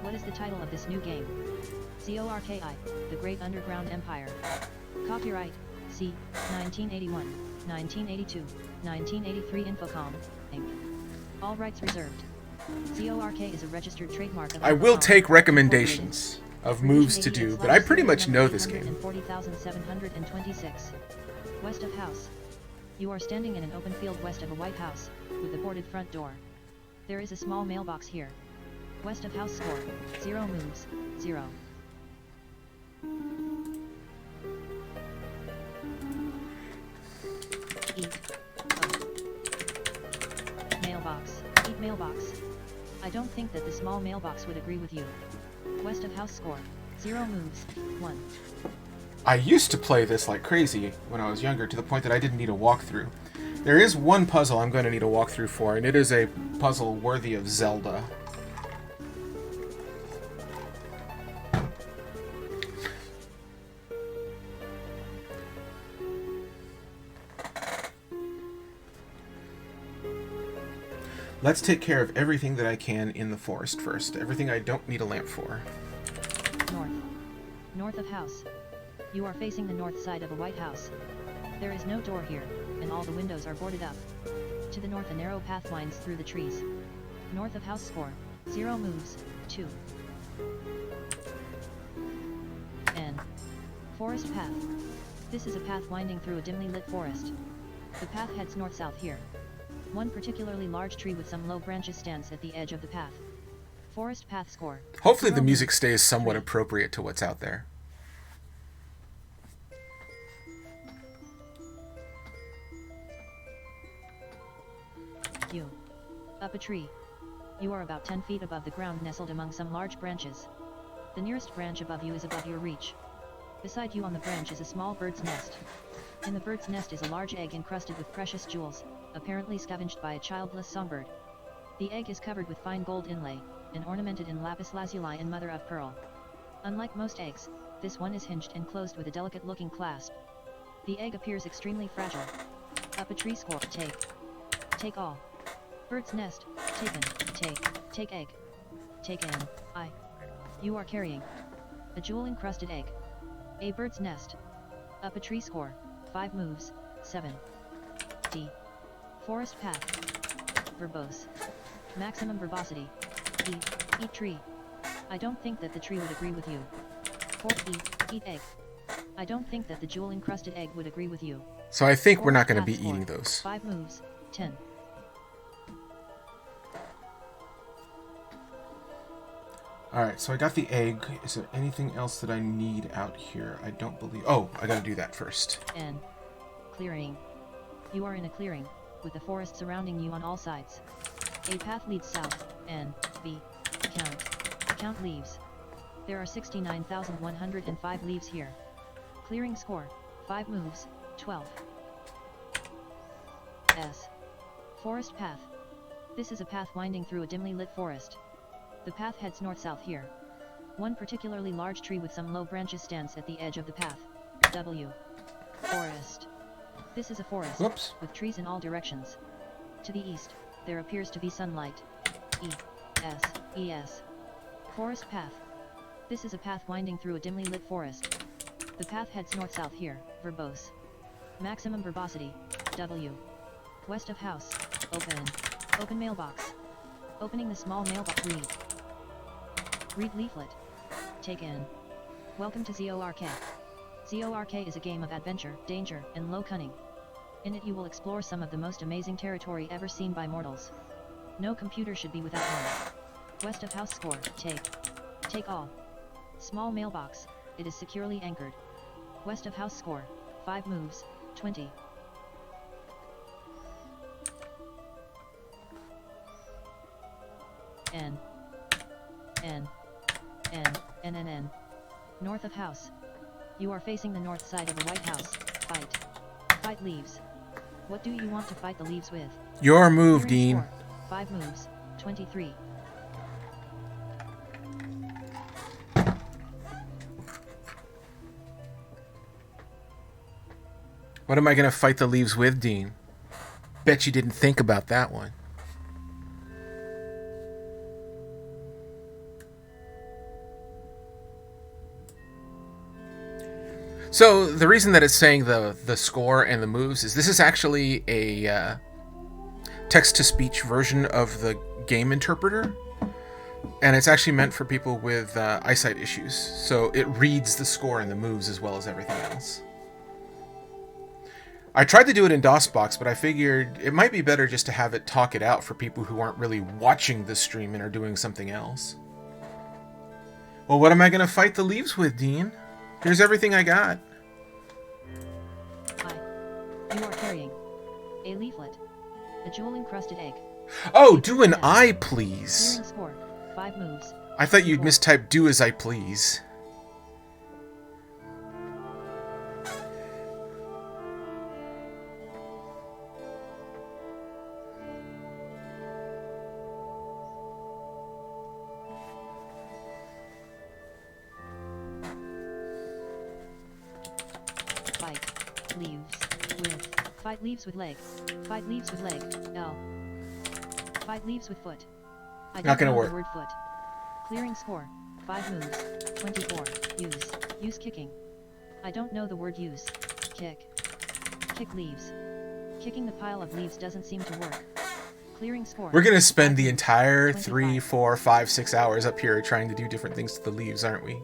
What is the title of this new game? Zorki, The Great Underground Empire. Copyright, C. 1981, 1982, 1983 Infocom, Inc. All rights reserved. Zork is a registered trademark of I will Infocom, take recommendations of moves to do, but I pretty much know this game. 40,726. West of house. You are standing in an open field west of a white house, with a boarded front door. There is a small mailbox here. West of house score, 0 moves, 0. Eat. Mailbox. Eat mailbox. I don't think that the small mailbox would agree with you. West of house score, 0 moves, 1. I used to play this like crazy when I was younger, to the point that I didn't need a walkthrough. There is one puzzle I'm going to need a walkthrough for, and it is a puzzle worthy of Zelda. Let's take care of everything that I can in the forest first. Everything I don't need a lamp for. North. North of house. You are facing the north side of a white house. There is no door here, and all the windows are boarded up. To the north a narrow path winds through the trees. North of house score, 0 moves, 2. N. Forest path. This is a path winding through a dimly lit forest. The path heads north-south here. One particularly large tree with some low branches stands at the edge of the path. Forest path score. Hopefully the music stays somewhat appropriate to what's out there. You. Up a tree. You are about 10 feet above the ground, nestled among some large branches. The nearest branch above you is above your reach. Beside you on the branch is a small bird's nest. In the bird's nest is a large egg encrusted with precious jewels, apparently scavenged by a childless songbird. The egg is covered with fine gold inlay, and ornamented in lapis lazuli and mother of pearl. Unlike most eggs, this one is hinged and closed with a delicate-looking clasp. The egg appears extremely fragile. Up a tree score. Take all. Bird's nest, taken, take egg. Taken, I. You are carrying a jewel-encrusted egg. A bird's nest. Up a tree score, 5 moves, 7. D. Forest path. Verbose. Maximum verbosity. Eat tree. I don't think that the tree would agree with you. Eat egg. I don't think that the jewel-encrusted egg would agree with you. So I think we're not Forest going to be path eating score, those. 5 moves, 10. Alright, so I got the egg. Is there anything else that I need out here? I don't believe... Oh, I gotta do that first. N. Clearing. You are in a clearing, with the forest surrounding you on all sides. A path leads south, N, B. Count leaves. There are 69,105 leaves here. Clearing score, 5 moves, 12. S. Forest path. This is a path winding through a dimly lit forest. The path heads north-south here. One particularly large tree with some low branches stands at the edge of the path. W. Forest. This is a forest, Whoops. with trees in all directions. To the east, there appears to be sunlight. E.S. Forest path. This is a path winding through a dimly lit forest. The path heads north-south here, verbose. Maximum verbosity, W. West of house, open mailbox. Opening the small mailbox. Read leaflet. Take in. Welcome to Zork. Zork is a game of adventure, danger, and low cunning. In it you will explore some of the most amazing territory ever seen by mortals. No computer should be without one. West of house score, take all. Small mailbox, it is securely anchored. West of house score, 5 moves, 20. N. North of house. You are facing the north side of a white house. Fight leaves. What do you want to fight the leaves with? Your move, Clearing Dean. score, 5 moves, 23. What am I going to fight the leaves with, Dean? Bet you didn't think about that one. So the reason that it's saying the score and the moves is this is actually a text-to-speech version of the game interpreter, and it's actually meant for people with eyesight issues. So it reads the score and the moves as well as everything else. I tried to do it in DOSBox, but I figured it might be better just to have it talk it out for people who aren't really watching the stream and are doing something else. Well, what am I going to fight the leaves with, Dean? Here's everything I got. Hi. You are carrying a leaflet. A jewel-encrusted egg. Oh, do an eye, please. Clearing score. 5 moves. I thought you'd mistype do as I please. Fight leaves with leg. Fight leaves with leg. L. Fight leaves with foot. I Not gonna don't know work. the word foot. Clearing score. 5 moves. 24. Use. Use kicking. I don't know the word use. Kick. Kick leaves. Kicking the pile of leaves doesn't seem to work. Clearing score. We're gonna spend the entire 25. 3, 4, 5, 6 hours up here trying to do different things to the leaves, aren't we?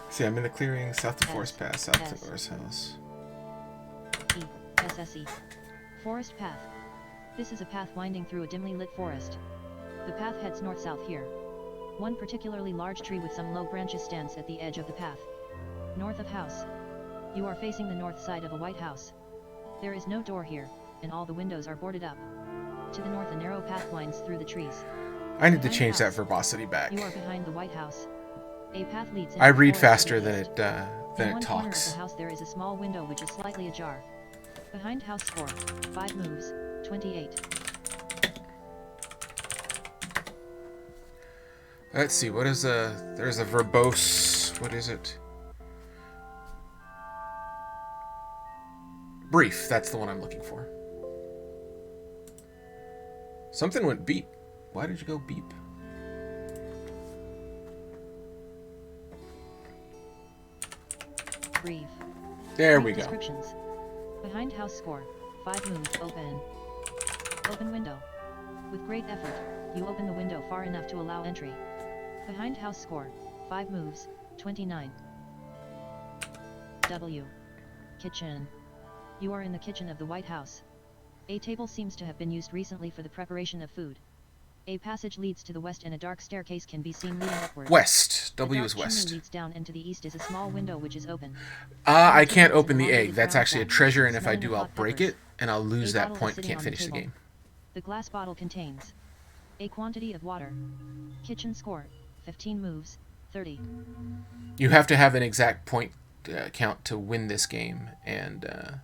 See, I'm in the clearing south of Forest Pass, south of Forest House. SSE. Forest path. This is a path winding through a dimly lit forest. The path heads north-south here. One particularly large tree with some low branches stands at the edge of the path. North of house. You are facing the north side of a white house. There is no door here, and all the windows are boarded up. To the north a narrow path winds through the trees. I need to change that verbosity back. You are behind the White House. A path leads I read forest faster to the than east. it than In it one corner of talks. the house there is a small window which is slightly ajar. Behind house score. 5 moves. 28. Let's see, what is there's a verbose, what is it? Brief, that's the one I'm looking for. Something went beep. Why did you go beep? Brief. There Brief we go. Descriptions. Behind house score. 5 moves. Open. Open window. With great effort, you open the window far enough to allow entry. Behind house score. 5 moves. 29. W. Kitchen. You are in the kitchen of the White House. A table seems to have been used recently for the preparation of food. A passage leads to the west and a dark staircase can be seen leading upward. West. The W dark is chimney west. leads down and to the east is a small window which is open. I Two can't tables open and the along egg. with That's brown actually a pan, treasure, and if I smelling do, of I'll hot break peppers. it, and I'll lose A that bottle is point and sitting can't on the finish the table. game. The glass bottle contains a quantity of water. Kitchen score. 15 moves. 30. You have to have an exact point count to win this game, and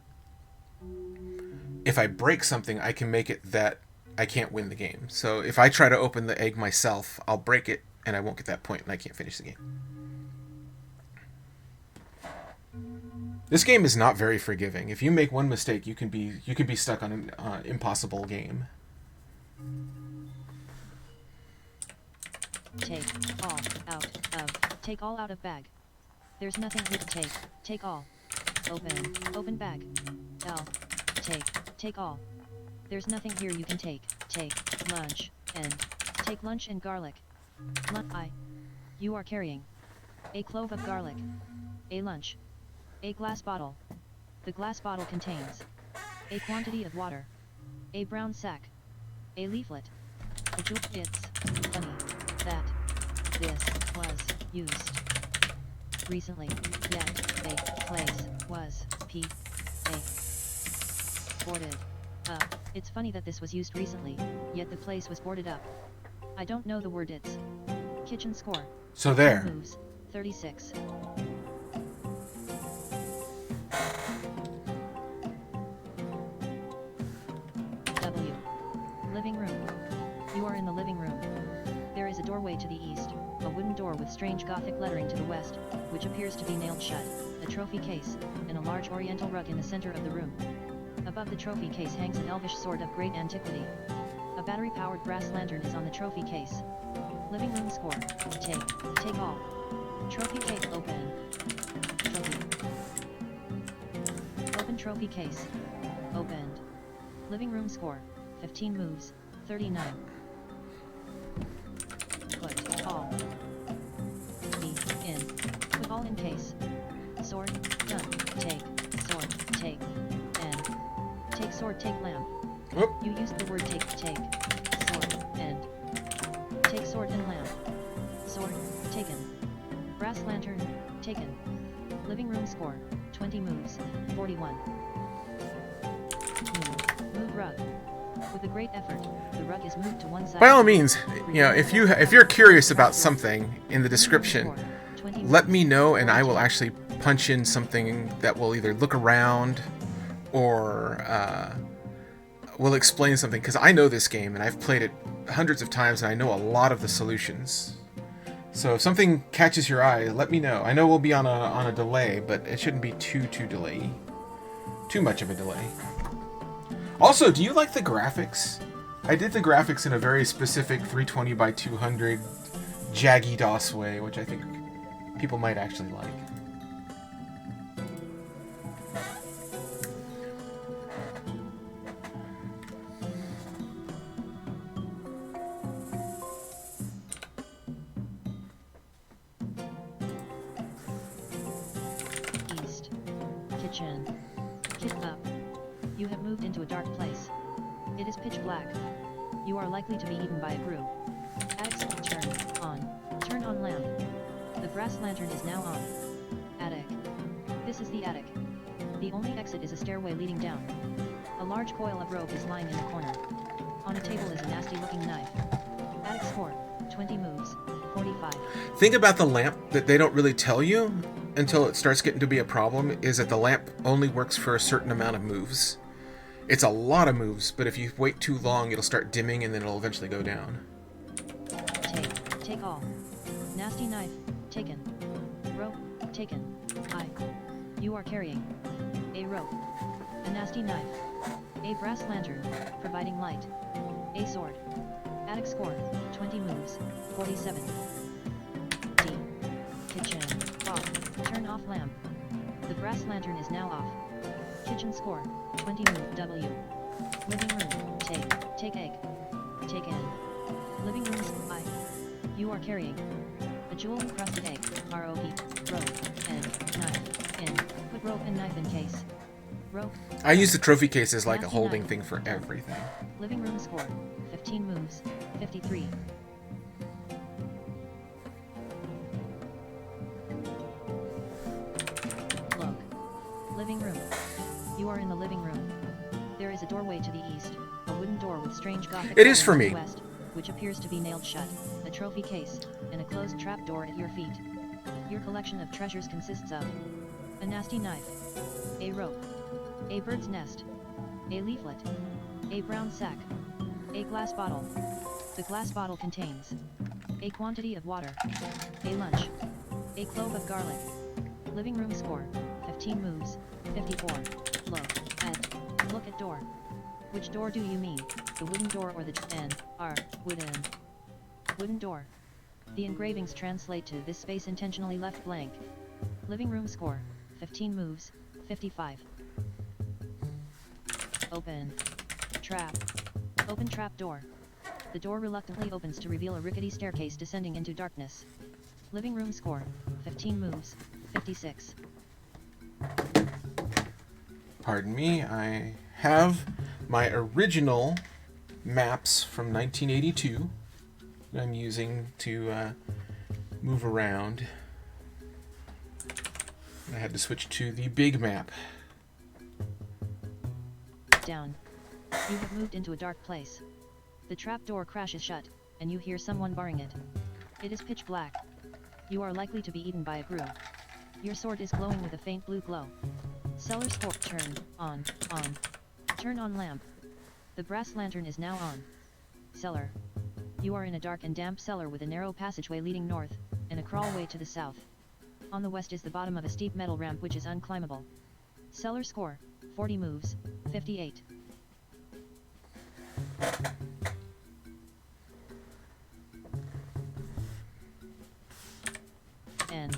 if I break something, I can make it that I can't win the game. So if I try to open the egg myself, I'll break it, and I won't get that point, and I can't finish the game. This game is not very forgiving. If you make one mistake, you can be stuck on an impossible game. Take all out of. Take all out of bag. There's nothing here to take. Take all. Open. Open bag. L. Take. Take all. There's nothing here you can take. Take lunch and take lunch and garlic. I. You are carrying a clove of garlic. A lunch. A glass bottle. The glass bottle contains a quantity of water. A brown sack. A leaflet. A jewel. It's funny that this was used recently, yet the place was boarded up. It's funny that this was used recently, yet the place was boarded up. I don't know the word it's. Kitchen score. So there. 10 moves. 36. W. Living room. You are in the living room. There is a doorway to the east, a wooden door with strange Gothic lettering to the west, which appears to be nailed shut, a trophy case, and a large oriental rug in the center of the room. Above the trophy case hangs an elvish sword of great antiquity. A battery-powered brass lantern is on the trophy case. Living room score. Take all. Trophy case open. Trophy. Open trophy case. Opened. Living room score. 15 moves, 39. Put all. Be in. Put all in case. Sword, done. Take, sword, take. And. Take sword, take lamp. Whoop. You used the word take, sword, and. Take sword and lamp. Sword, taken. Brass lantern, taken. Living room score, 20 moves, 41. Move rug. With a great effort, the rug is moved to one side. By all means, if you're curious about something in the description, let me know and I will actually punch in something that will either look around or will explain something, because I know this game and I've played it hundreds of times and I know a lot of the solutions. So if something catches your eye, let me know. I know we'll be on a delay, but it shouldn't be too much of a delay. Also, do you like the graphics? I did the graphics in a very specific 320 by 200 jaggy DOS way, which I think people might actually like. East. Kitchen. Kit up. You have moved into a dark place. It is pitch black. You are likely to be eaten by a grue. Attic turn on. Turn on lamp. The brass lantern is now on. Attic. This is the attic. The only exit is a stairway leading down. A large coil of rope is lying in the corner. On a table is a nasty-looking knife. Attic score, 20 moves, 45. Thing about the lamp that they don't really tell you until it starts getting to be a problem is that the lamp only works for a certain amount of moves. It's a lot of moves, but if you wait too long, it'll start dimming and then it'll eventually go down. Take all. Nasty knife, taken. Rope, taken. You are carrying a rope. A nasty knife. A brass lantern, providing light. A sword. Attic score, 20 moves, 47. D. Kitchen, off. Turn off lamp. The brass lantern is now off. Kitchen score, 20 move W. Living room, take egg. Take in. Living room, I. You are carrying a jewel-encrusted egg, ROP, rope, and knife, in. Put rope and knife in case. Rope. I use the trophy case as like a Nasty holding knife. thing for everything. Living room score, 15 moves, 53. Look. Living room. You are in the living room. There is a doorway to the east, a wooden door with strange Gothic It is patterns for to me. the west, which appears to be nailed shut, a trophy case, and a closed trap door at your feet. Your collection of treasures consists of a nasty knife, a rope, a bird's nest, a leaflet, a brown sack, a glass bottle. The glass bottle contains a quantity of water, a lunch, a clove of garlic. Living room score, 15 moves, 54. Look at door. Which door do you mean, the wooden door or the wooden door? The engravings translate to this space intentionally left blank. Living room score, 15 moves, 55. Open. Trap. Open trap door. The door reluctantly opens to reveal a rickety staircase descending into darkness. Living room score, 15 moves, 56. Pardon me, I have my original maps from 1982 that I'm using to move around. I had to switch to the big map. Down. You have moved into a dark place. The trap door crashes shut, and you hear someone barring it. It is pitch black. You are likely to be eaten by a grue. Your sword is glowing with a faint blue glow. Cellar score, turn on. Turn on lamp. The brass lantern is now on. Cellar. You are in a dark and damp cellar with a narrow passageway leading north, and a crawlway to the south. On the west is the bottom of a steep metal ramp which is unclimbable. Seller score, 40 moves, 58. N.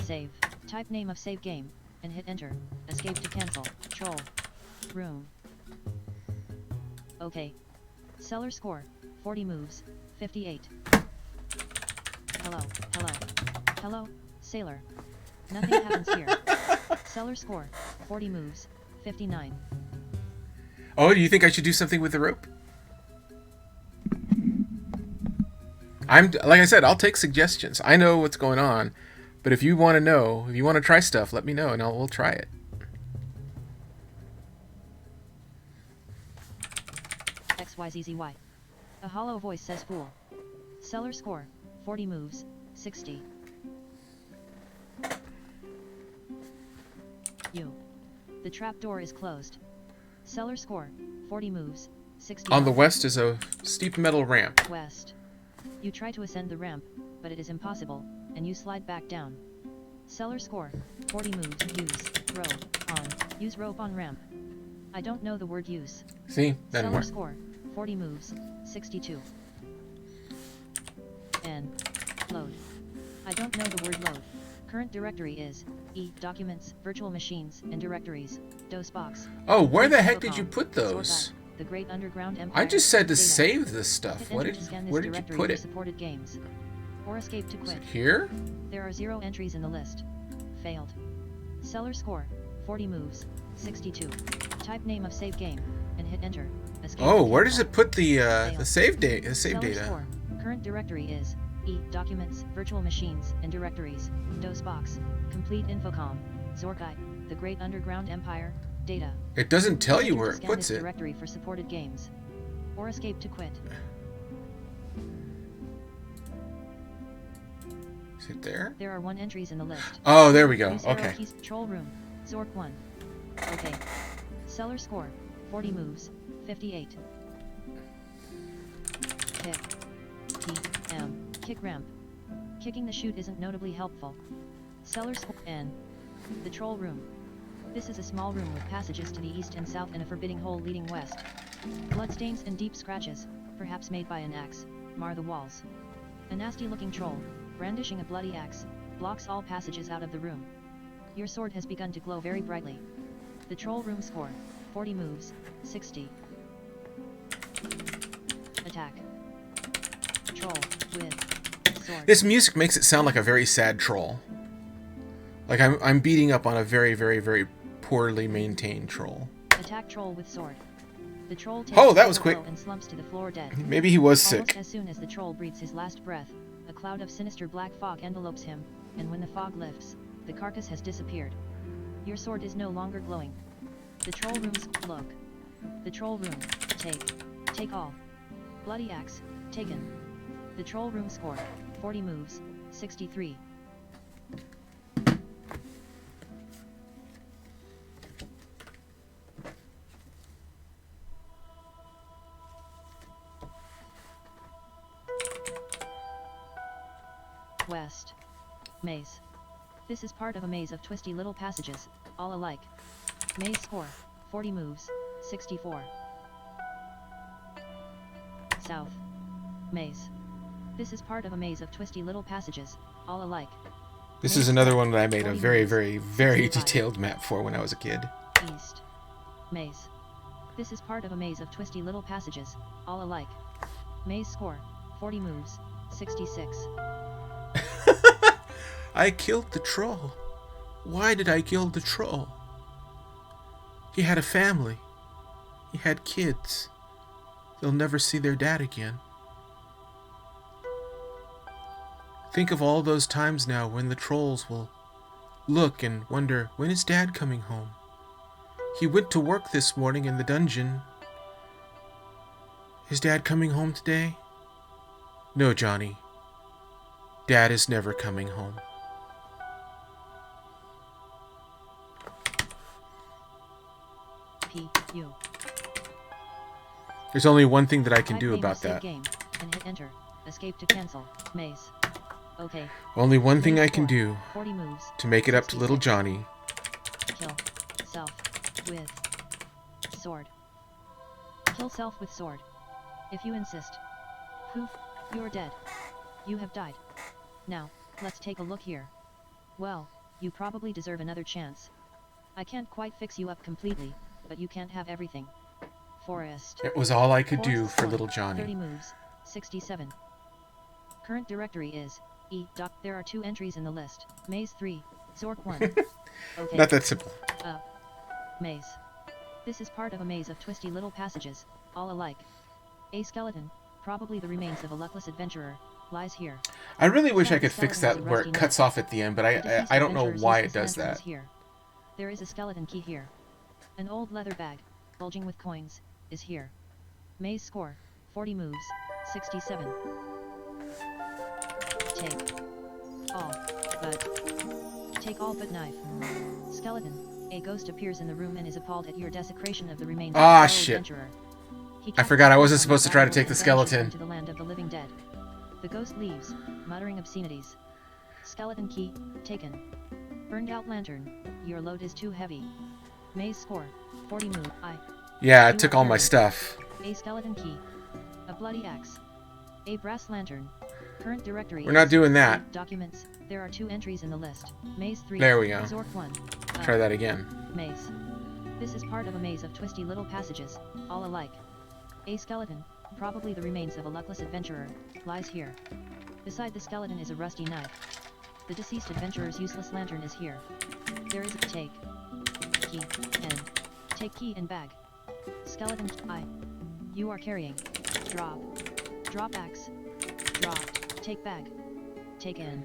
Save. Type name of save game, and hit enter. Escape to cancel. Troll. Room. OK. Seller score, 40 moves, 58. Hello, hello. Hello, sailor. Nothing happens here. Seller score, 40 moves, 59. Oh, do you think I should do something with the rope? Like I said, I'll take suggestions. I know what's going on, but if you want to know, if you want to try stuff, let me know and we'll try it. XYZZY. A hollow voice says fool. Seller score, 40 moves, 60. U. The trap door is closed. Seller score, 40 moves, 60. On the west is a steep metal ramp. West. You try to ascend the ramp, but it is impossible, and you slide back down. Seller score, 40 moves, use, rope, on, use rope on ramp. I don't know the word use. See, that Seller worked. score, 40 moves, 62. N. Load. I don't know the word load. Current directory is E. Documents, virtual machines, and directories. DOS box. Oh, where the heck did you put those? The Great Underground Empire. I just said to Data. save this stuff. Hit Where enter to scan this did you directory put for it? Supported games. Or escape to Is quit. it here? There are 0 entries in the list. Failed. Seller score, 40 moves, 62. Type name of save game, and hit enter. Escape Oh, to where does cancel. it put the Failed. save date? The save Seller data. score. Current directory is E. Documents, virtual machines, and directories. DOS box. Complete infocom. Zork. The Great Underground Empire. Data. It doesn't tell Hit you enter where to it scan puts this it. directory for supported games. Or escape to quit. Is it there? There are 1 entries in the list. Oh, there we go. Use arrow Okay. keys. Troll room. Zork 1. Okay. Seller score, 40 moves, 58. Kick. T.M. Kick ramp. Kicking the chute isn't notably helpful. Seller score N. The troll room. This is a small room with passages to the east and south and a forbidding hole leading west. Bloodstains and deep scratches, perhaps made by an axe, mar the walls. A nasty-looking troll, brandishing a bloody axe, blocks all passages out of the room. Your sword has begun to glow very brightly. The troll room score, 40 moves, 60. Attack. Troll, with, sword. This music makes it sound like a very sad troll. Like I'm beating up on a very, very, very poorly maintained troll. Attack troll with sword. The troll takes Oh, that a was blow quick. and slumps to the floor dead. Maybe he was Almost sick. as soon as the troll breathes his last breath, a cloud of sinister black fog envelopes him, and when the fog lifts, the carcass has disappeared. Your sword is no longer glowing. The troll room's look. The troll room. Take all. Bloody axe, taken. The troll room score, 40 moves, 63. West. Maze. This is part of a maze of twisty little passages, all alike. Maze score, 40 moves, 64. South. Maze. This is part of a maze of twisty little passages, all alike. This Maze is another score, one that I made a 40 very, moves, very, very 65. detailed map for when I was a kid. East. Maze. This is part of a maze of twisty little passages, all alike. Maze score, 40 moves, 66. I killed the troll. Why did I kill the troll? He had a family. He had kids. They'll never see their dad again. Think of all those times now when the trolls will look and wonder, when is Dad coming home? He went to work this morning in the dungeon. Is Dad coming home today? No, Johnny. Dad is never coming home. P.U. There's only one thing that I can Type do name about of save that. game, and hit enter. Escape to cancel. Maze. Okay. Only one thing Maze I can score, do 40 moves. to make it up to little 66. Johnny. Kill self with sword. Kill self with sword. If you insist. Poof, you're dead. You have died. Now, let's take a look here. Well, you probably deserve another chance. I can't quite fix you up completely, but you can't have everything. Forest. It was all I could do Forest for score, little 30 Johnny. moves, 67. Current directory is E. There are 2 entries in the list. Maze 3, Zork 1. Okay. Not that simple. Maze. This is part of a maze of twisty little passages, all alike. A skeleton, probably the remains of a luckless adventurer, lies here. I really wish I Beside the could fix skeleton is that a where rusty it cuts knife. off at the end, but The deceased I don't know adventurer's why it useless does lantern is that. here. There is a skeleton key here. An old leather bag, bulging with coins, is here. Maze score, 40 moves, 67. Take all but knife. Skeleton, a ghost appears in the room and is appalled at your desecration of the remains of the fellow Shit. adventurer. He I forgot I wasn't captures you supposed to try to from take the the battlefield skeleton. and banishes you to the land of the living dead. The ghost leaves, muttering obscenities. Skeleton key, taken. Burned out lantern, your load is too heavy. Maze score, 40 move, Yeah, You it took are all my carrying stuff. a skeleton key. A bloody axe. A brass lantern. Current directory We're not is doing that. documents. There are 2 entries in the list. Maze 3. There we go. Zork 1. Try that again. Maze. This is part of a maze of twisty little passages, all alike. A skeleton, probably the remains of a luckless adventurer, lies here. Beside the skeleton is a rusty knife. The deceased adventurer's useless lantern is here. There is a take. Key. And. Take key and bag. Skeleton key. You are carrying. Drop. Drop axe. Drop. Take bag. Take in.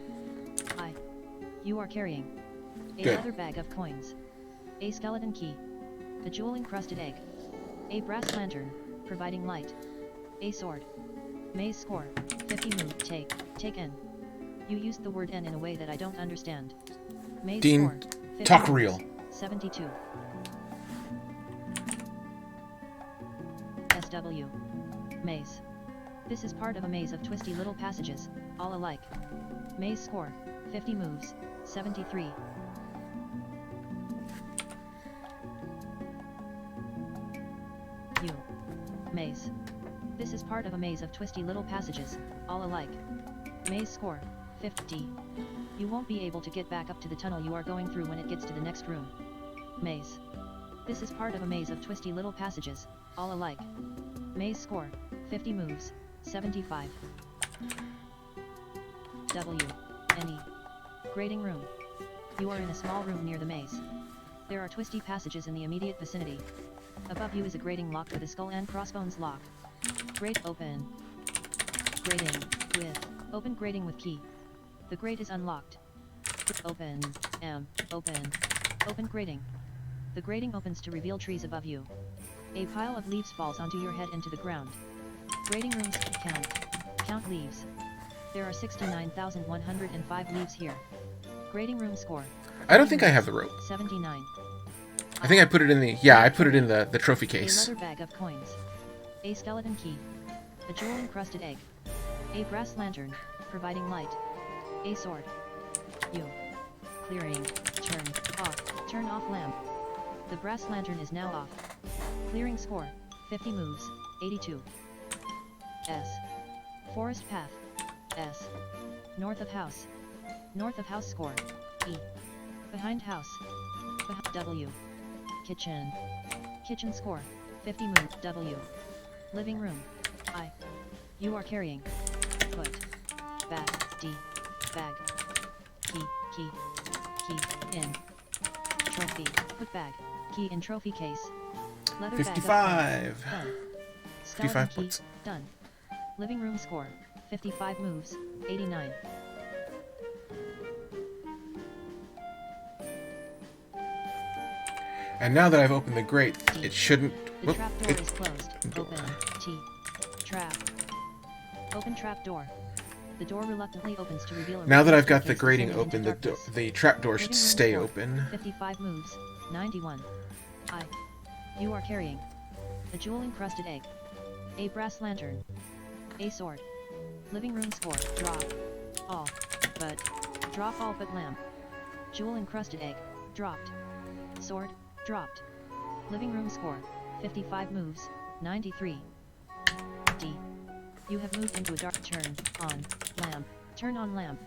You are carrying. A Good. leather bag of coins. A skeleton key. A jewel-encrusted egg. A brass lantern, providing light. A sword. Maze score, 50 move, take in. You used the word N in a way that I don't understand. Maze Dean, score, 50 talk moves, real. 72. SW. Maze. This is part of a maze of twisty little passages, all alike. Maze score, 50 moves, 73. U. Maze. This is part of a maze of twisty little passages, all alike. Maze score, 50. You won't be able to get back up to the tunnel you are going through when it gets to the next room. Maze. This is part of a maze of twisty little passages, all alike. Maze score, 50 moves, 75. W. N-E. Grading room. You are in a small room near the maze. There are twisty passages in the immediate vicinity. Above you is a grating locked with a skull and crossbones lock. Grate open. Grating, with, open grating with key. The grate is unlocked. Open, open grating. The grating opens to reveal trees above you. A pile of leaves falls onto your head into the ground. Grading rooms, count leaves. There are 69,105 leaves here. Grading room score. I don't think I have the rope. 79. I think I put it in the... Yeah, I put it in the trophy case. A leather bag of coins. A skeleton key. A jewel-encrusted egg. A brass lantern, providing light. A sword. U. Clearing. Turn off. Turn off lamp. The brass lantern is now off. Clearing score, 50 moves, 82. S. Forest path. S. North of house. North of house score, E. Behind house. W. Kitchen. Kitchen score, 50 move, W. Living room, I. You are carrying. Put. Bag, D. Bag. Key, in. Trophy, put bag, key in trophy case. Leather 55. Bag of done. 55 key, points. done. Living room score, 55 moves, 89. And now that I've opened the grate, it shouldn't... The trap door is closed. Open. T. Trap. Open trap door. The door reluctantly opens to reveal a... Now that I've got the staircase grating descending open, into darkness. the trap door should Living room stay score, open. 55 moves, 91. I. You are carrying. A jewel-encrusted egg. A brass lantern. A sword. Living room score, drop. All. But. Drop all but lamp. Jewel encrusted egg. Dropped. Sword. Dropped. Living room score. 55 moves. 93. D. You have moved into a dark turn. On. Lamp. Turn on lamp.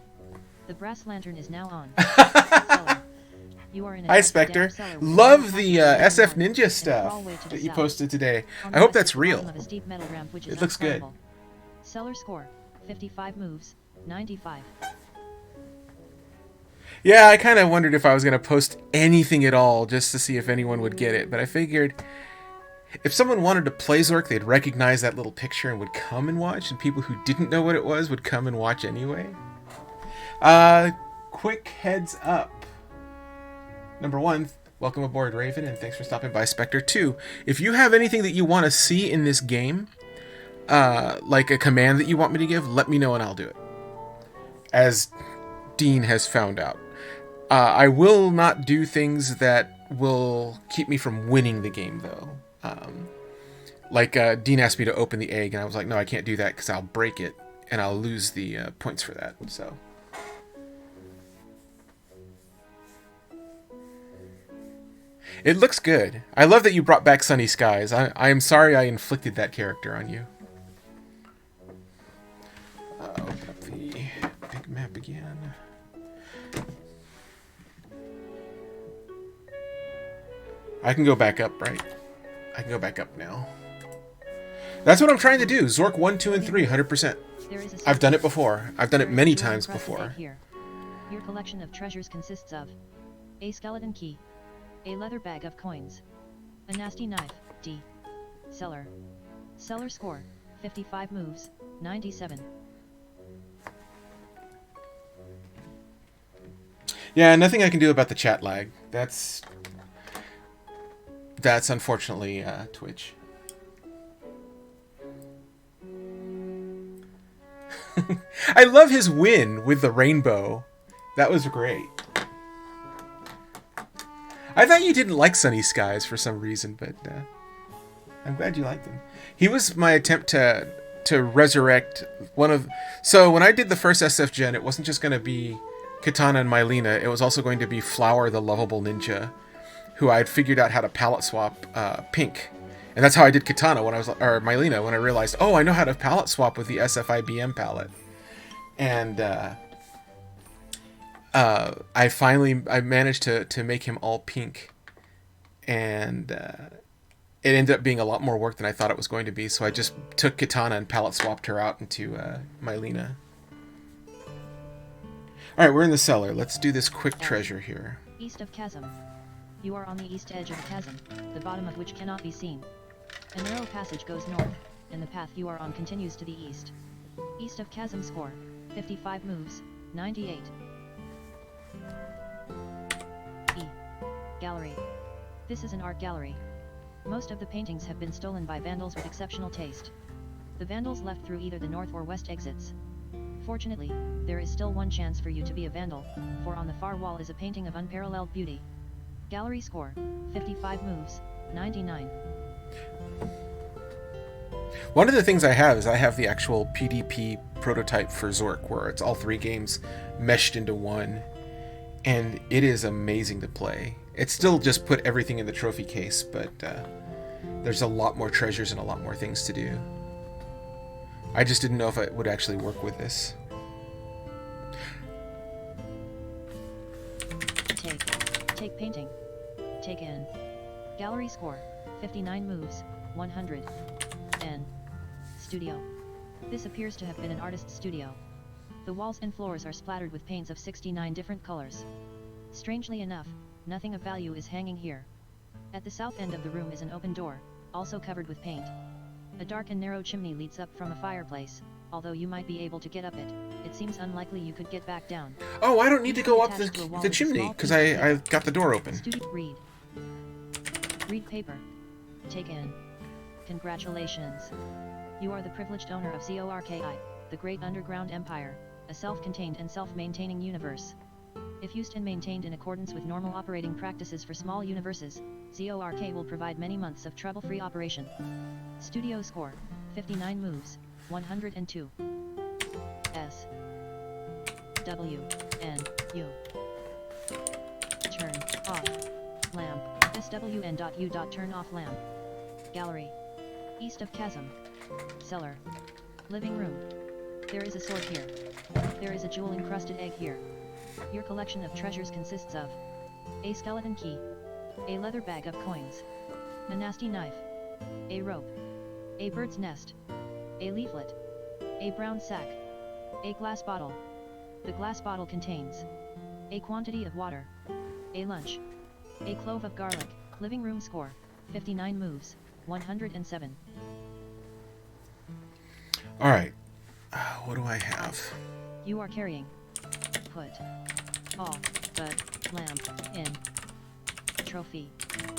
The brass lantern is now on. Cellar. You are in a Hi, Spectre. Love the SF Ninja stuff that you posted today. I hope that's real. It looks good. Cellar score. 55 moves. 95. Yeah, I kind of wondered if I was going to post anything at all just to see if anyone would get it, but I figured if someone wanted to play Zork, they'd recognize that little picture and would come and watch, and people who didn't know what it was would come and watch anyway. Quick heads up. Number 1, welcome aboard, Raven, and thanks for stopping by, Spectre. 2, if you have anything that you want to see in this game, like a command that you want me to give, let me know and I'll do it. As Dean has found out. I will not do things that will keep me from winning the game, though. Like Dean asked me to open the egg, and I was like, no, I can't do that because I'll break it, and I'll lose the points for that. So. It looks good. I love that you brought back Sunny Skies. I am sorry I inflicted that character on you. Open up the big map again. I can go back up, right? I can go back up now. That's what I'm trying to do. Zork 1, 2, and 3, 100%. I've done it before. I've done it many times before. Your collection of treasures consists of a skeleton key, a leather bag of coins, a nasty knife, D. Cellar. Cellar score, 55 moves, 97. Yeah, nothing I can do about the chat lag. That's unfortunately Twitch. I love his win with the rainbow. That was great. I thought you didn't like Sunny Skies for some reason, but I'm glad you liked him. He was my attempt to resurrect one of... So when I did the first SF Gen, it wasn't just going to be Katana and Mylena. It was also going to be Flower the Lovable Ninja, who I had figured out how to palette swap pink. And that's how I did Katana when I was... Or Mylena, when I realized, oh, I know how to palette swap with the SFIBM palette. And... I managed to make him all pink, and it ended up being a lot more work than I thought it was going to be, so I just took Katana and palette swapped her out into Mylena. Alright, we're in the cellar. Let's do this quick treasure here. East of chasm. You are on the east edge of the chasm, the bottom of which cannot be seen. A narrow passage goes north, and the path you are on continues to the east. East of chasm score, 55 moves, 98. E. Gallery. This is an art gallery. Most of the paintings have been stolen by vandals with exceptional taste. The vandals left through either the north or west exits. Fortunately, there is still one chance for you to be a vandal, for on the far wall is a painting of unparalleled beauty. Gallery score, 55 moves, 99. One of the things I have is I have the actual PDP prototype for Zork, where it's all 3 games meshed into one. And it is amazing to play. It's still just put everything in the trophy case, but there's a lot more treasures and a lot more things to do. I just didn't know if it would actually work with this. Take painting. Take in. Gallery score, 59 moves, 100. N. Studio. This appears to have been an artist's studio. The walls and floors are splattered with paints of 69 different colors. Strangely enough, nothing of value is hanging here. At the south end of the room is an open door, also covered with paint. A dark and narrow chimney leads up from a fireplace. Although you might be able to get up it, it seems unlikely you could get back down. Oh, I don't need to go up the chimney, because I got the door open. Read. Read paper. Take in. Congratulations. You are the privileged owner of Zorki, the great underground empire, a self-contained and self-maintaining universe. If used and maintained in accordance with normal operating practices for small universes, Zork will provide many months of trouble-free operation. Studio score, 59 moves, 102. S. W, N, U. Turn off lamp. SWN.U. Turn off lamp. Gallery. East of chasm. Cellar. Living room. There is a sword here. There is a jewel-encrusted egg here. Your collection of treasures consists of a skeleton key, a leather bag of coins, a nasty knife, a rope, a bird's nest, a leaflet, a brown sack, a glass bottle. The glass bottle contains a quantity of water, a lunch, a clove of garlic. Living room score, 59 moves, 107. Alright. What do I have? You are carrying. Put all but lamp in trophy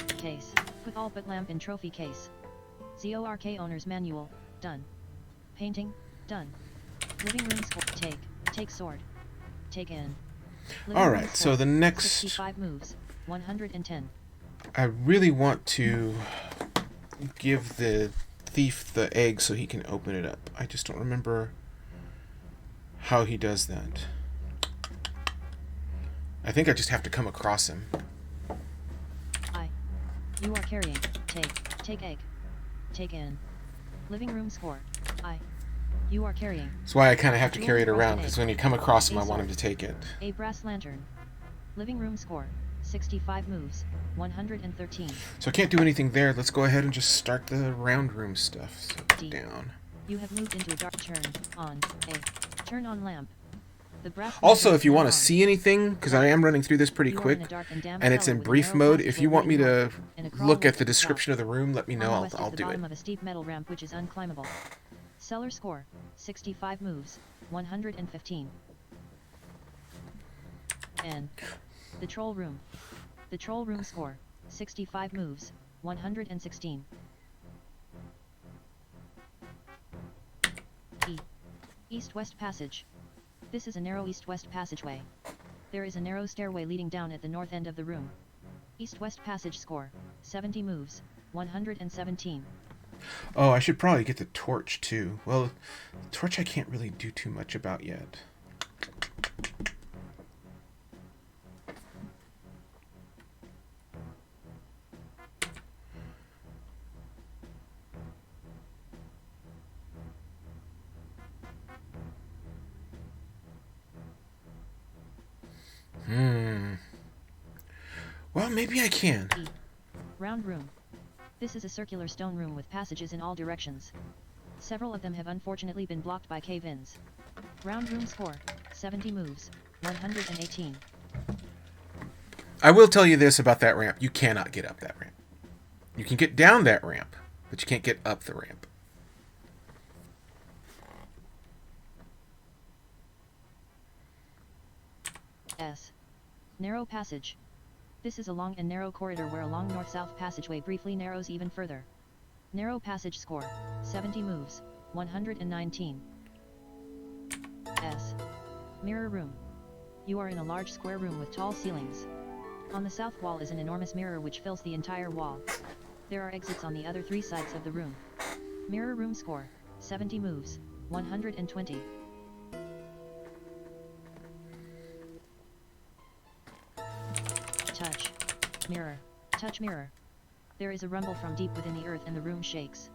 case. Put all but lamp in trophy case. Zork owner's manual, done. Painting, done. Living room score, take sword. Take in. Alright, so the next... 65 moves, 110. I really want to give the thief the egg so he can open it up. I just don't remember how he does that. I think I just have to come across him. You are carrying. Take egg. Take in. Living room score. You are carrying. That's why I kind of have to carry it around, because when you come across him, I want him to take it. A brass lantern. Living room score. 65 moves. 113. So I can't do anything there. Let's go ahead and just start the round room stuff. So down. You have moved into a dark turn on lamp. The brass also, if you want to see anything, because I am running through this pretty quick, and it's in brief mode, if you want me to look at the description of the room, let me know. I'll do it. Of a steep metal ramp which is unclimbable. Cellar score, 65 moves, 115. And the troll room. The troll room score, 65 moves, 116. East-west passage. This is a narrow east-west passageway. There is a narrow stairway leading down at the north end of the room. East-west passage score, 70 moves, 117. Oh, I should probably get the torch too. Well, the torch I can't really do too much about yet. Well, maybe I can. Round room. This is a circular stone room with passages in all directions. Several of them have unfortunately been blocked by cave-ins. Round room score, 70 moves, 118. I will tell you this about that ramp. You cannot get up that ramp. You can get down that ramp, but you can't get up the ramp. Narrow passage. This is a long and narrow corridor where a long north-south passageway briefly narrows even further. Narrow passage score, 70 moves, 119. Mirror room. You are in a large square room with tall ceilings. On the south wall is an enormous mirror which fills the entire wall. There are exits on the other three sides of the room. Mirror room score, 70 moves, 120. Touch mirror. There is a rumble from deep within the earth and the room shakes.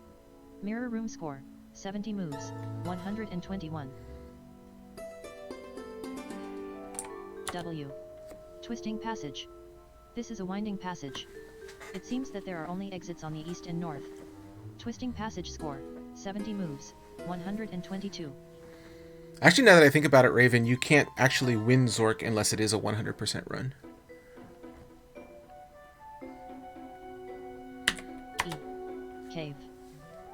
Mirror room score, 70 moves, 121. W. Twisting passage. This is a winding passage. It seems that there are only exits on the east and north. Twisting passage score, 70 moves, 122. Actually, now that I think about it, Raven, you can't actually win Zork unless it is a 100% run. Cave.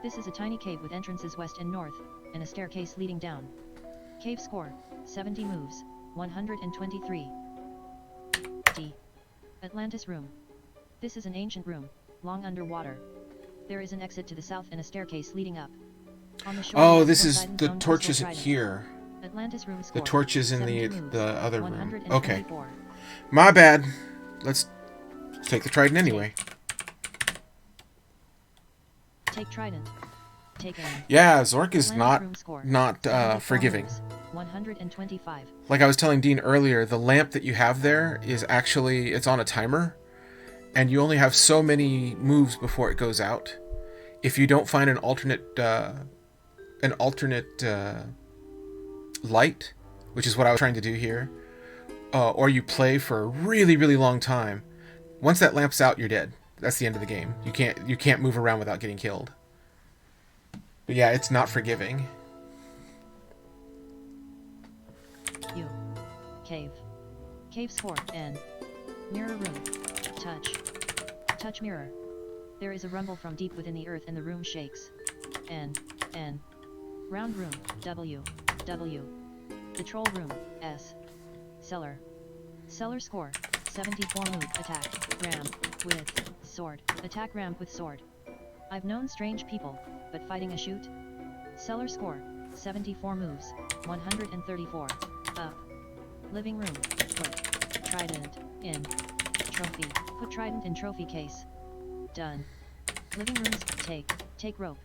This is a tiny cave with entrances west and north, and a staircase leading down. Cave score, 70 moves, 123. D. Atlantis room. This is an ancient room, long underwater. There is an exit to the south and a staircase leading up. On the shore, oh, this is the torch isn't here. Atlantis room score, the torch is in the moves, other room. Okay. My bad. Let's take the trident anyway. Take trident. Take aim. Yeah, Zork is Atlantis room score, not 74 forgiving. moves, 125. Like I was telling Dean earlier, the lamp that you have there is actually, it's on a timer, and you only have so many moves before it goes out. If you don't find an alternate light, which is what I was trying to do here, or you play for a really, really long time, once that lamp's out, you're dead. That's the end of the game. You can't move around without getting killed. But yeah, it's not forgiving. U. Cave. Cave score. N. Mirror room. Touch. Touch mirror. There is a rumble from deep within the earth and the room shakes. N. N. Round room. W. W. The troll room. S. Cellar. Cellar score. 74 move. Attack. Ramp. With. Sword. Attack ramp with sword. I've known strange people, but fighting a shoot? Cellar score. 74 moves. 134. Up. Living room. Put. Trident. In. Trophy. Put trident in trophy case. Done. Living rooms. Take rope.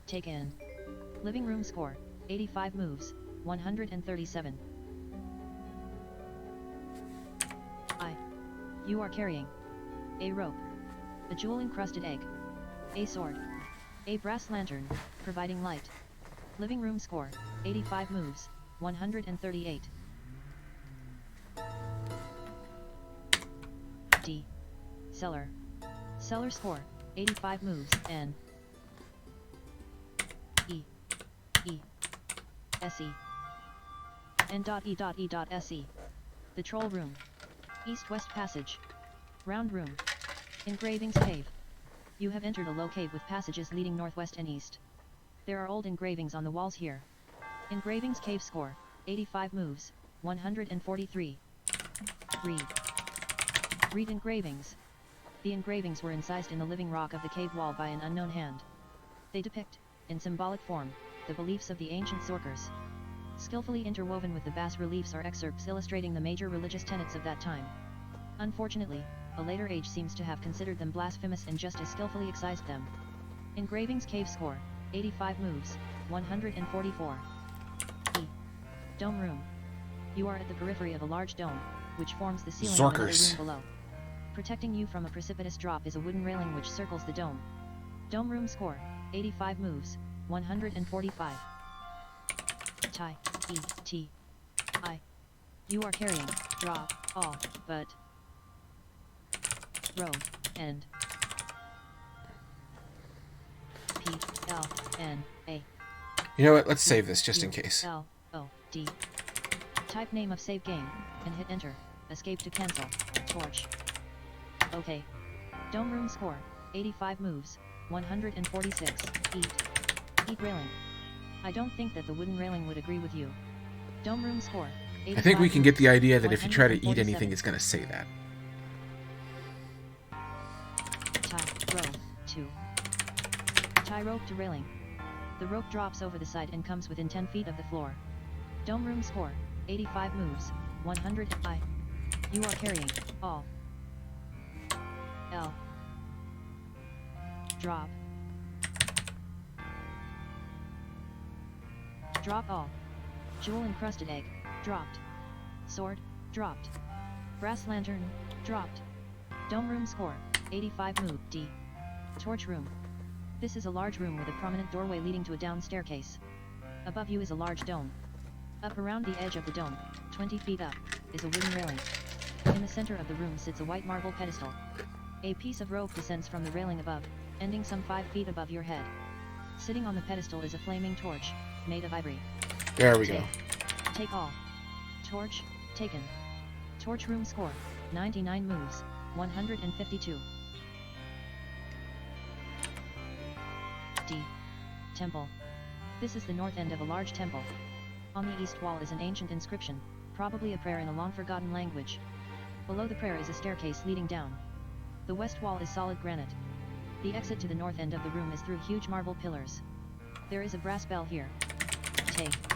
Take in. Living room score. 85 moves. 137. You are carrying a rope, a jewel-encrusted egg, a sword, a brass lantern, providing light. Living room score, 85 moves, 138. D. Cellar. Cellar score, 85 moves, N. E. E. S-E. N.E.E.S-E. The troll room. East-west passage. Round room. Engravings cave. You have entered a low cave with passages leading northwest and east. There are old engravings on the walls here. Engravings cave score, 85 moves, 143. Read. Read engravings. The engravings were incised in the living rock of the cave wall by an unknown hand. They depict, in symbolic form, the beliefs of the ancient Zorkers. Skillfully interwoven with the bas-reliefs are excerpts illustrating the major religious tenets of that time. Unfortunately, a later age seems to have considered them blasphemous and just as skillfully excised them. Engravings cave score, 85 moves, 144. E. Dome room. You are at the periphery of a large dome, which forms the ceiling of another room below. Protecting you from a precipitous drop is a wooden railing which circles the dome. Dome room score, 85 moves, 145. Tie. E. T. I. You are carrying, drop, all, but row, end. P. L. N. A. You know what? Let's save this just in case. L. O. D. Type name of save game, and hit enter. Escape to cancel. Torch. OK. Dome room score, 85 moves, 146. Eat. Eat railing. I don't think that the wooden railing would agree with you. Dome room score, 85 I think we can get the moves, idea that if you try to eat 147. anything, it's going to say that. Tie rope, 2. Tie rope to railing. The rope drops over the side and comes within 10 feet of the floor. Dome room score, 85 moves, 100. I. You are carrying, all. L. Drop. Drop all. Jewel encrusted egg, dropped. Sword, dropped. Brass lantern, dropped. Dome room score, 85 move. D. Torch room. This is a large room with a prominent doorway leading to a down staircase. Above you is a large dome. Up around the edge of the dome, 20 feet up, is a wooden railing. In the center of the room sits a white marble pedestal. A piece of rope descends from the railing above, ending some 5 feet above your head. Sitting on the pedestal is a flaming torch, made of ivory. There we go. Take all. Torch, taken. Torch room score, 99 moves, 152. D. Temple. This is the north end of a large temple. On the east wall is an ancient inscription, probably a prayer in a long-forgotten language. Below the prayer is a staircase leading down. The west wall is solid granite. The exit to the north end of the room is through huge marble pillars. There is a brass bell here.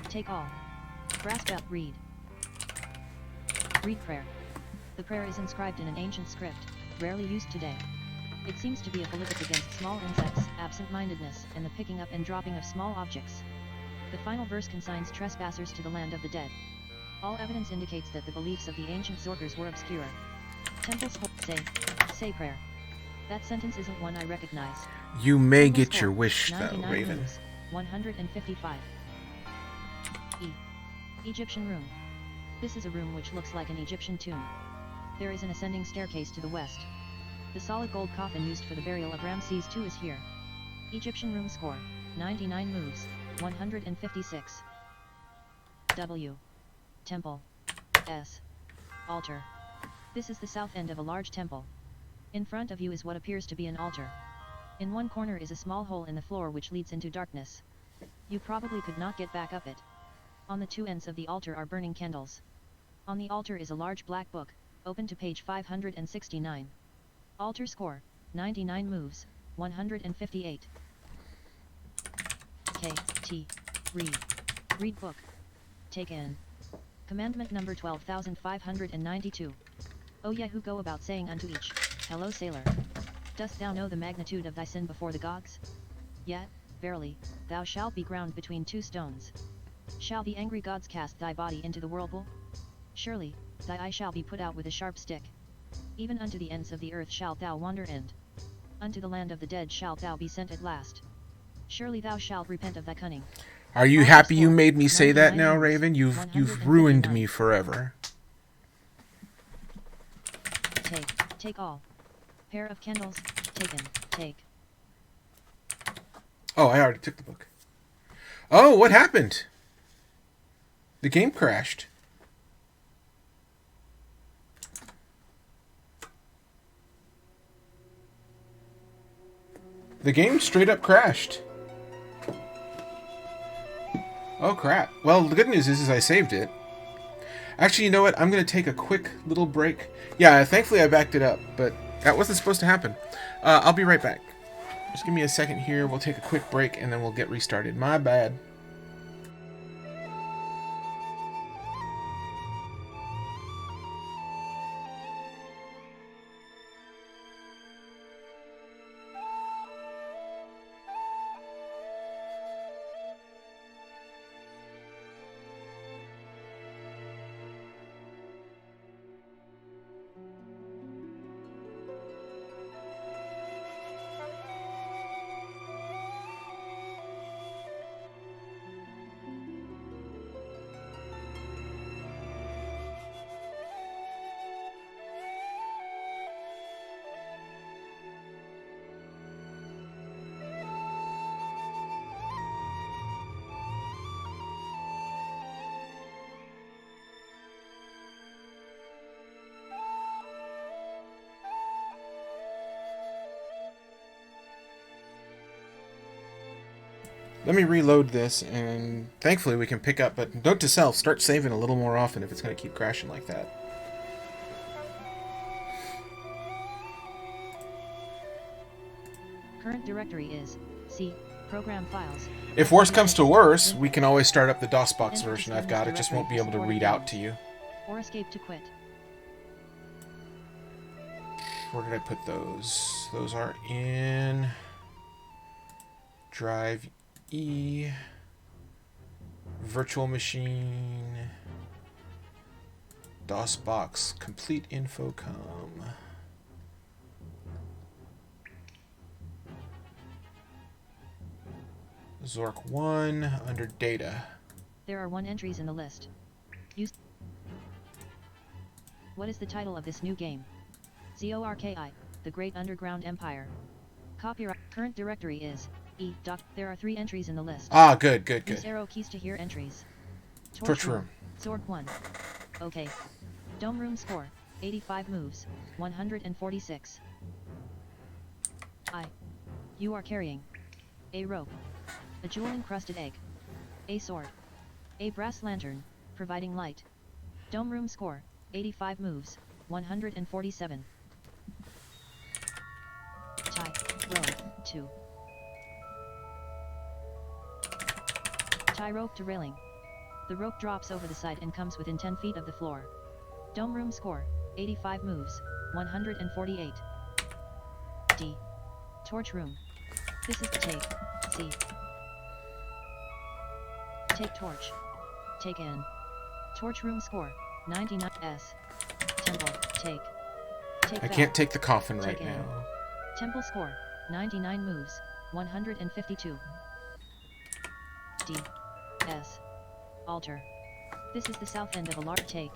Take all. Brass bell, read. Read prayer. The prayer is inscribed in an ancient script, rarely used today. It seems to be a polemic against small insects, absent-mindedness, and the picking up and dropping of small objects. The final verse consigns trespassers to the land of the dead. All evidence indicates that the beliefs of the ancient Zorkers were obscure. Temples say prayer. That sentence isn't one I recognize. You may Single get score, your wish, though, 99 Raven. moves, 155. Egyptian room. This is a room which looks like an Egyptian tomb. There is an ascending staircase to the west. The solid gold coffin used for the burial of Ramses II is here. Egyptian room score, 99 moves, 156. W. Temple. S. Altar. This is the south end of a large temple. In front of you is what appears to be an altar. In one corner is a small hole in the floor which leads into darkness. You probably could not get back up it. On the two ends of the altar are burning candles. On the altar is a large black book, open to page 569. Altar score, 99 moves, 158. K. T. Read. Read book. Take in. Commandment number 12592. O ye who go about saying unto each, Hello sailor. Dost thou know the magnitude of thy sin before the gods? Yet, verily, thou shalt be ground between two stones. Shall the angry gods cast thy body into the whirlpool? Surely, thy eye shall be put out with a sharp stick. Even unto the ends of the earth shalt thou wander, and unto the land of the dead shalt thou be sent at last. Surely thou shalt repent of thy cunning. Are you Altar happy you score, made me say that 99 now, moves, Raven? You've ruined 159. me forever. Take all. Pair of candles, taken, take. Oh, I already took the book. Oh, what happened? The game crashed. The game straight up crashed. Oh, crap. Well, the good news is I saved it. Actually, you know what? I'm going to take a quick little break. Yeah, thankfully I backed it up, but that wasn't supposed to happen. I'll be right back. Just give me a second here. We'll take a quick break, and then we'll get restarted. My bad. Let me reload this, and thankfully we can pick up. But note to self, start saving a little more often if it's going to keep crashing like that. Current directory is C. Program files. If worse comes to worse, we can always start up the DOSBox version I've got. It just won't be able to read out to you. Or escape to quit. Where did I put those? Those are in Drive E, Virtual Machine, DOSBox, Complete Infocom. Zork 1 under Data. There are 1 entries in the list. Use. What is the title of this new game? Zorki, The Great Underground Empire. Copyright. Current directory is E. There are 3 entries in the list. Ah, good. Use arrow keys to hear entries. Torch room. Zork 1. Okay. Dome room score, 85 moves, 146. You are carrying a rope, a jewel-encrusted egg, a sword, a brass lantern, providing light. Dome room score, 85 moves, 147. Tie, rope, 2. Tie rope to railing. The rope drops over the side and comes within 10 feet of the floor. Dome room score, 85 moves, 148. D. Torch room. This is the take, C. Take torch. Take in. Torch room score, 99. S. Temple, take. Take I back. can't take the coffin right Take in. now. Temple score, 99 moves, 152. D. S. Altar. This is the south end of a large take.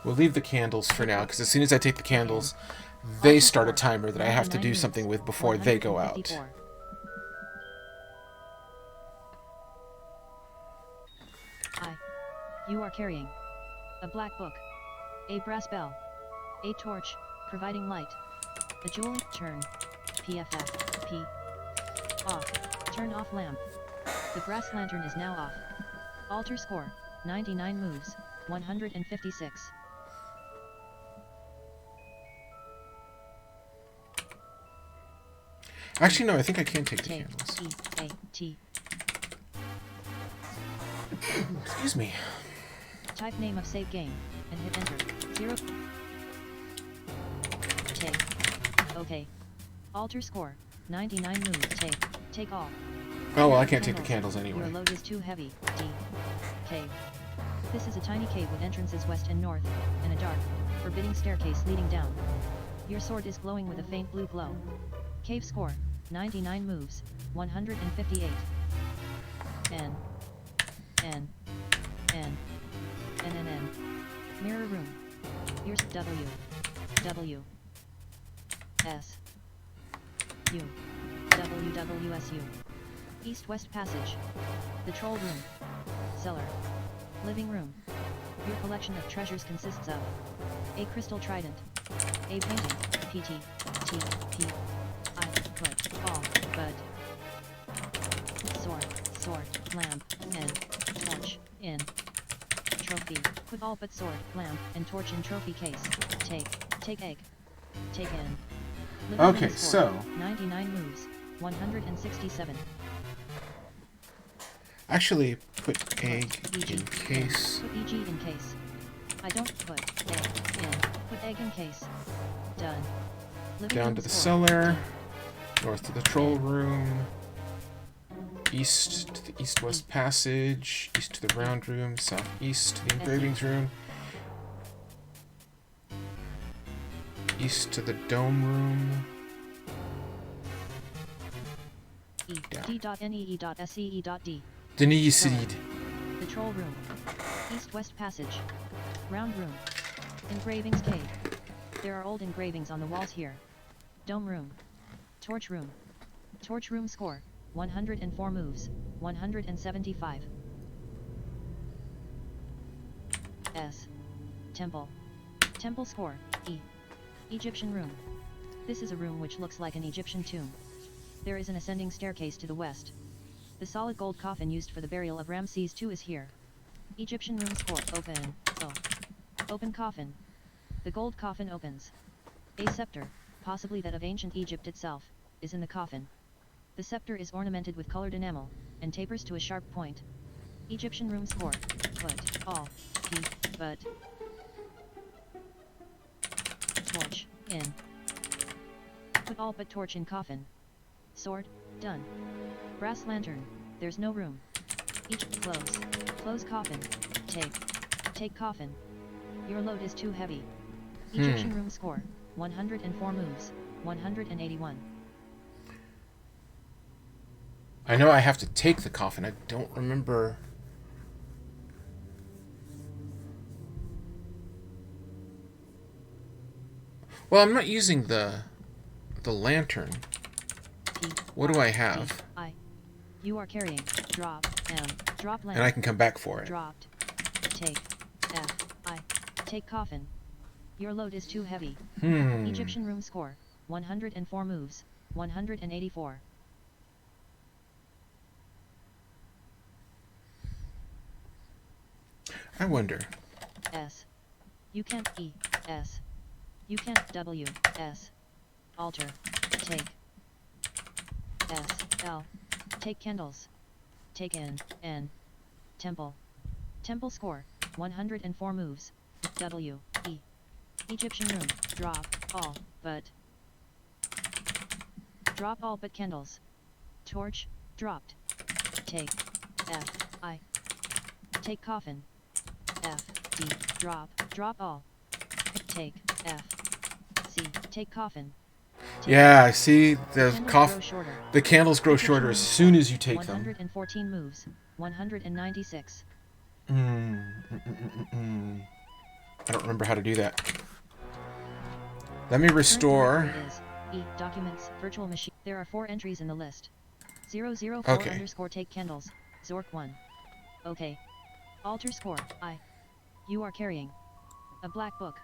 We'll leave the candles for now, because as soon as I take the candles, they Altar start a score, timer that I have to 99 do moves, something with before they go out. 154. You are carrying a black book, a brass bell, a torch, providing light, a jewel, turn, PFF, P, off, turn off lamp. The brass lantern is now off. Altar score, 99 moves, 156. Actually, no, I think I can take the Take, candles. E, A, T. Excuse me. Type name of save game, and hit enter, 0. Take. Okay. Altar score, 99 moves, take all. Oh, well, I can't take the candles anyway. Your load is too heavy, D. Cave. This is a tiny cave with entrances west and north, and a dark, forbidding staircase leading down. Your sword is glowing with a faint blue glow. Cave score, 99 moves, 158. N. N. N. N. N. N. Mirror room. Yours W. W. S. U. W. W. S. U. East-west passage. The troll room. Cellar. Living room. Your collection of treasures consists of a crystal trident, a painting, PT, T, P, I, put, all, but, sword, lamp, and, torch, in, trophy, put all but sword, lamp, and torch in trophy case, take egg, take in. Living Okay, room score, so 99 moves, 167. actually put egg EG in case. Put EG in case. I don't put egg in. Put egg in case. Done. Living Down room to the score. cellar. North to the troll room. East to the east-west passage. East to the round room. Southeast to the engravings room. East to the dome room. E. Down. D.NEE.SEE.D. Denise Cellar. Seed. The troll room. East-west passage. Round room. Engravings cave. There are old engravings on the walls here. Dome room. Torch room. Torch room score, 104 moves, 175. S. Temple. Temple score, E. Egyptian room. This is a room which looks like an Egyptian tomb. There is an ascending staircase to the west. The solid gold coffin used for the burial of Ramses II is here. Egyptian room score, open, O. Open coffin. The gold coffin opens. A scepter, possibly that of ancient Egypt itself, is in the coffin. The scepter is ornamented with colored enamel, and tapers to a sharp point. Egyptian room score, put, all, P, but. Torch, in. Put all but torch in coffin. Sword, done. Brass lantern, there's no room. Close coffin, take coffin. Your load is too heavy. Egyptian room score, 104 moves, 181. I know I have to take the coffin. I don't remember. Well, I'm not using the lantern. P, What do I have? I. You are carrying, drop, M, drop lamp. And I can come back for it. Dropped. Take, F, I. Take coffin. Your load is too heavy. Egyptian room score, 104 moves, 184. I wonder. S. You can't E, S. You can't W, S. Altar. Take. S, L. Take candles. Take in, N. Temple. Temple score, 104 moves, W, E. Egyptian room, drop, all, but. Drop all but candles. Torch, dropped. Take, F, I. Take coffin. F, D, drop, drop all. Take, F, C, take coffin. Take Yeah, see, the candles grow Egyptian shorter as moves soon score, as you take them. 114 moves, 196. I don't remember how to do that. Let me restore. Is E, documents, virtual machine. There are 4 entries in the list. 004 Okay. underscore take candles, Zork 1. Okay. Alter score, I. You are carrying a black book,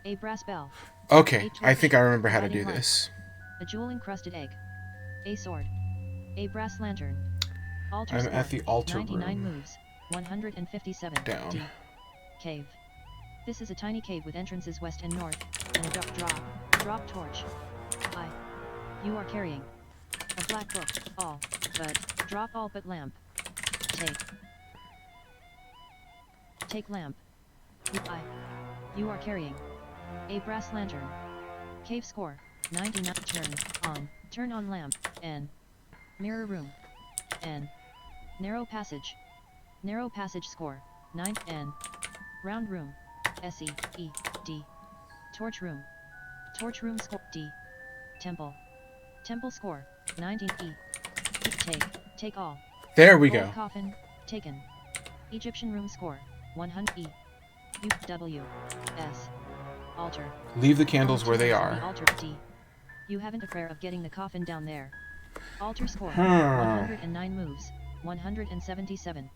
a brass bell, Okay, a I torch, think I remember how to guiding do light, this. a jewel-encrusted egg, a sword, a brass lantern. Alter I'm score, at the altar 99 room. moves, 157. Down. D. Cave. This is a tiny cave with entrances west and north, and a drop torch. I. You are carrying a black book, all, but, drop all but lamp. Take lamp. I. You are carrying a brass lantern. Cave score, 99. Turn on lamp, N. Mirror room, N. Narrow passage score, 9, N. Round room, S, E, E, D. Torch room score, D. Temple score, 19, E. Take all. There we Gold go. coffin, taken. Egyptian room score, 100, E. U, W, S. Altar. Leave the candles where they The are. altar, D. You haven't a prayer of getting the coffin down there. Altar score, 109 moves, 177.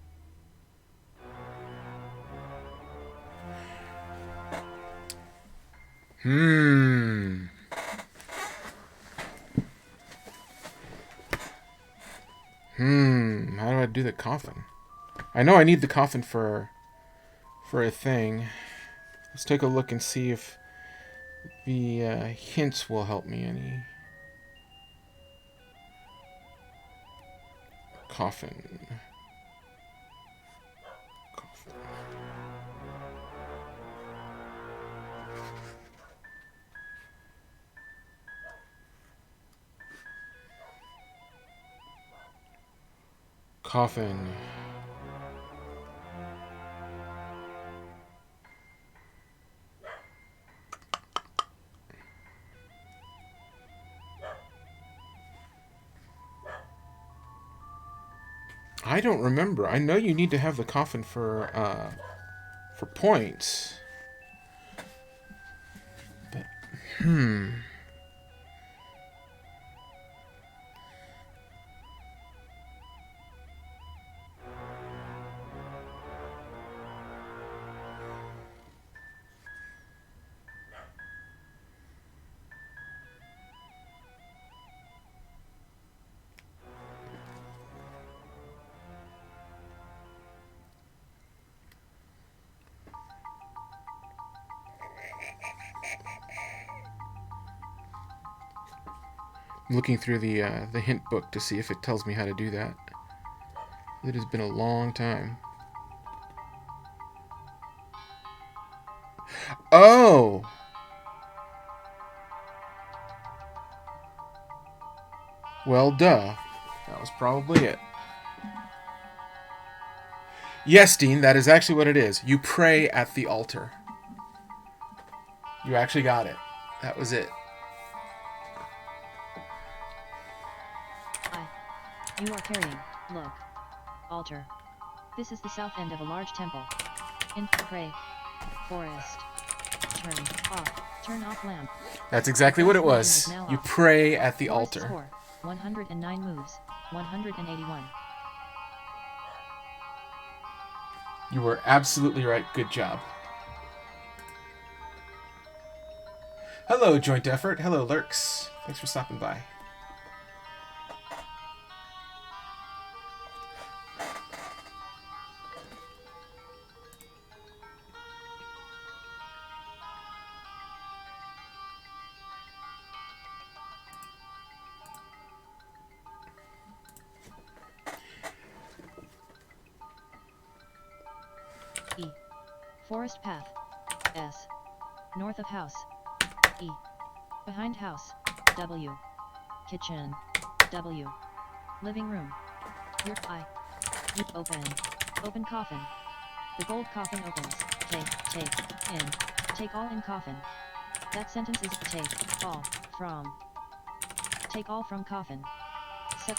How do I do the coffin? I know I need the coffin for a thing. Let's take a look and see if the hints will help me any. Coffin. Coffin. I don't remember. I know you need to have the coffin for points. But I'm looking through the hint book to see if it tells me how to do that. It has been a long time. Oh! Well, duh. That was probably it. Yes, Dean, that is actually what it is. You pray at the altar. You actually got it. That was it. You are carrying, look. Altar. This is the south end of a large temple. In pray. Forest. Turn off lamp. That's exactly what it was. You pray at the Forest altar. Score, 109 moves, 181. You were absolutely right. Good job. Hello, Joint Effort. Hello, Lurks. Thanks for stopping by. E. Forest path. S. North of house. E. Behind house. W. Kitchen. W. Living room. Your eye. Open coffin. The gold coffin opens. Take in. Take all in coffin. That sentence is take all from. Take all from coffin. Put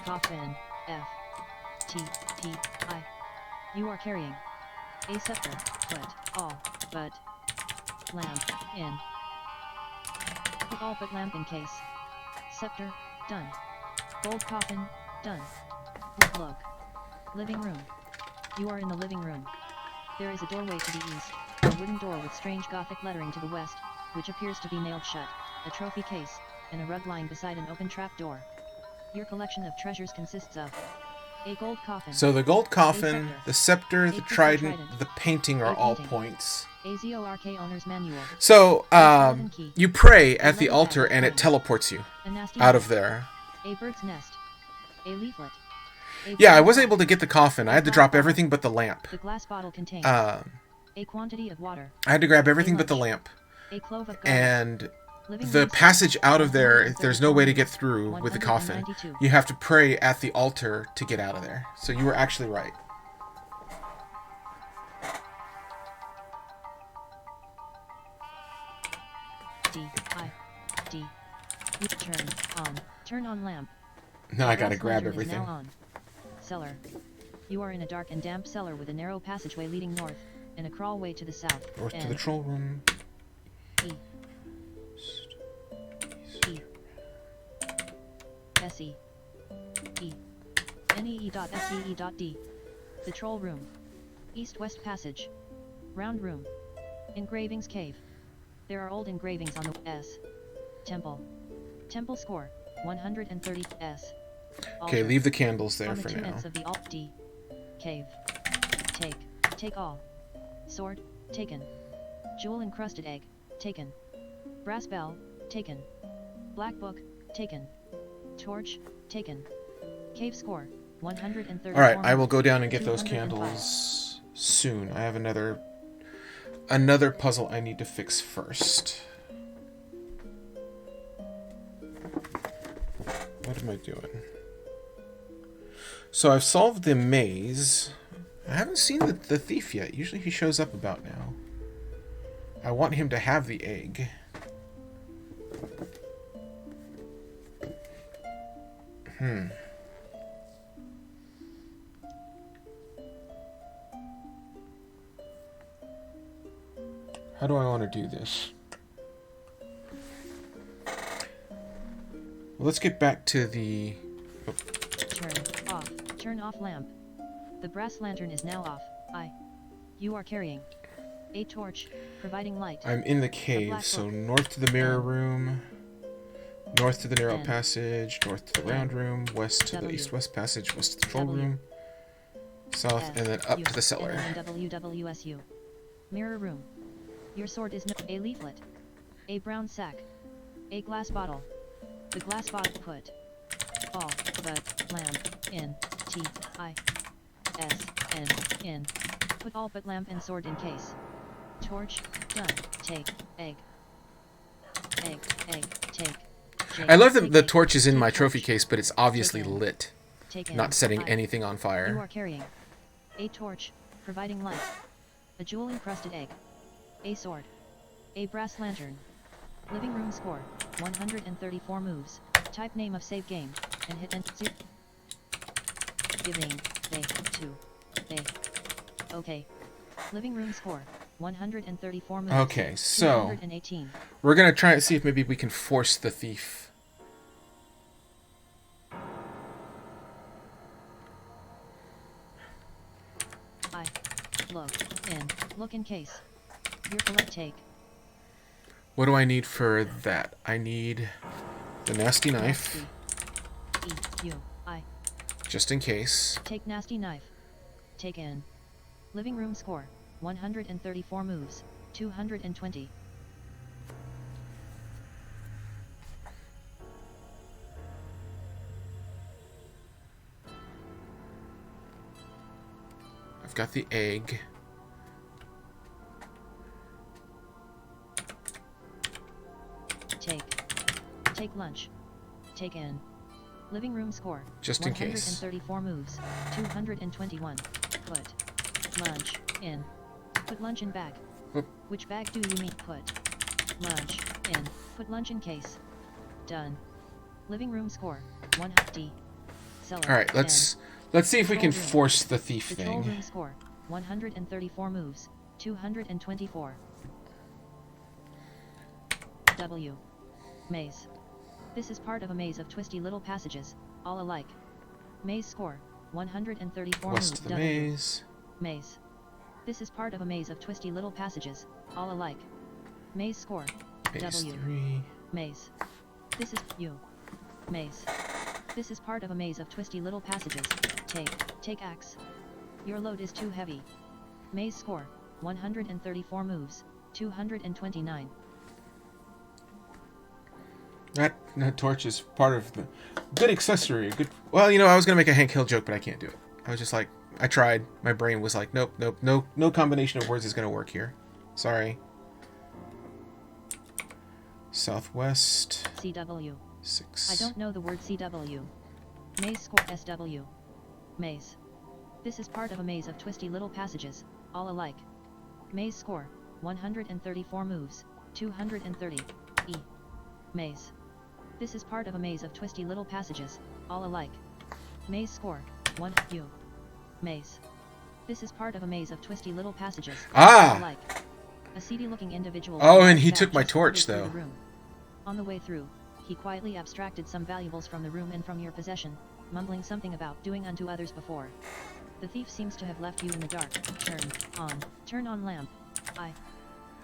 coffin. F T P I. You are carrying a scepter. Put all but lamp in. Put all but lamp in case. Scepter done. Gold coffin done. Look. Living room. You are in the living room. There is a doorway to the east, a wooden door with strange Gothic lettering to the west, which appears to be nailed shut, a trophy case, and a rug lying beside an open trap door. Your collection of treasures consists of a gold coffin. So the gold coffin, the scepter, the trident, trident, the painting are all painting, points. a Zork owner's manual. So Key, you pray at the leather altar bag, and it teleports you a nasty out knife, of there. a bird's nest, a leaflet. Yeah, I was able to get the coffin. I had to drop everything but the lamp. The glass bottle contains A quantity of water. I had to grab everything but the lamp. A clove of garlic. And Living the room passage space, out of there, 134 there's no way to get through with the coffin. 192. You have to pray at the altar to get out of there. So you were actually right. D. Turn on lamp. Now I The gotta gas grab lantern is everything. now on. Cellar. You are in a dark and damp cellar with a narrow passageway leading north, and a crawlway to the south. North to the troll room. E. E. S-E. E. N-E-E.S-E-E.D. The troll room. East-west passage. Round room. Engravings cave. There are old engravings on the S. Temple. Temple score. 130 S. Okay, Altar. leave the candles there On the for two now. ends of the alt D. Cave. Take all. Sword, taken. Jewel encrusted egg, taken. Brass bell, taken. Black book, taken. Torch, taken. Cave score, 130. Alright, I will go down and get those 205. candles soon. I have another puzzle I need to fix first. What am I doing? So I've solved the maze. I haven't seen the thief yet. Usually he shows up about now. I want him to have the egg. How do I want to do this? Well, let's get back to the... Oh. Turn off lamp. The brass lantern is now off. You are carrying a torch, providing light. I'm in the cave, so north to the mirror room, north to the narrow passage, north to the round room, west to the east-west passage, west to the troll room, south, and then up to the cellar. WWSU. Mirror room. Your sword is a leaflet. A brown sack. A glass bottle. The glass bottle put. All, but, lamp, in, T, I, S, N, in. Put all but lamp and sword in case. Torch, done. Take, egg. Egg, take. I love that the torch is in my trophy case, but it's obviously lit, not setting I. anything on You fire. are carrying a torch, providing light. A jewel-encrusted egg. A sword. A brass lantern. Living room score, 134 moves. Type name of save game, and hit enter. Giving, they. Okay. Living room score, 134 moves. Okay, so 218. we're gonna try and see if maybe we can force the thief. Look in case. Your collect take. What do I need for that? I need the nasty knife, E-U-I. just in case. Take nasty knife. Take in. Living room score, 134 moves, 220. I've got the egg. Take lunch. Take in. Living room score. Just in case. 134 moves. 221. Put. Lunch. In. Put lunch in bag. Oop. Which bag do you mean put? Lunch. In. Put lunch in case. Done. Living room score. 1 D. Cellar. Alright, let's see if we can force the thief Control thing. room score. 134 moves. 224. W. Maze. This is part of a maze of twisty little passages, all alike. Maze score. 134 West moves. of the maze. Maze. This is part of a maze of twisty little passages, all alike. Maze score. Maze W. 3. Maze. This is U. Maze. This is part of a maze of twisty little passages. Take axe. Your load is too heavy. Maze score. 134 moves. 229. That torch is part of the good accessory. Good. Well, you know, I was gonna make a Hank Hill joke, but I can't do it. I was just like, I tried. My brain was like, nope, no combination of words is gonna work here. Sorry. Southwest. CW. 6. I don't know the word CW. Maze score SW. Maze. This is part of a maze of twisty little passages, all alike. Maze score. 134 moves. 230. E. Maze. This is part of a maze of twisty little passages, all alike. Maze score. 1 U. Maze. This is part of a maze of twisty little passages, all alike. A seedy-looking individual. Oh, and he took my torch, through though. the room. On the way through, he quietly abstracted some valuables from the room and from your possession, mumbling something about doing unto others before. The thief seems to have left you in the dark. Turn on lamp.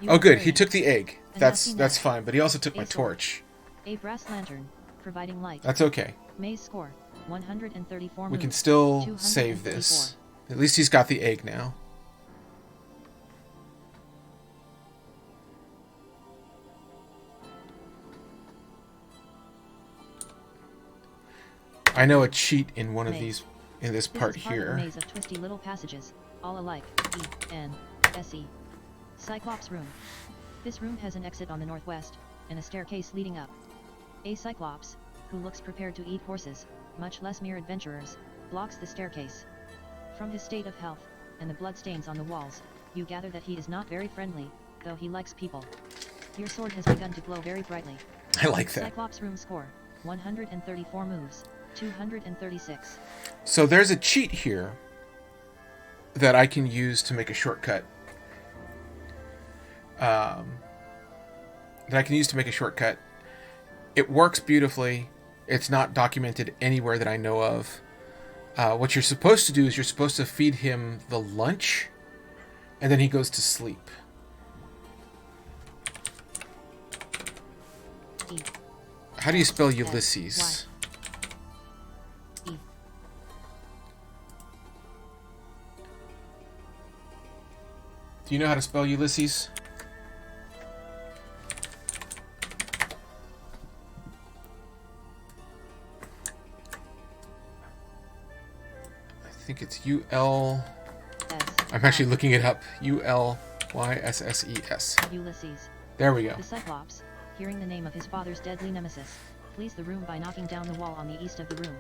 Oh, good. He took the egg. And That's fine. But he also took my torch. A brass lantern, providing light. That's okay. Maze score. 134 We can moves, still 234. save this. At least he's got the egg now. I know a cheat in one of these, in this part This is part here. of a maze of twisty little passages, all alike. E-N-S-E. Cyclops room. This room has an exit on the northwest, and a staircase leading up. A Cyclops, who looks prepared to eat horses, much less mere adventurers, blocks the staircase. From his state of health, and the bloodstains on the walls, you gather that he is not very friendly, though he likes people. Your sword has begun to glow very brightly. I like that. Cyclops room score. 134 moves. 236. So there's a cheat here that I can use to make a shortcut. It works beautifully. It's not documented anywhere that I know of. What you're supposed to do is you're supposed to feed him the lunch, and then he goes to sleep. E. How do you spell Ulysses? E. Do you know how to spell Ulysses? I think it's U-L... I'm actually looking it up. U-L-Y-S-S-E-S. Ulysses. There we go. The Cyclops, hearing the name of his father's deadly nemesis, flees the room by knocking down the wall on the east of the room.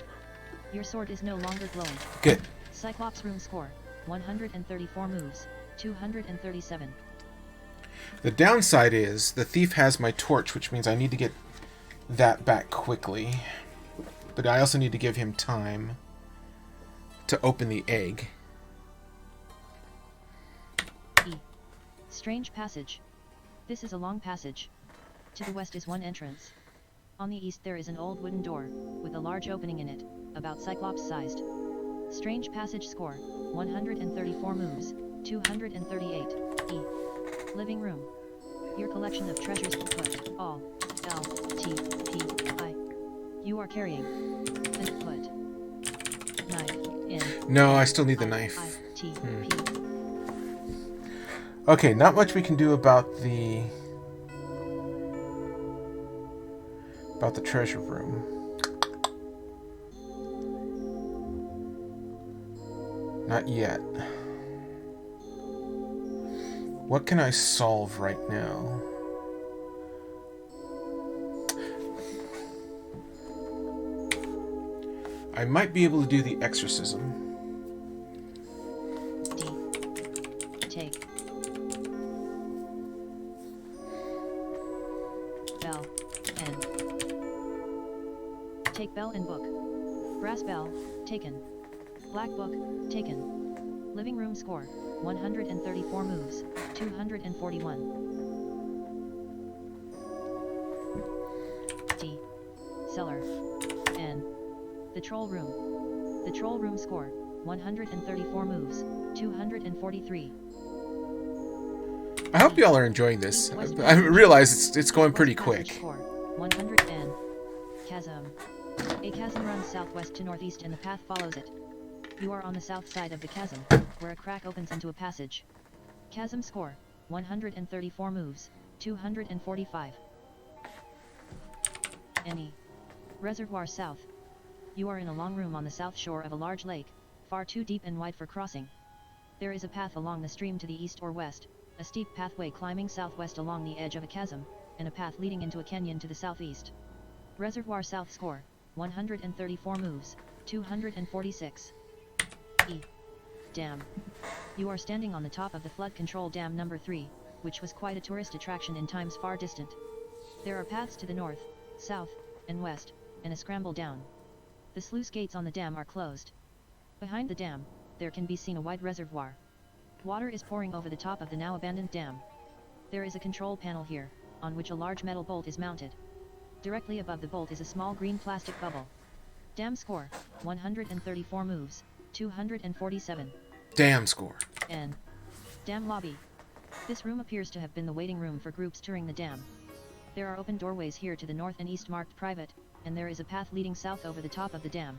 Your sword is no longer glowing. Good. Cyclops room score. 134 moves. 237. The downside is the thief has my torch, which means I need to get that back quickly. But I also need to give him time to open the egg. E. Strange passage. This is a long passage. To the west is one entrance. On the east there is an old wooden door, with a large opening in it, about Cyclops-sized. Strange passage score. 134 moves. 238. E. Living room. Your collection of treasures will put all L T P I. You are carrying and put knife in. No, I still need the knife. I T P. Okay, not much we can do about the treasure room. Not yet. What can I solve right now? I might be able to do the exorcism. D. Take bell and book. Brass bell, taken. Black book, taken. Living room score, 134 moves, 241. D. Cellar. N. The troll room. The troll room score, 134 moves, 243. I hope y'all are enjoying this. I realize it's going pretty quick. Score, 110. Chasm. A chasm runs southwest to northeast and the path follows it. You are on the south side of the chasm, where a crack opens into a passage. Chasm score, 134 moves, 245. Any. Reservoir south. You are in a long room on the south shore of a large lake, far too deep and wide for crossing. There is a path along the stream to the east or west, a steep pathway climbing southwest along the edge of a chasm, and a path leading into a canyon to the southeast. Reservoir south score, 134 moves, 246. E. Dam. You are standing on the top of the flood control dam number 3, which was quite a tourist attraction in times far distant. There are paths to the north, south, and west, and a scramble down. The sluice gates on the dam are closed. Behind the dam, there can be seen a wide reservoir. Water is pouring over the top of the now abandoned dam. There is a control panel here, on which a large metal bolt is mounted. Directly above the bolt is a small green plastic bubble. Dam score, 134 moves, 247. Damn score. N. Dam lobby. This room appears to have been the waiting room for groups touring the dam. There are open doorways here to the north and east marked private, and there is a path leading south over the top of the dam.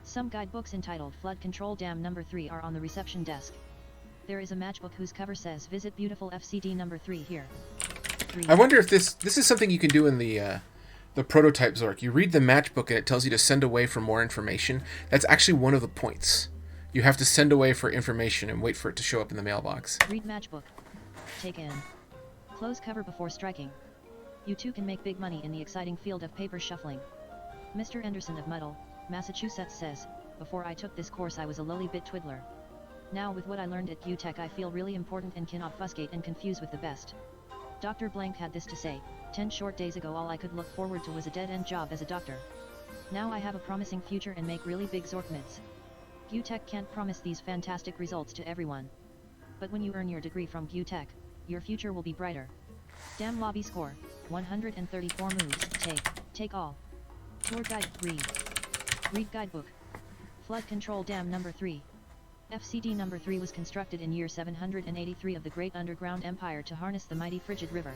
Some guidebooks entitled Flood Control Dam Number 3 are on the reception desk. There is a matchbook whose cover says Visit Beautiful FCD Number 3 here. 3. I wonder if this is something you can do in the prototype Zork. You read the matchbook and it tells you to send away for more information. That's actually one of the points. You have to send away for information and wait for it to show up in the mailbox. Read matchbook. Take in. Close cover before striking. You too can make big money in the exciting field of paper shuffling. Mr. Anderson of Muddle, Massachusetts says, before I took this course I was a lowly bit twiddler. Now with what I learned at UTech I feel really important and can obfuscate and confuse with the best. Dr. Blank had this to say, 10 short days ago all I could look forward to was a dead-end job as a doctor. Now I have a promising future and make really big Zork mids. UTech can't promise these fantastic results to everyone. But when you earn your degree from UTech, your future will be brighter. Dam lobby score, 134 moves, take all. Tour guide, read guidebook. Flood control dam number 3. FCD number 3 was constructed in year 783 of the Great Underground Empire to harness the mighty Frigid River.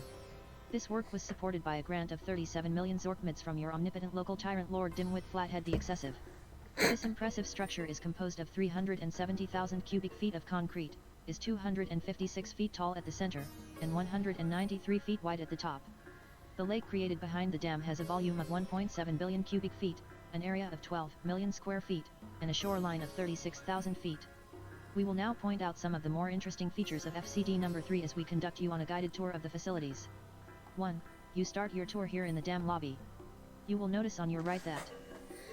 This work was supported by a grant of 37 million Zork mids from your omnipotent local tyrant Lord Dimwit Flathead the Excessive. This impressive structure is composed of 370,000 cubic feet of concrete, is 256 feet tall at the center, and 193 feet wide at the top. The lake created behind the dam has a volume of 1.7 billion cubic feet, an area of 12 million square feet, and a shoreline of 36,000 feet. We will now point out some of the more interesting features of FCD number 3 as we conduct you on a guided tour of the facilities. 1. You start your tour here in the dam lobby. You will notice on your right that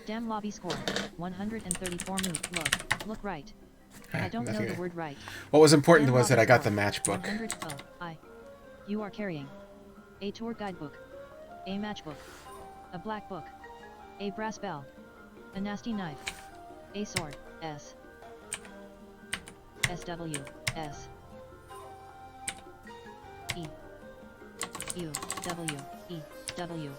dam lobby score, 134 move. Look right. I don't know the word right. What was important Dam was that I lobby got the score, matchbook. 100. You are carrying a tour guidebook, a matchbook, a black book, a brass bell, a nasty knife, a sword, SW, S, E, U, W, E, W,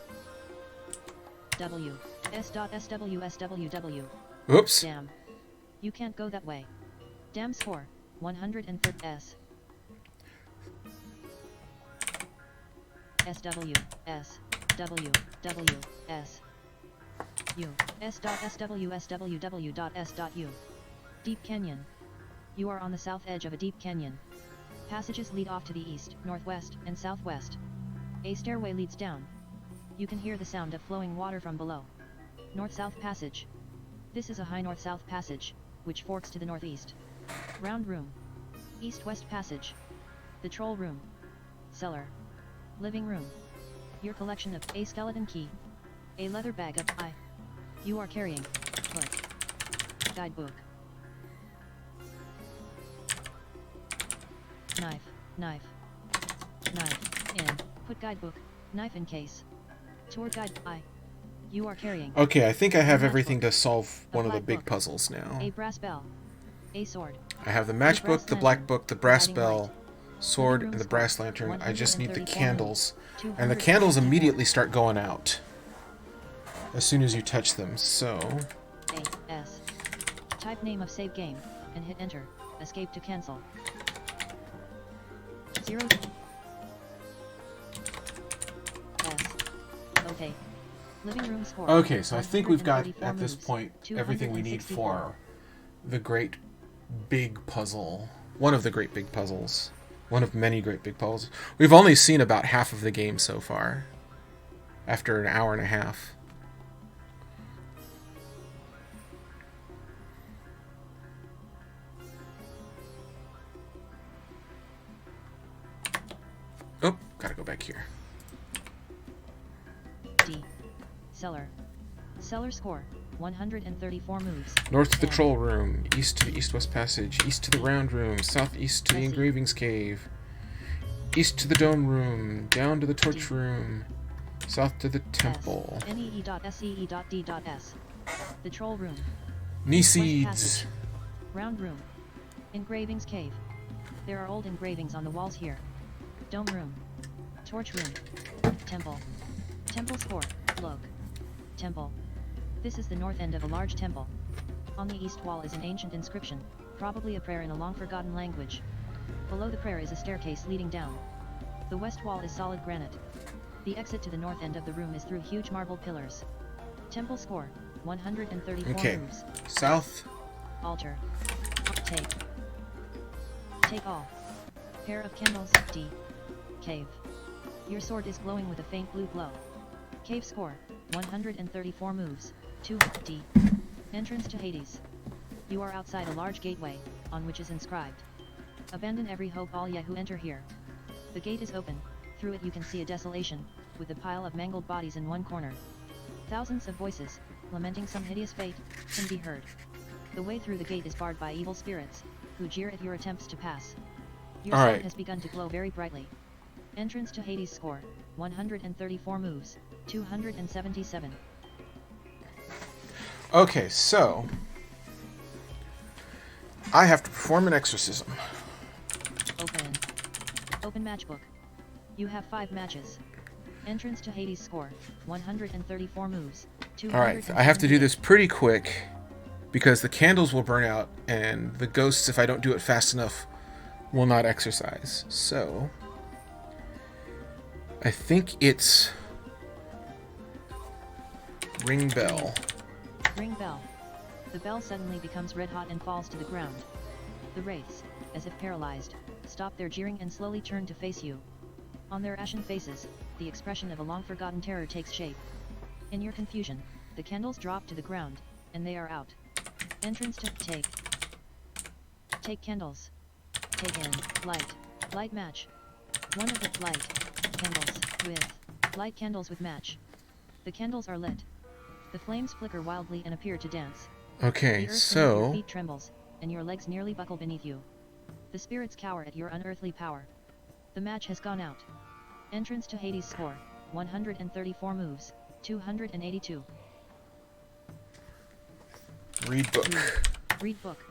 W, S.SW. Oops. Damn. You can't go that way. Damn score, 130 S. SW, S, W, W, S, U, S.SW. Deep Canyon. You are on the south edge of a deep canyon. Passages lead off to the east, northwest, and southwest. A stairway leads down. You can hear the sound of flowing water from below. North-south passage. This is a high north-south passage, which forks to the northeast. Round room. East-west passage. The troll room. Cellar. Living room. Your collection of a skeleton key. A leather bag of you are carrying. Put. Guidebook. Knife. In. Put guidebook. Knife in case. Tour guide. You are carrying Okay, I think I have a everything matchbook, to solve a one of the black big book, puzzles now. a brass bell, a sword, I have the a matchbook, brass the black lantern, book, the brass providing bell, light. sword, Living room and the score, brass lantern. I just need the 134 candles. moves, And the candles 254. immediately start going out as soon as you touch them, so... A, S. Type name of save game, and hit enter. Escape to cancel. 0. S. Okay. Living room score. Okay, so I think we've got, 134 at this moves, point, everything we need 264. for the great big puzzle. One of the great big puzzles. One of many great big puzzles. We've only seen about half of the game so far. After an hour and a half. Oh, gotta go back here. D. Cellar. Cellar score. 134 moves. North to the N. troll room, east to the east-west passage, east to the round room, southeast to the Essie. engravings cave, east to the dome room, down to the torch D. room, south to the temple. NEE.SEE.D.S. The troll room. Knee West seeds. passage. Round room. Engravings cave. There are old engravings on the walls here. Dome room. Torch room. Temple. Temple score. Look. Temple. This is the north end of a large temple. On the east wall is an ancient inscription, probably a prayer in a long-forgotten language. Below the prayer is a staircase leading down. The west wall is solid granite. The exit to the north end of the room is through huge marble pillars. Temple score. 134 Okay. moves. South. Altar. Take. Take all. Pair of candles. D. Cave. Your sword is glowing with a faint blue glow. Cave score. 134 moves. 2. D. Entrance to Hades. You are outside a large gateway, on which is inscribed. Abandon every hope, all ye who enter here. The gate is open. Through it you can see a desolation, with a pile of mangled bodies in one corner. Thousands of voices, lamenting some hideous fate, can be heard. The way through the gate is barred by evil spirits, who jeer at your attempts to pass. Your sun has begun to glow very brightly. Entrance to Hades score. 134 moves. 277. Okay, so I have to perform an exorcism. Open. Open matchbook. You have 5 matches. Entrance to Hades score. 134 moves. Alright, I have to do this pretty quick because the candles will burn out and the ghosts, if I don't do it fast enough, will not exercise. So I think it's ring bell. Ring bell. The bell suddenly becomes red hot and falls to the ground. The wraiths, as if paralyzed, stop their jeering and slowly turn to face you. On their ashen faces, the expression of a long-forgotten terror takes shape. In your confusion, the candles drop to the ground, and they are out. Entrance to take. Take candles. Take in, light match. One of the light candles with light candles with match. The candles are lit. The flames flicker wildly and appear to dance. Okay, The earth beneath your so feet trembles, and your legs nearly buckle beneath you. The spirits cower at your unearthly power. The match has gone out. Entrance to Hades score. 134 moves. 282. read book. Read book.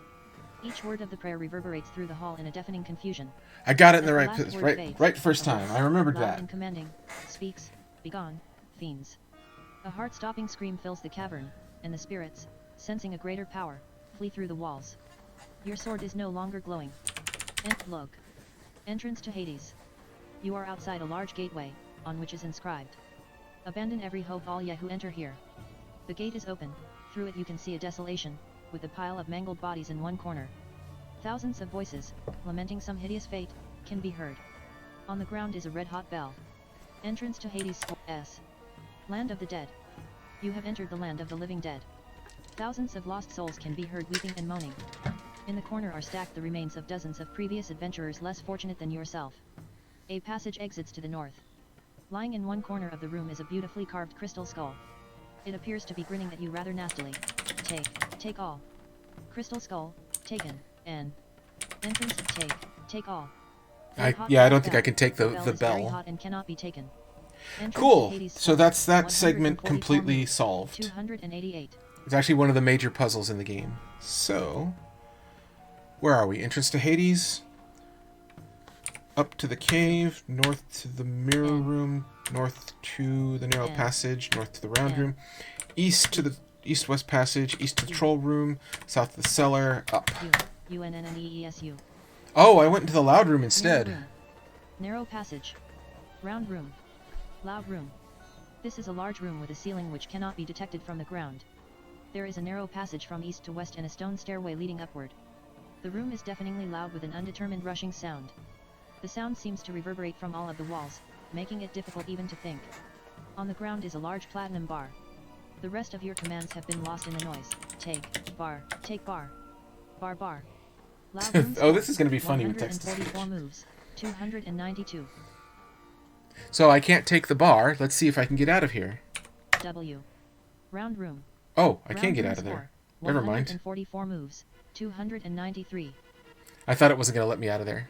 Each word of the prayer reverberates through the hall in a deafening confusion. I got it in As the right last place, word right, fades, right first a time. voice, I remembered loud that. and commanding, speaks, "Begone, fiends." A heart-stopping scream fills the cavern, and the spirits, sensing a greater power, flee through the walls. Your sword is no longer glowing. Look. Entrance to Hades. You are outside a large gateway, on which is inscribed. Abandon every hope, all ye who enter here. The gate is open. Through it you can see a desolation, with a pile of mangled bodies in one corner. Thousands of voices, lamenting some hideous fate, can be heard. On the ground is a red-hot bell. Entrance to Hades S. Land of the Dead. You have entered the land of the living dead. Thousands of lost souls can be heard weeping and moaning. In the corner are stacked the remains of dozens of previous adventurers less fortunate than yourself. A passage exits to the north. Lying in one corner of the room is a beautifully carved crystal skull. It appears to be grinning at you rather nastily. Take all. Crystal skull, taken, and entrance, take all. I don't think I can take the Is very bell. hot and cannot be taken. Entrance to Cool. Hades So Swamp, that's that segment 144 completely moves, solved. 288. It's actually one of the major puzzles in the game. So, where are we? Entrance to Hades. Up to the cave, north to the mirror room, north to the narrow passage, north to the round room, east to the east-west passage, east to the troll room, south to the cellar, up. UNNEESU. Oh, I went into the loud room instead. Mirror room. Narrow passage. Round room. Loud room. This is a large room with a ceiling which cannot be detected from the ground. There is a narrow passage from east to west and a stone stairway leading upward. The room is deafeningly loud with an undetermined rushing sound. The sound seems to reverberate from all of the walls, making it difficult even to think. On the ground is a large platinum bar. The rest of your commands have been lost in the noise. Take bar, bar bar. Loud room Oh, this is going to be funny with text to speech. 144 moves, 292. So I can't take the bar. Let's see if I can get out of here. W. Round room. Oh, I Round can't get room out of there. score, Never mind. 144 moves, 293. I thought it wasn't going to let me out of there.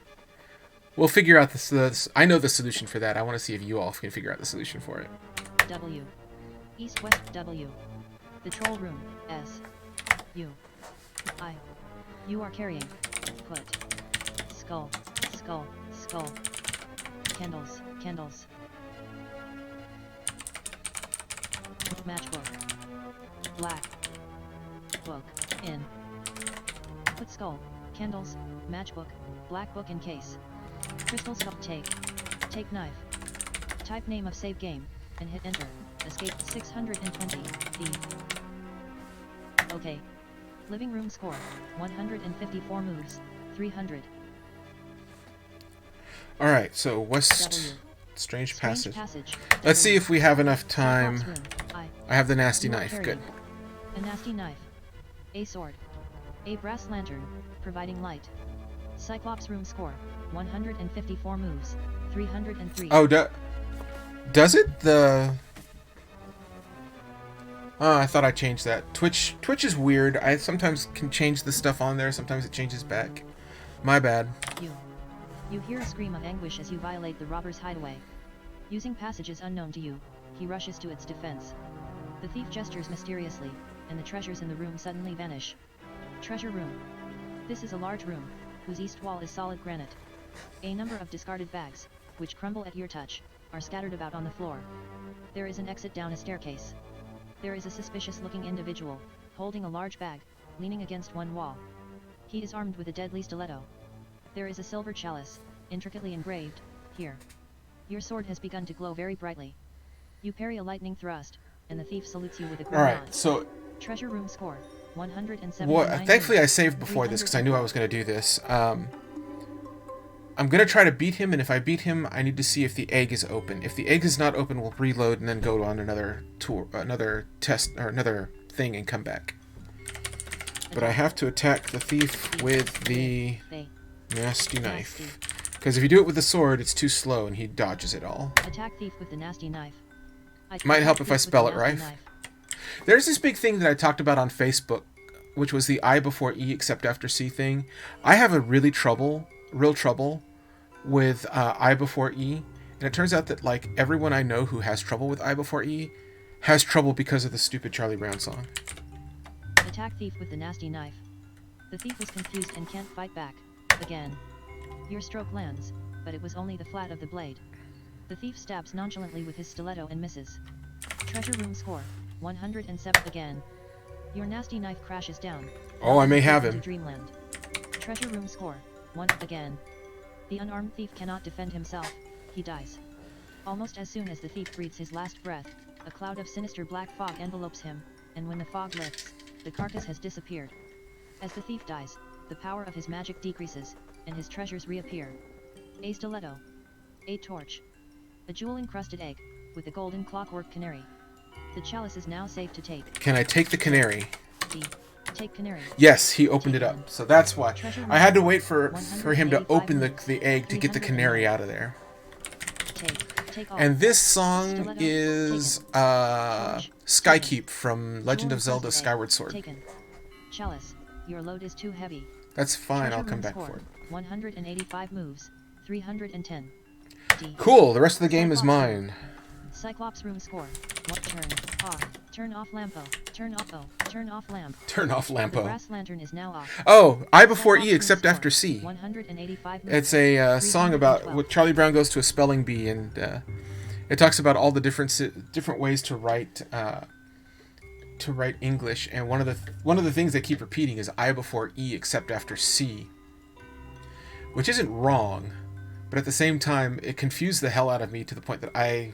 We'll figure out this. I know the solution for that. I want to see if you all can figure out the solution for it. W. East west W. The troll room S. U. I. You are carrying. Put. Skull. Skull. Skull. Candles. Candles. Matchbook. Black. Book. In. Put skull. Candles. Matchbook. Black book in case. Crystal skull. Take knife. Type name of save game, and hit enter. Escape 620. D. OK. Living room score, 154 moves, 300. Alright, so West W. Strange Strange Passage. passage. Let's see W. if we have enough time. Cyclops room. I have the nasty You are knife. carrying Good. A nasty knife. A sword. A brass lantern, providing light. Cyclops room score, 154 moves, 303. Oh, does it? Oh, I thought I changed that. Twitch is weird. I sometimes can change the stuff on there. Sometimes it changes back. My bad. You hear a scream of anguish as you violate the robber's hideaway. Using passages unknown to you, he rushes to its defense. The thief gestures mysteriously, and the treasures in the room suddenly vanish. Treasure room. This is a large room, whose east wall is solid granite. A number of discarded bags, which crumble at your touch, are scattered about on the floor. There is an exit down a staircase. There is a suspicious-looking individual, holding a large bag, leaning against one wall. He is armed with a deadly stiletto. There is a silver chalice, intricately engraved, here. Your sword has begun to glow very brightly. You parry a lightning thrust, and the thief salutes you with a grim nod. Alright, so... Treasure room score, 179. Well, thankfully I saved before this, because I knew I was going to do this. I'm going to try to beat him, and if I beat him, I need to see if the egg is open. If the egg is not open, we'll reload and then go on another tour, another test, or another thing and come back. But I have to attack the thief with the nasty knife. Because if you do it with the sword, it's too slow and he dodges it all. Attack thief with the nasty knife. Might help if I spell it right. There's this big thing that I talked about on Facebook, which was the I before E except after C thing. I have a real trouble with I before E, and it turns out that like everyone I know who has trouble with I before E has trouble because of the stupid Charlie Brown song. Attack thief with the nasty knife. The thief is confused and can't fight back. Again. Your stroke lands, but it was only the flat of the blade. The thief stabs nonchalantly with his stiletto and misses. Treasure room score, 107 again. Your nasty knife crashes down. Oh, I may have into him. Dreamland. Treasure room score, 1 again. The unarmed thief cannot defend himself, he dies. Almost as soon as the thief breathes his last breath, a cloud of sinister black fog envelopes him, and when the fog lifts, the carcass has disappeared. As the thief dies, the power of his magic decreases, and his treasures reappear. A stiletto. A torch. A jewel-encrusted egg, with a golden clockwork canary. The chalice is now safe to take. Can I take the canary? D. Take canary. Yes, he opened it up. So that's why. Treasure I had to room. wait for him to 185 open moves. the egg to get the 300 canary out of there. Take all. And this song Stiletto, is taken. Skykeep from Legend of Jewel-encrusted Zelda egg, Skyward Sword. Taken. Chalice. Your load is too heavy. That's fine, Treasure I'll come room back score, for it. 185 moves, 310. D. Cool, the rest of the game is Cyclops room. mine. Cyclops room score. What turn off? Turn off lampo. Turn off O. Turn off lamp. Turn off The lampo. brass lantern is now off. Oh, I before Cyclops E room except score, after C. 185 moves, It's a song about 312. what Charlie Brown goes to a spelling bee, and it talks about all the different ways to write English. And one of the things they keep repeating is I before E except after C, which isn't wrong, but at the same time it confused the hell out of me to the point that I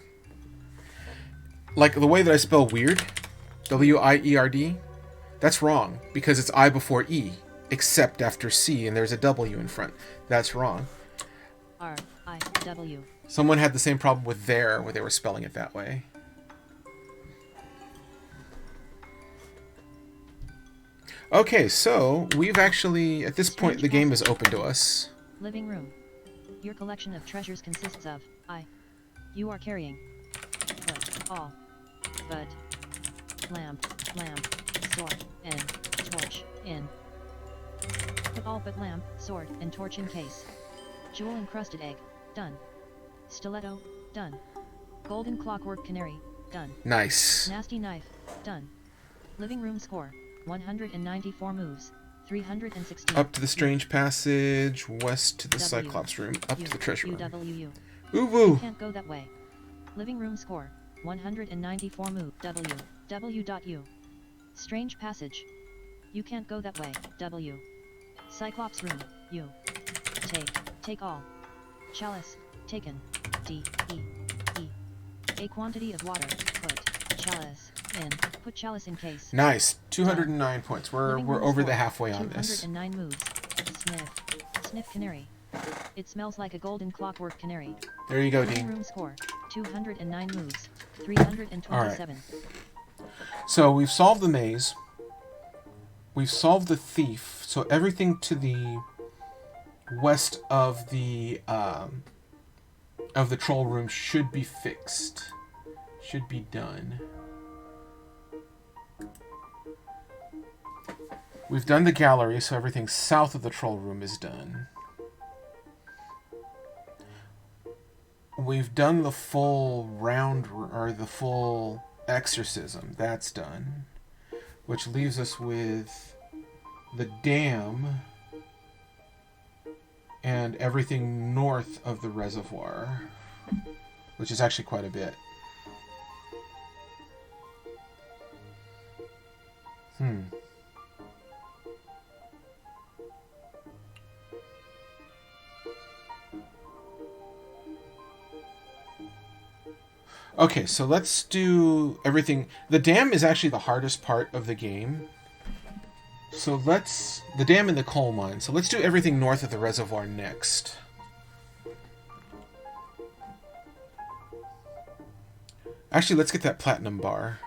like the way that I spell weird, W-I-E-R-D. That's wrong because it's I before E except after C, and there's a W in front. That's wrong. R-I-W. Someone had the same problem with there, where they were spelling it that way. Okay, so we've actually, at this point, the game is open to us. Living room. Your collection of treasures consists of you are carrying. Put all. But. Lamp. Sword. And. Torch. In. Put all but lamp, sword, and torch in case. Jewel encrusted egg. Done. Stiletto. Done. Golden clockwork canary. Done. Nice. Nasty knife. Done. Living room score. 194 moves. 316. Up to the strange passage, west to the Cyclops room, up to the treasure room. U. Ooh woo. You can't go that way. Living room score. 194 move. W.U. Strange passage. You can't go that way. W. Cyclops room. U. Take all. Chalice. Taken. D. E. A quantity of water. Put chalice in. Put chalice in case. Nice. 209 points. We're over the halfway on this. 209 moves. Sniff canary. It smells like a golden clockwork canary. There you go, Living Dean. room score. 209 moves. 327. So we've solved the maze. We've solved the thief. So everything to the west of the troll room should be fixed. Should be done. We've done the gallery, so everything south of the troll room is done. We've done the full or the full exorcism. That's done. Which leaves us with the dam and everything north of the reservoir, which is actually quite a bit. Okay, so let's do everything. The dam is actually the hardest part of the game. So the dam and the coal mine. So let's do everything north of the reservoir next. Actually, let's get that platinum bar.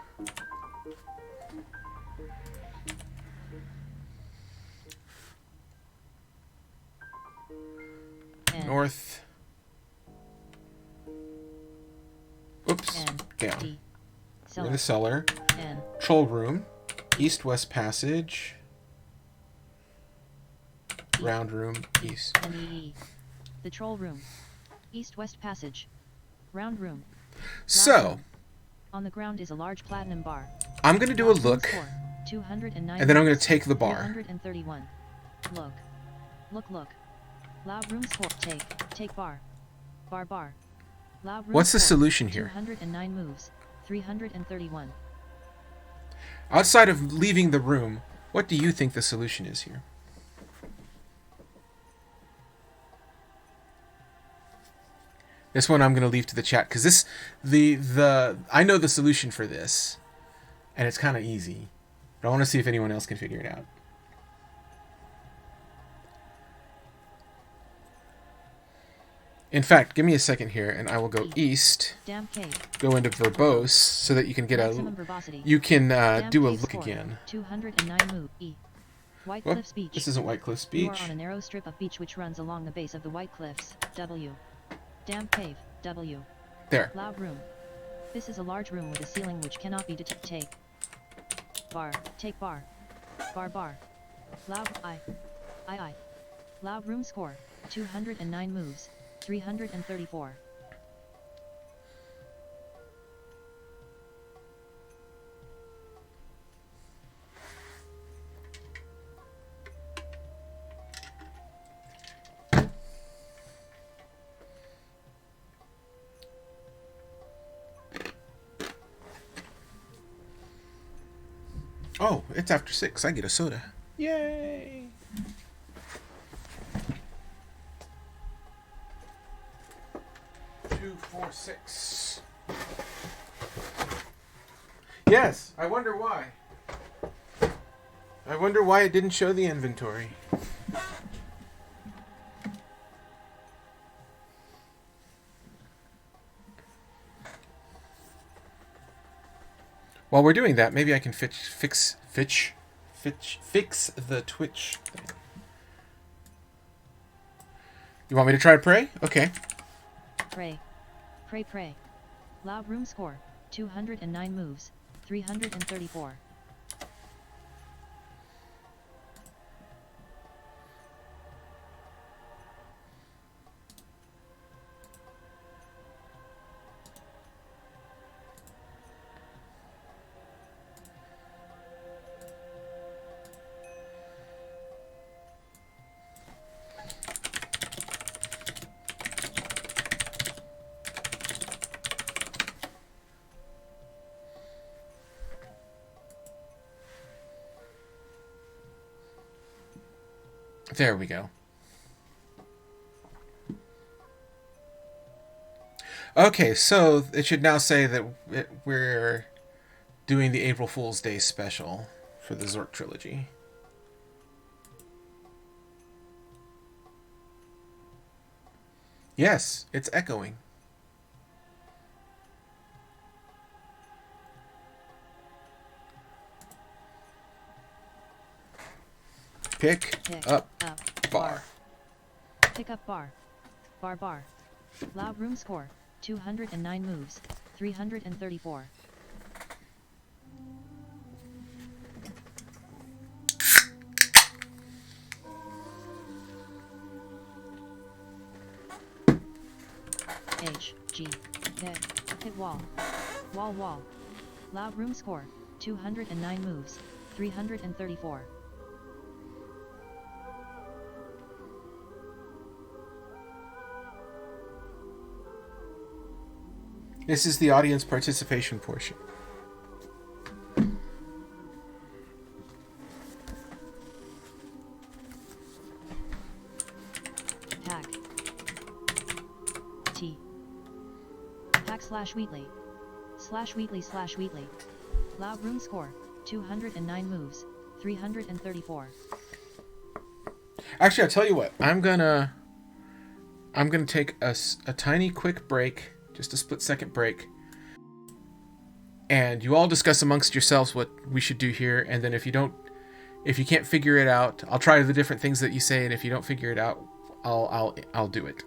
North. Oops. Down. In the cellar. Troll room. East-west passage. Round room. East. The troll room. East-west passage. Round room. So. On the ground is a large platinum bar. I'm going to do a look. 209 and then I'm going to take the bar. 131. Look. Loud room score. Take bar. Bar. Loud room What's the score. solution here? 209 moves. 331. Outside of leaving the room, what do you think the solution is here? This one I'm going to leave to the chat because this I know the solution for this, and it's kind of easy, but I want to see if anyone else can figure it out. In fact, give me a second here, and I will go east, go into verbose, so that you can get you can do a look again. 209 move. E. White Cliffs Beach. This isn't White Cliffs Beach. You are on a narrow strip of beach which runs along the base of the White Cliffs. W. Damp cave. W. There. Loud room. This is a large room with a ceiling which cannot be detected. Take bar. Bar. Loud I. Loud room score. 209 moves. 334. Oh, it's after 6. I get a soda. Yay! Two, four, six. Yes, I wonder why. I wonder why it didn't show the inventory. While we're doing that, maybe I can fix the Twitch thing. You want me to try to pray? Okay. Pray. Pray, pray. Loud room score, 209 moves, 334. There we go. Okay, so it should now say that we're doing the April Fool's Day special for the Zork trilogy. Yes, it's echoing. Pick up bar. Pick up bar. Bar bar. Loud room score, 209 moves, 334. H, G, hit wall. Wall wall. Loud room score, 209 moves, 334. This is the audience participation portion. Pack. T. Pack / Wheatley. /Wheatley / Wheatley. Loud room score, 209 moves, 334. Actually, I'll tell you what. I'm gonna take a tiny quick break, just a split-second break, and you all discuss amongst yourselves what we should do here. And then if you can't figure it out, I'll try the different things that you say, and if you don't figure it out, I'll do it.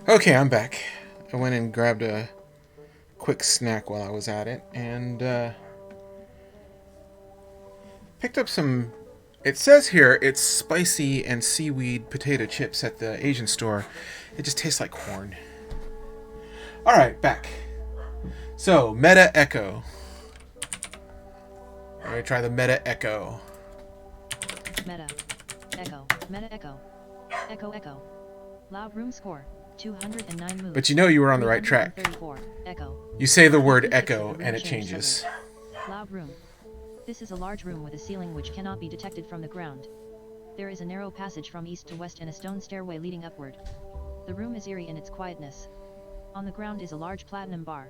Okay, I'm back. I went and grabbed a quick snack while I was at it, and picked up some... It says here it's spicy and seaweed potato chips at the Asian store. It just tastes like corn. Alright, back. So, Meta Echo. I'm going to try the Meta Echo. Meta. Echo. Meta Echo. Echo Echo. Loud room score. 209 moves. But you know you were on the right track. 334. Echo. You say the word Acoustics of echo the room and it change changes. suddenly. Loud room. This is a large room with a ceiling which cannot be detected from the ground. There is a narrow passage from east to west and a stone stairway leading upward. The room is eerie in its quietness. On the ground is a large platinum bar.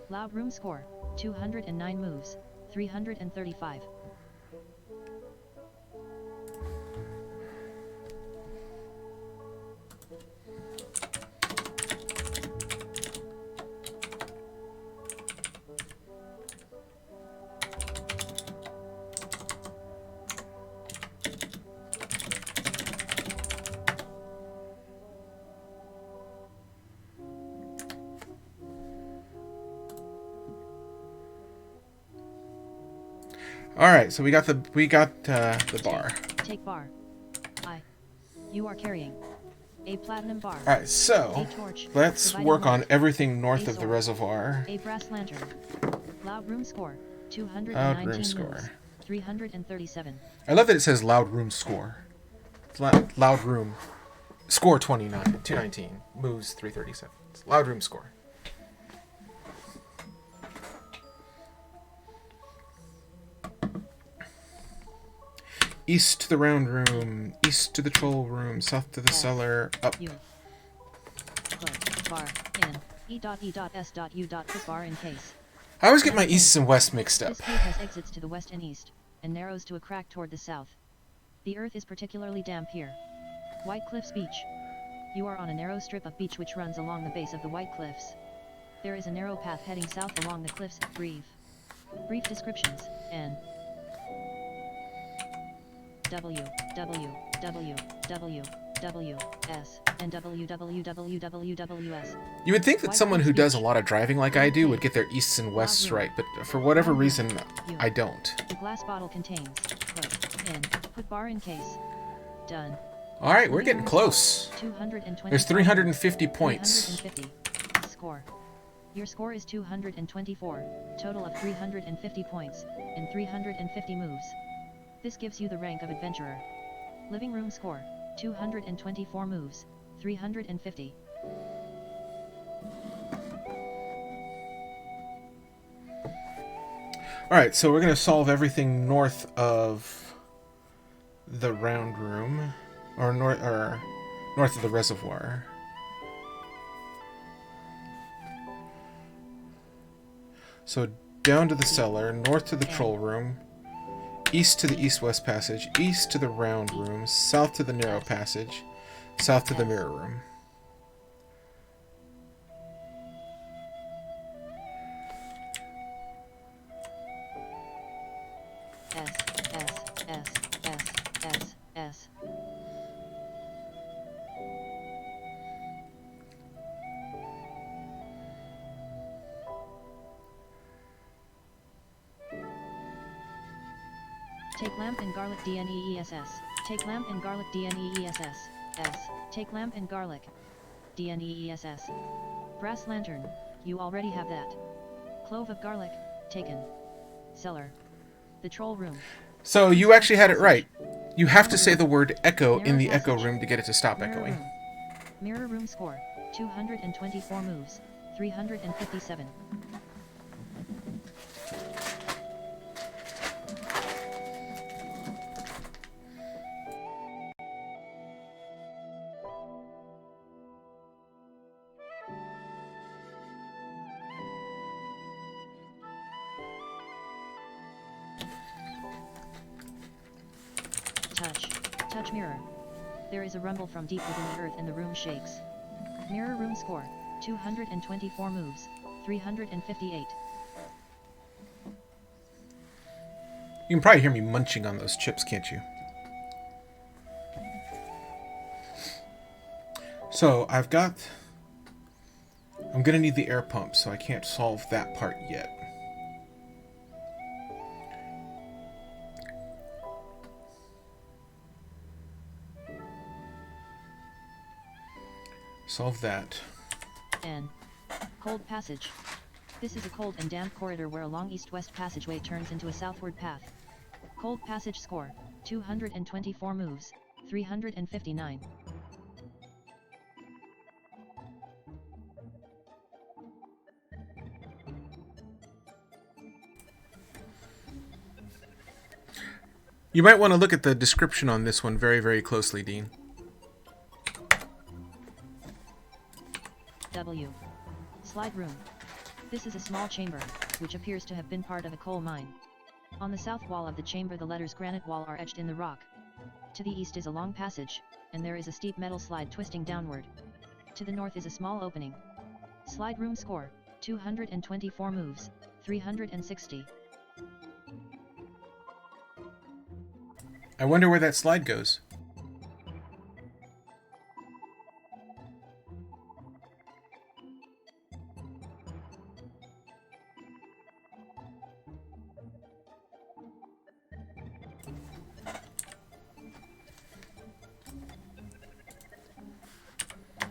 Loud room score. 209 moves. 335. All right, so we got the bar. Take bar. You are carrying a platinum bar. All right, so A torch. let's Providing work on light. everything north A of the sword. reservoir. A brass lantern. Loud room score. 219 Loud room moves. score. 337. I love that it says loud room score. It's loud room score 29, 219 moves 337. It's loud room score. East to the round room, east to the troll room, south to the cellar, up. U. Close. Bar. In. E.E.S.U. Put bar in case. I always get my east and west mixed up. This cave has exits to the west and east, and narrows to a crack toward the south. The earth is particularly damp here. White Cliffs Beach. You are on a narrow strip of beach which runs along the base of the White Cliffs. There is a narrow path heading south along the cliffs. Brief descriptions. N. W S and WWWWS. You would think that someone who does a lot of driving like I do would get their easts and wests right, but for whatever reason, I don't. The glass bottle contains. Close. In. Put bar in case. Done. All right, we're getting close. 220. There's 350 points. 350. Score. Your score is 224. Total of 350 points in 350 moves. This gives you the rank of adventurer. Living room score. 224 moves. 350. Alright, so we're going to solve everything north of the round room, or north of the reservoir. So down to the cellar, north to the troll room, east to the east-west passage, east to the round room, south to the narrow passage, south to the mirror room. S. Take lamp and garlic DNEESS. Take lamp and garlic DNEESS. S. Take lamp and garlic. DNEESS. Brass lantern, you already have that. Clove of garlic, taken. Cellar. The troll room. So you actually had it right. You have to say the word echo in the echo room to get it to stop echoing. Mirror room score, 224 moves, 357. Touch mirror. There is a rumble from deep within the earth and the room shakes. Mirror room score, 224 moves, 358. You can probably hear me munching on those chips, can't you? So I've got... I'm going to need the air pump, so I can't solve that part yet. Solve that. N. Cold passage. This is a cold and damp corridor where a long east-west passageway turns into a southward path. Cold passage score, 224 moves, 359. You might want to look at the description on this one very, very closely, Dean. W. Slide room. This is a small chamber, which appears to have been part of a coal mine. On the south wall of the chamber the letters granite wall are etched in the rock. To the east is a long passage, and there is a steep metal slide twisting downward. To the north is a small opening. Slide room score, 224 moves, 360. I wonder where that slide goes.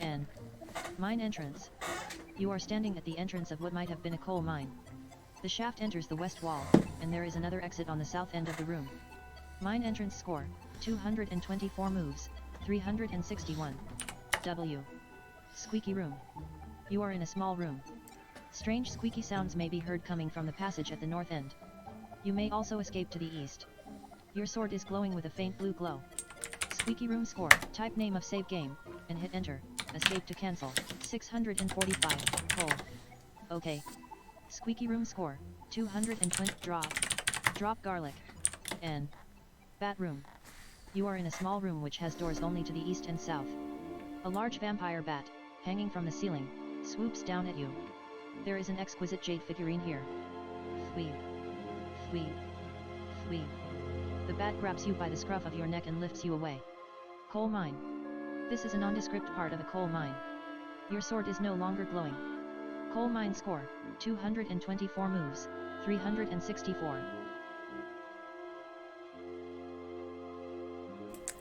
N. Mine entrance. You are standing at the entrance of what might have been a coal mine. The shaft enters the west wall, and there is another exit on the south end of the room. Mine entrance score, 224 moves, 361. W. Squeaky room. You are in a small room. Strange squeaky sounds may be heard coming from the passage at the north end. You may also escape to the east. Your sword is glowing with a faint blue glow. Squeaky room score, type name of save game, and hit enter. Escape to cancel, 645, coal. OK. Squeaky room score, 220, drop garlic. N. Bat room. You are in a small room which has doors only to the east and south. A large vampire bat, hanging from the ceiling, swoops down at you. There is an exquisite jade figurine here. Thweeb. Thweeb. Thweeb. The bat grabs you by the scruff of your neck and lifts you away. Coal mine. This is a nondescript part of a coal mine. Your sword is no longer glowing. Coal mine score, 224 moves, 364.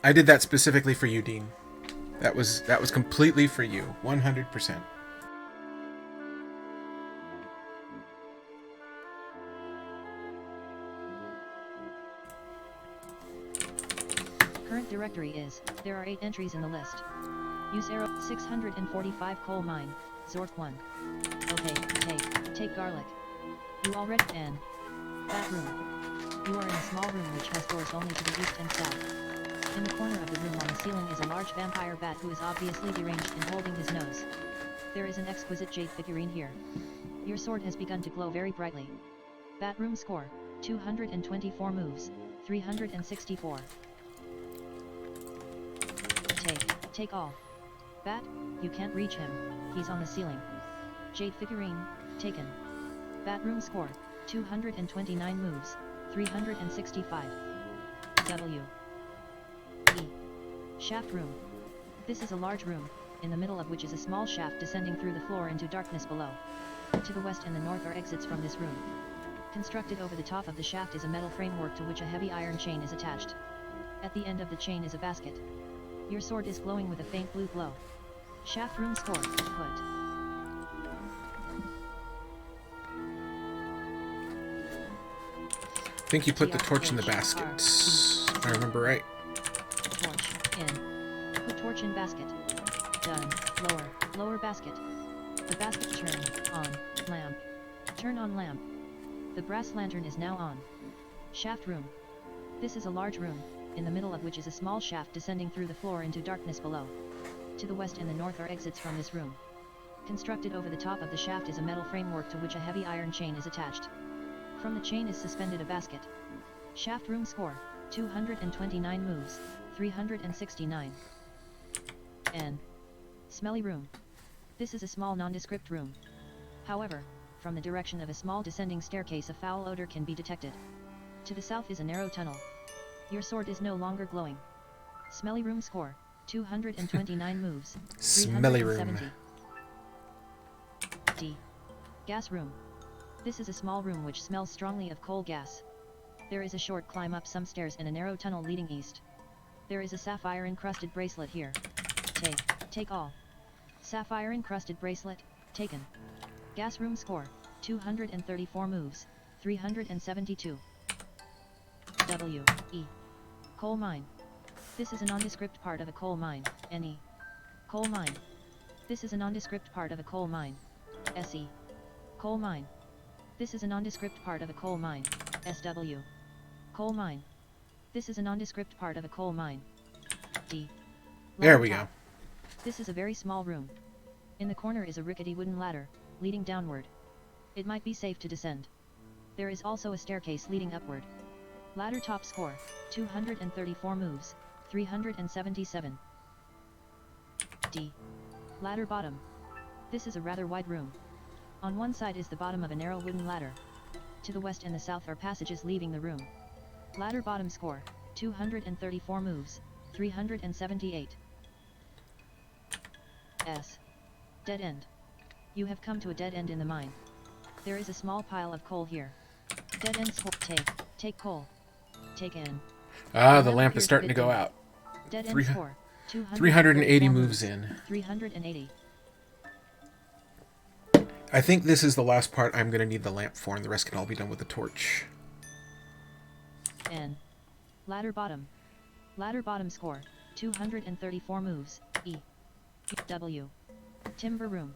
I did that specifically for you, Dean. That was completely for you, 100%. Current directory is, there are 8 entries in the list. Use arrow, 645 coal mine, Zork 1. Okay, take garlic. You already, N. Bat room. You are in a small room which has doors only to the east and south. In the corner of the room on the ceiling is a large vampire bat who is obviously deranged and holding his nose. There is an exquisite jade figurine here. Your sword has begun to glow very brightly. Bat room score, 224 moves, 364. Take all. Bat, you can't reach him, he's on the ceiling. Jade figurine, taken. Bat room score, 229 moves, 365. W. E. Shaft room. This is a large room, in the middle of which is a small shaft descending through the floor into darkness below. To the west and the north are exits from this room. Constructed over the top of the shaft is a metal framework to which a heavy iron chain is attached. At the end of the chain is a basket. Your sword is glowing with a faint blue glow. Shaft room score, put. I think you put the torch in the basket, if I remember right. Torch, in. Put torch in basket. Done. Lower basket. The basket turn, on, lamp. Turn on lamp. The brass lantern is now on. Shaft room. This is a large room, in the middle of which is a small shaft descending through the floor into darkness below. To the west and the north are exits from this room. Constructed over the top of the shaft is a metal framework to which a heavy iron chain is attached. From the chain is suspended a basket. Shaft room score, 229 moves, 369. N. Smelly room. This is a small nondescript room. However, from the direction of a small descending staircase a foul odor can be detected. To the south is a narrow tunnel. Your sword is no longer glowing. Smelly room score, 229 moves. Smelly room. 370. D. Gas room. This is a small room which smells strongly of coal gas. There is a short climb up some stairs and a narrow tunnel leading east. There is a sapphire-encrusted bracelet here. Take all. Sapphire-encrusted bracelet, taken. Gas room score, 234 moves, 372. W. E. Coal mine. This is a nondescript part of a coal mine, NE. Coal mine. This is a nondescript part of a coal mine, SE. Coal mine. This is a nondescript part of a coal mine, SW. Coal mine. This is a nondescript part of a coal mine. D. There we go. This is a very small room. In the corner is a rickety wooden ladder, leading downward. It might be safe to descend. There is also a staircase leading upward. Ladder top score, 234 moves, 377. D. Ladder bottom. This is a rather wide room. On one side is the bottom of a narrow wooden ladder. To the west and the south are passages leaving the room. Ladder bottom score, 234 moves, 378. S. Dead end. You have come to a dead end in the mine. There is a small pile of coal here. Dead end score, take coal. Take in. Ah, the lamp is starting to go out. Dead end score, 380 moves in. 380. I think this is the last part I'm going to need the lamp for, and the rest can all be done with the torch. N. Ladder bottom. Ladder bottom score, 234 moves, E. W. Timber room.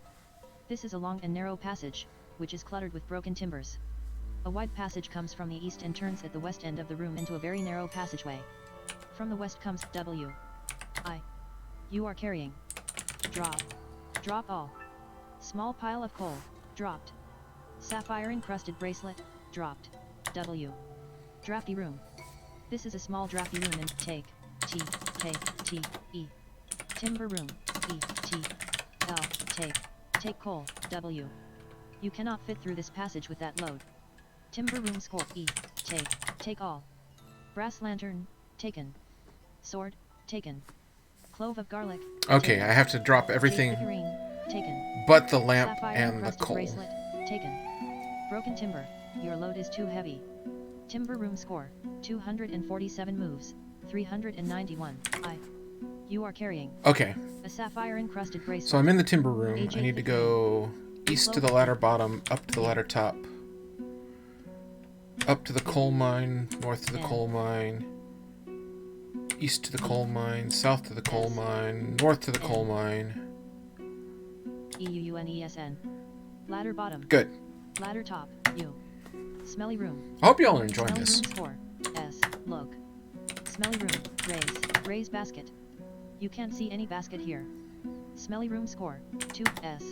This is a long and narrow passage, which is cluttered with broken timbers. A wide passage comes from the east and turns at the west end of the room into a very narrow passageway. From the west comes W. I. You are carrying. Drop. Drop all. Small pile of coal, dropped. Sapphire encrusted bracelet, dropped. W. Drafty room. This is a small drafty room and take. T. K. T. E. Timber room. E. T. L. Take coal. W. You cannot fit through this passage with that load. Timber room score. E. Take all. Brass lantern, taken. Sword, taken. Clove of garlic. Okay, taken. I have to drop everything Figurine, taken. but the lamp Sapphire and the encrusted coal. bracelet, taken. Broken timber, your load is too heavy. Timber room score, 247 moves, 391. You are carrying. Okay, A sapphire encrusted bracelet. so I'm in the timber room. I AJ need to go east to the ladder bottom, up to the ladder top, up to the coal mine, north to the coal mine, east to the coal mine, south to the coal mine, north to the coal mine. EUUNESN. Ladder bottom. Good. Ladder top, U. Smelly room. I hope y'all are enjoying Smelly this. room score, S. Look. Smelly room, raise basket. You can't see any basket here. Smelly room score, 2, S.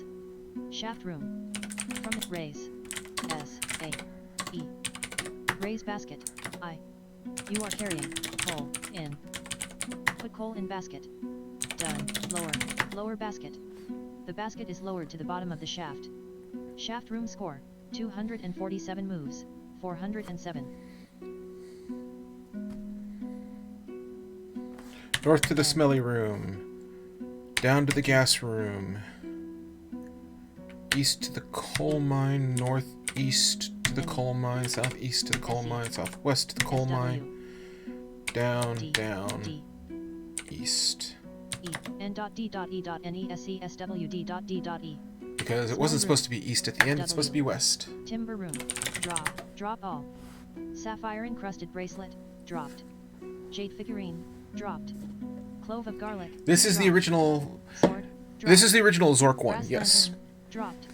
Shaft room. From raise. S. A. E. Raise basket, I. You are carrying, coal, in. Put coal in basket. Done, lower basket. The basket is lowered to the bottom of the shaft. Shaft room score, 247 moves, 407. North to the smelly room, down to the gas room, east to the coal mine, northeast to the coal mine, southeast to the coal mine, southwest to the coal mine, down, east. E. N.D.E.N.E.S.E.S.W.D.D.E. Because it wasn't supposed to be east at the end, it's supposed to be west. Timber room. Drop all. Sapphire encrusted bracelet, dropped. Jade figurine, dropped. Clove of garlic. This is the original. Sword, dropped. This is the original Zork one. Brass Yes. lantern, dropped.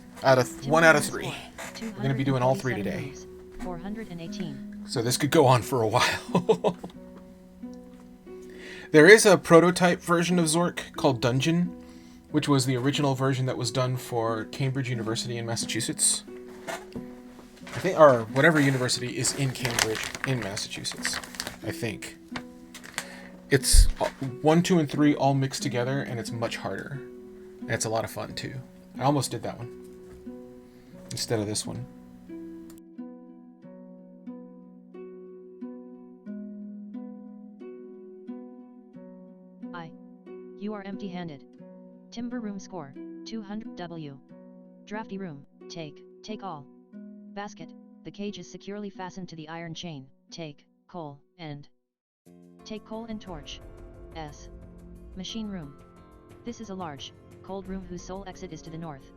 One out of three. Score, We're gonna be doing all three 247 today. moves, 418. So this could go on for a while. There is a prototype version of Zork called Dungeon, which was the original version that was done for Cambridge University in Massachusetts. I think, or whatever university is in Cambridge in Massachusetts, I think. It's 1, 2, and 3 all mixed together, and it's much harder. And it's a lot of fun, too. I almost did that one instead of this one. You are empty-handed. Timber room score, 200 W. Drafty room, take all. Basket, the cage is securely fastened to the iron chain, take coal and torch. S. Machine room. This is a large, cold room whose sole exit is to the north.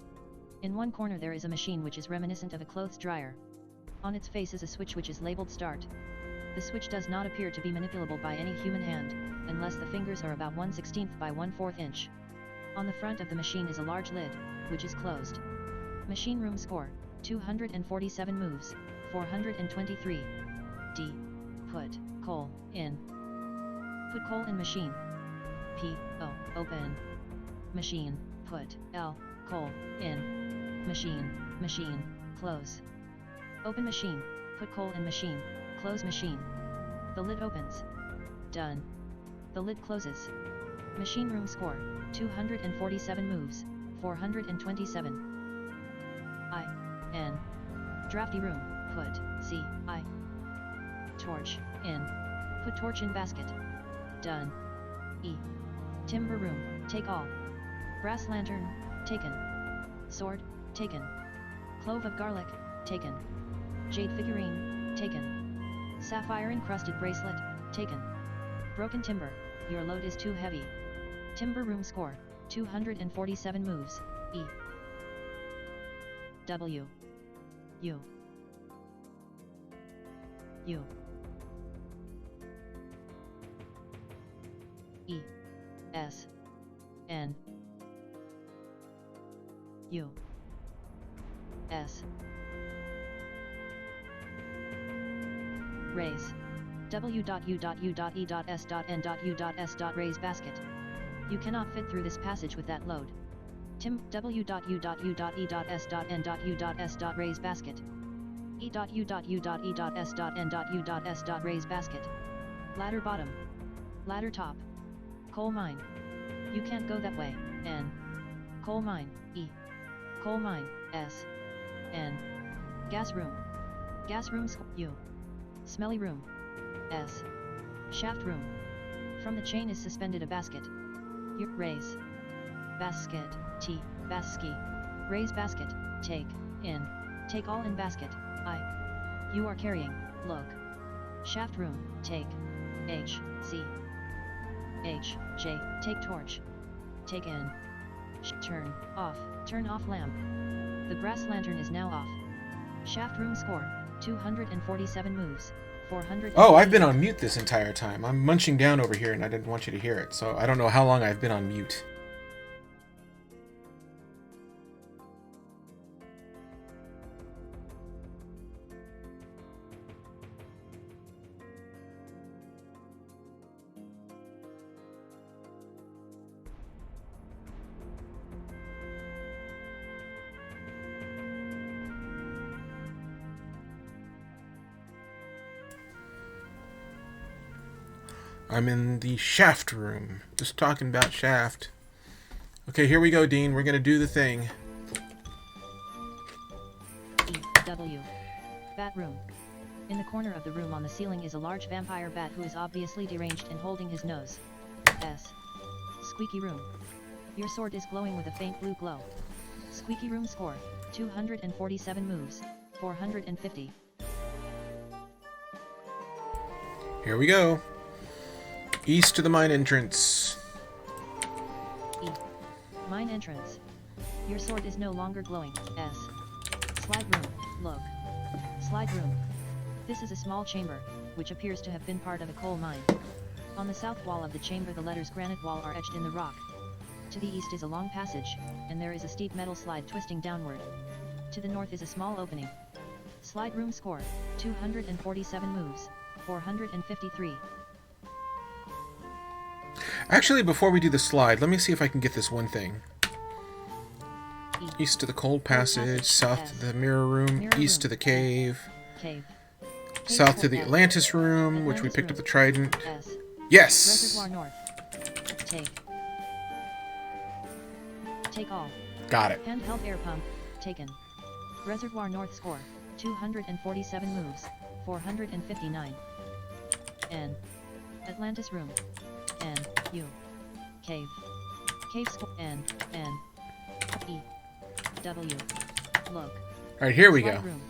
In one corner there is a machine which is reminiscent of a clothes dryer. On its face is a switch which is labeled start. The switch does not appear to be manipulable by any human hand, unless the fingers are about 1/16 by 1/4 inch. On the front of the machine is a large lid, which is closed. Machine room score, 247 moves, 423. D. Put coal in. Put coal in machine. P. O. Open. Machine. Put L. Coal in. Machine. Close. Open machine. Put coal in machine. Close machine. The lid opens. Done. The lid closes. Machine room score, 247 moves, 427. I. N. Drafty room, put, C. I. Torch, in. Put torch in basket. Done. E. Timber room, take all. Brass lantern, taken. Sword, taken. Clove of garlic, taken. Jade figurine, taken. Sapphire encrusted bracelet, taken. Broken timber, your load is too heavy. Timber room score, 247 moves, E. W. U. U. E. S. N. U. S. Raise. W.U.E.S.N.U.S. Basket. You cannot fit through this passage with that load. Tim. W.U.E.S.N.U.S. Raise basket. E.U.E.S.N.U.S. Raise basket. Ladder bottom. Ladder top. Coal mine. You can't go that way. N. Coal mine. E. Coal mine. S. N. Gas room. Gas room. U. Smelly room. S. Shaft room. From the chain is suspended a basket. U. Raise. Basket. T. Basky. Raise basket. Take. In. Take all in basket. I. You are carrying. Look. Shaft room. Take. H. C. H. J. Take torch. Take in. Turn off. Turn off lamp. The brass lantern is now off. Shaft room score, 247 moves, 400. Oh, I've been on mute this entire time. I'm munching down over here and I didn't want you to hear it, so I don't know how long I've been on mute. I'm in the shaft room. Just talking about shaft. Okay, here we go, Dean. We're gonna do the thing. E.W. Bat room. In the corner of the room on the ceiling is a large vampire bat who is obviously deranged and holding his nose. S. Squeaky room. Your sword is glowing with a faint blue glow. Squeaky room score, 247 moves, 450. Here we go. East to the mine entrance. E. Mine entrance. Your sword is no longer glowing. S. Slide room. Look. Slide room. This is a small chamber, which appears to have been part of a coal mine. On the south wall of the chamber the letters granite wall are etched in the rock. To the east is a long passage, and there is a steep metal slide twisting downward. To the north is a small opening. Slide room score, 247 moves, 453. Actually, before we do the slide, let me see if I can get this one thing. East to the cold passage, south to the mirror room, east to the cave, south to the Atlantis room, which we picked up the trident. Yes! Reservoir north. Take all. Got it. Handheld air pump, taken. Reservoir north score, 247 moves, 459. N. Atlantis room. N. U. Cave. Cave score N E W. Look. Alright, here we Slide go. room.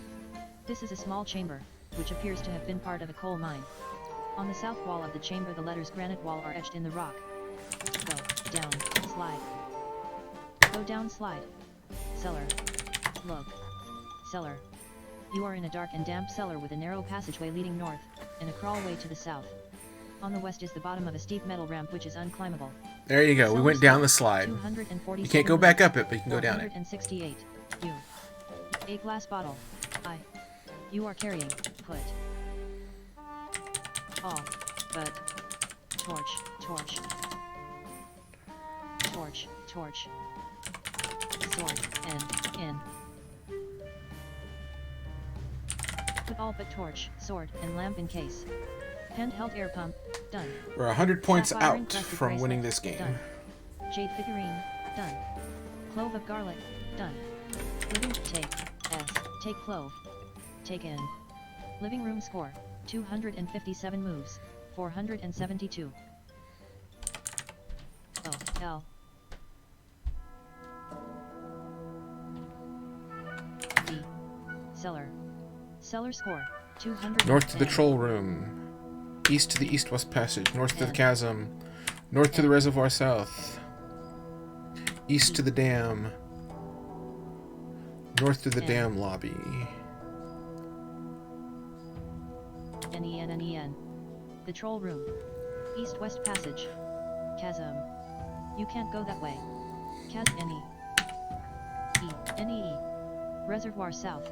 This is a small chamber, which appears to have been part of a coal mine. On the south wall of the chamber the letters granite wall are etched in the rock. Go down, slide. Go down, slide. Cellar. Look. Cellar. You are in a dark and damp cellar with a narrow passageway leading north, and a crawlway to the south. On the west is the bottom of a steep metal ramp which is unclimbable. There you go. We went down the slide. You can't go back up it, but you can go down it. 168. You. A glass bottle. I. You are carrying. Put. All. But. Torch. Torch. Torch. Torch. Sword. And. In. Put all but torch, sword, and lamp in case. Handheld air pump. Done. We're 100 points Sapphire out encrusted from bracelet, winning this game. Done. Jade figurine. Done. Clove of garlic. Done. Living. Take. S. Take clove. Take in. Living room score. 257 moves. 472. O. L. D. Cellar. Cellar score. 200. North to the troll room. East to the east-west passage. North to the chasm. North to the reservoir south. East to the dam. North to the dam lobby. N-E-N-N-E-N. The troll room. East-west passage. Chasm. You can't go that way. N-E. E. N-E-E. Reservoir south.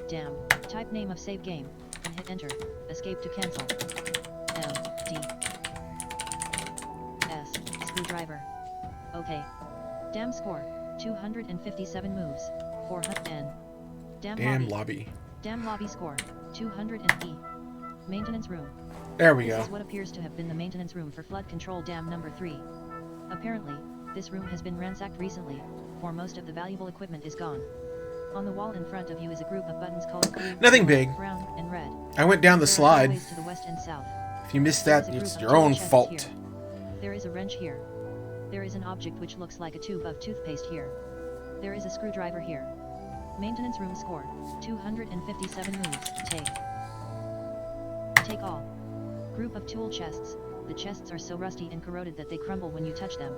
Dam. Type name of save game. And hit enter. Escape to cancel. M. D. S. Screwdriver. Okay. Dam score. 257 moves. 400 N. Dam lobby. Dam lobby score. 200 E. Maintenance room. There we This go. is what appears to have been the maintenance room for flood control dam number 3. Apparently, this room has been ransacked recently, for most of the valuable equipment is gone. On the wall in front of you is a group of buttons colored blue, Nothing big. brown, and red. I went down the There are slide. doorways to the west and south. If you missed There is that, a group it's of your tool own chests fault. here. There is a wrench here. There is an object which looks like a tube of toothpaste here. There is a screwdriver here. Maintenance room score. 257 moves. Take all. Group of tool chests. The chests are so rusty and corroded that they crumble when you touch them.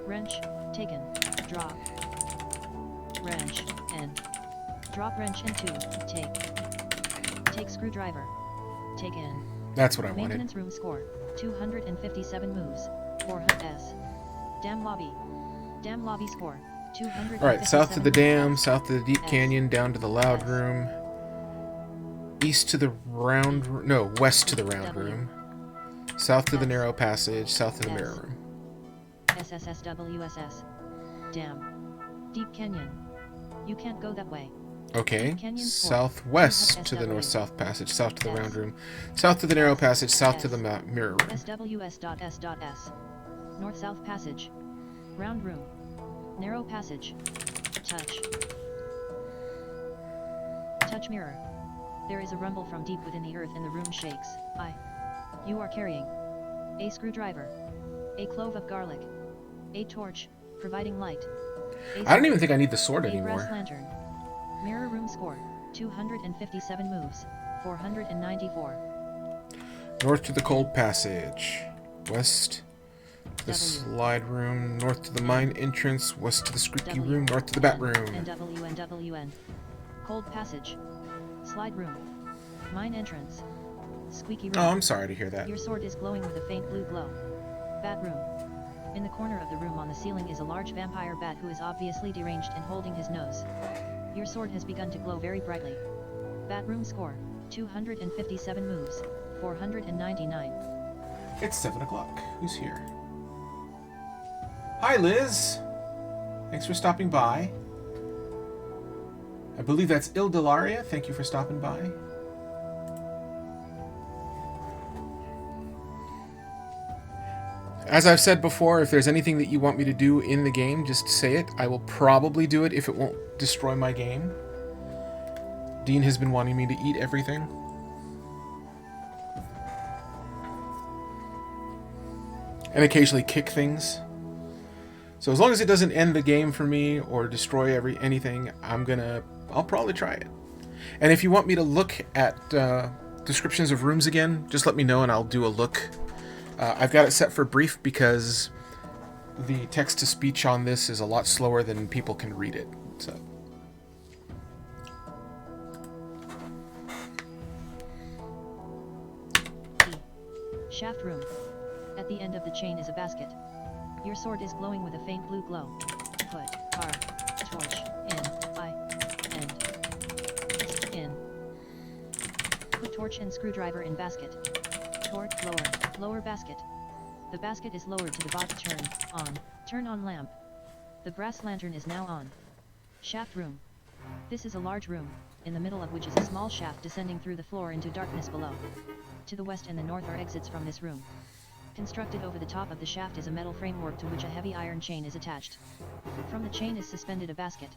Wrench. Taken. Drop. Wrench. And. Drop wrench and two. Take screwdriver. Take in. That's what I wanted. Maintenance room score. 257 moves. 400 S. Dam lobby. Dam lobby score. 200. Alright, south to the dam, south to the deep canyon, down to the loud room. East to the round room. No, west to the round room. South to the narrow passage, south to the mirror room. SSSWSS. Dam. Deep canyon. You can't go that way. Okay. Canyon score. Southwest to the north-south passage, south to the round room. South to the narrow passage, south to the mirror room. SWS.S.S. North-south passage. Round room. Narrow passage. Touch. Touch mirror. There is a rumble from deep within the earth and the room shakes. You are carrying a screwdriver, a clove of garlic, a torch, providing light. I don't even think I need the sword a brass anymore. lantern. Mirror room score. 257 moves. 494. North to the cold passage. West to the slide room. North to the mine entrance. West to the squeaky room. North to the bat room. NWN. Cold passage. Slide room. Mine entrance. Squeaky room. Oh, I'm sorry to hear that. Your sword is glowing with a faint blue glow. Bat room. In the corner of the room on the ceiling is a large vampire bat who is obviously deranged and holding his nose. Your sword has begun to glow very brightly. Bat room score. 257 moves. 499. It's 7 o'clock. Who's here? Hi, Liz. Thanks for stopping by. I believe that's Ildelaria. Thank you for stopping by. As I've said before, if there's anything that you want me to do in the game, just say it. I will probably do it if it won't destroy my game. Dean has been wanting me to eat everything. And occasionally kick things. So as long as it doesn't end the game for me or destroy anything, I'll probably try it. And if you want me to look at descriptions of rooms again, just let me know and I'll do a look. I've got it set for brief because the text-to-speech on this is a lot slower than people can read it. So. Shaft room. At the end of the chain is a basket. Your sword is glowing with a faint blue glow. Put R torch in. Put torch and screwdriver in basket. Torch lower basket. The basket is lowered to the bottom. Turn on lamp. The brass lantern is now on. Shaft room. This is a large room, in the middle of which is a small shaft descending through the floor into darkness below. To the west and the north are exits from this room. Constructed over the top of the shaft is a metal framework to which a heavy iron chain is attached. From the chain is suspended a basket.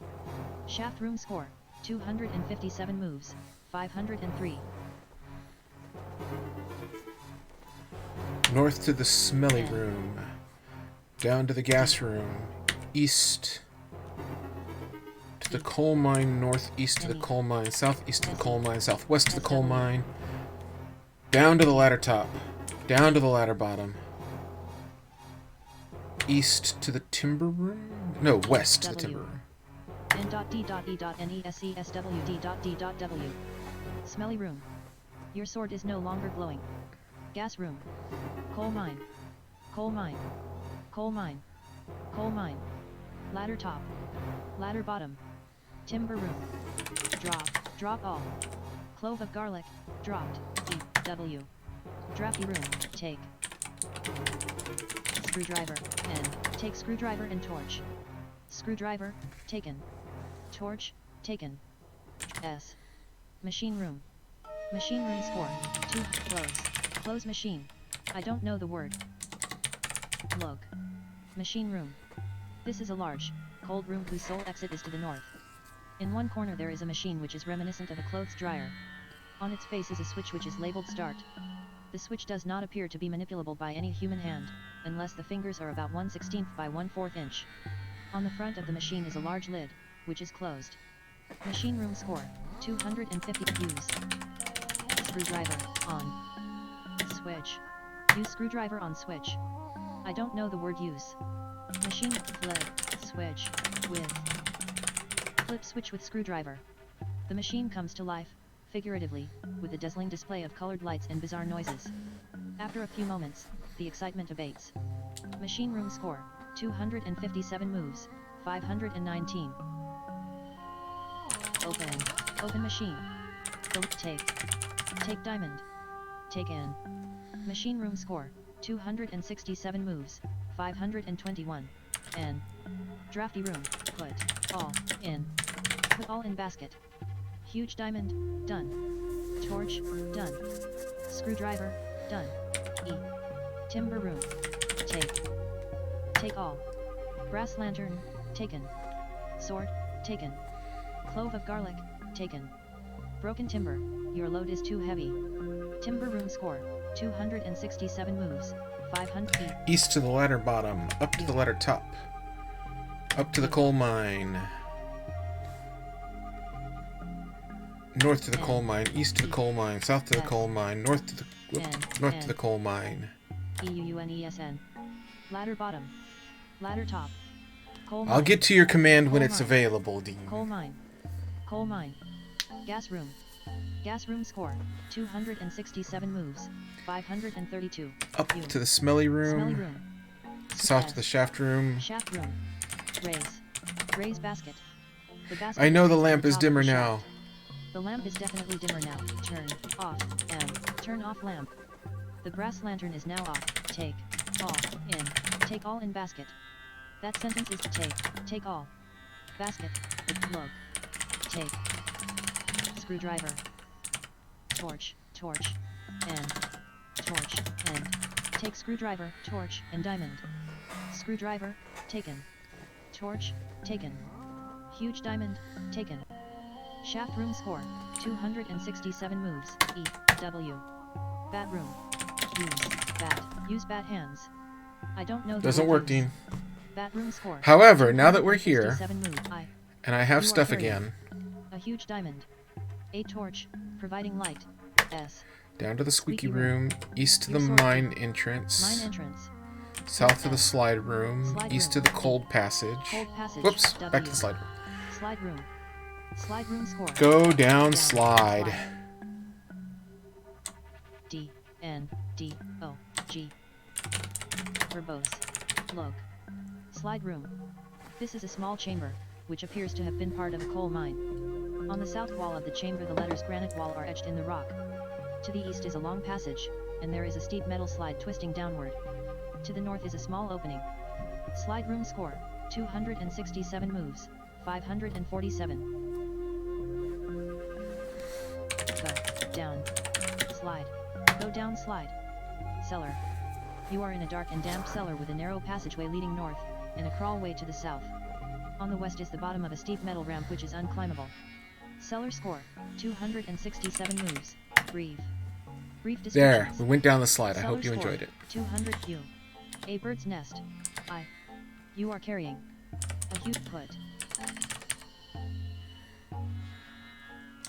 Shaft room score, 257 moves, 503. North to the smelly room. Down to the gas room. East to the coal mine. Northeast to the coal mine. Southeast to the coal mine. Southwest to the coal mine. Down to the ladder top. Down to the ladder bottom. East to the timber room? No, west to the timber room. N.D.E.N.E.S.C.S.W.D.D.W. Smelly room. Your sword is no longer glowing. Gas room. Coal mine. Coal mine. Coal mine. Coal mine. Ladder top. Ladder bottom. Timber room. Drop all. Clove of garlic, dropped. E.W. Drafty room, take. Screwdriver, N. Take screwdriver and torch. Screwdriver, taken. Torch, taken. S. Machine room. Machine room score, 2, close. Close machine. I don't know the word. Look. Machine room. This is a large, cold room whose sole exit is to the north. In one corner there is a machine which is reminiscent of a clothes dryer. On its face is a switch which is labeled start. The switch does not appear to be manipulable by any human hand, unless the fingers are about 1/16 by 1/4 inch. On the front of the machine is a large lid, which is closed. Machine room score, 250 use. Screwdriver, on. Switch. Use screwdriver on switch. I don't know the word use. Machine, flip, switch, with. Flip switch with screwdriver. The machine comes to life, figuratively, with a dazzling display of colored lights and bizarre noises. After a few moments, the excitement abates. Machine room score, 257 moves, 519. Open machine. Take diamond. Take in. Machine room score, 267 moves, 521. N. Drafty room, put all in. Put all in basket. Huge diamond, done. Torch, done. Screwdriver, done. E. Timber room, take all. Brass lantern, taken. Sword, taken. Clove of garlic, taken. Broken timber, your load is too heavy. Timber room score, 267 moves, 500. East to the ladder bottom, up to the ladder top. Up to the coal mine. North to the coal mine, east to the coal mine, south to the coal mine, north to the coal mine. EUUNESN. Ladder bottom. Ladder top. Coal mine. I'll get to your command when it's available, Dean. Coal mine. Coal mine. Gas room. Gas room score, 267 moves, 532. Up to the smelly room. Smelly room. South to the shaft room. Shaft room. Raise basket. The basket. I know the lamp is dimmer now. The lamp is definitely dimmer now. Turn off. Turn off lamp. The brass lantern is now off. Take all in. Take all in basket. That sentence is take all. Basket. Look. Take. Screwdriver. Torch, and take screwdriver, torch, and diamond. Screwdriver, taken. Torch, taken. Huge diamond, taken. Shaft room score, 267 moves, E, W. Bat room. Use bat hands. I don't know the Doesn't word work, use. Dean. Batroom score. However, now that we're here, 267 move. and I have You are stuff carrying again, a huge diamond. A torch, providing light. S. down to the squeaky Squeaky room. room, east to the Your sword mine key. entrance, Mine entrance. south to the S. slide room, Slide east room. to the cold passage. Cold passage. Whoops, W. back to the slide room. Slide room. Slide room score. Go down slide. D. N. D. O. G. Verbose. Log. Slide room. This is a small chamber, which appears to have been part of a coal mine. On the south wall of the chamber the letters granite wall are etched in the rock. To the east is a long passage, and there is a steep metal slide twisting downward. To the north is a small opening. Slide room score, 267 moves, 547. Go, down, slide, go down slide. Cellar. You are in a dark and damp cellar with a narrow passageway leading north, and a crawlway to the south. On the west is the bottom of a steep metal ramp which is unclimbable. Cellar score, 267 moves, brief. Brief There, descriptions. we went down the slide. I Cellar hope you score, enjoyed it. 200 U. A bird's nest. I. You are carrying a huge put.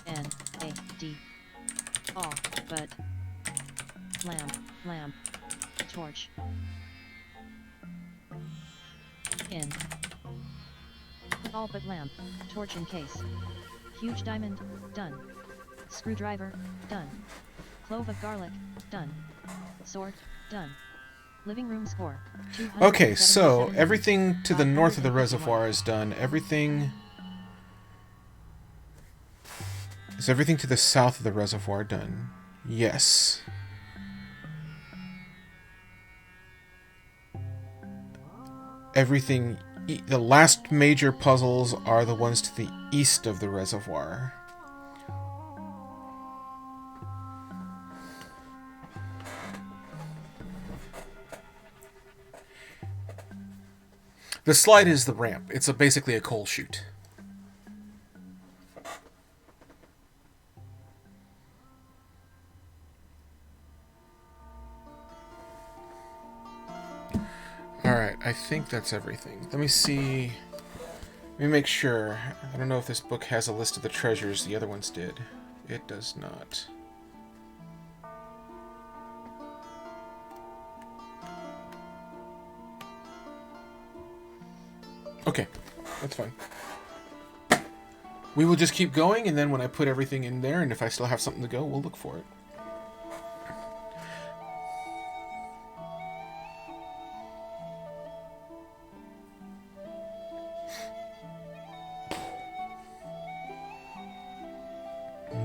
N. A. D. All, but. Lamp. Torch. In. All but lamp, torch in case. Huge diamond, done. Screwdriver, done. Clove of garlic, done. Sword, done. Living room score, 277. Okay, so everything to the north of the reservoir is done. Everything... Is everything to the south of the reservoir done? Yes. Everything... The last major puzzles are the ones to the east of the reservoir. The slide is the ramp. It's basically a coal chute. Alright, I think that's everything. Let me see... Let me make sure. I don't know if this book has a list of the treasures. The other ones did. It does not. Okay, that's fine. We will just keep going, and then when I put everything in there, and if I still have something to go, we'll look for it.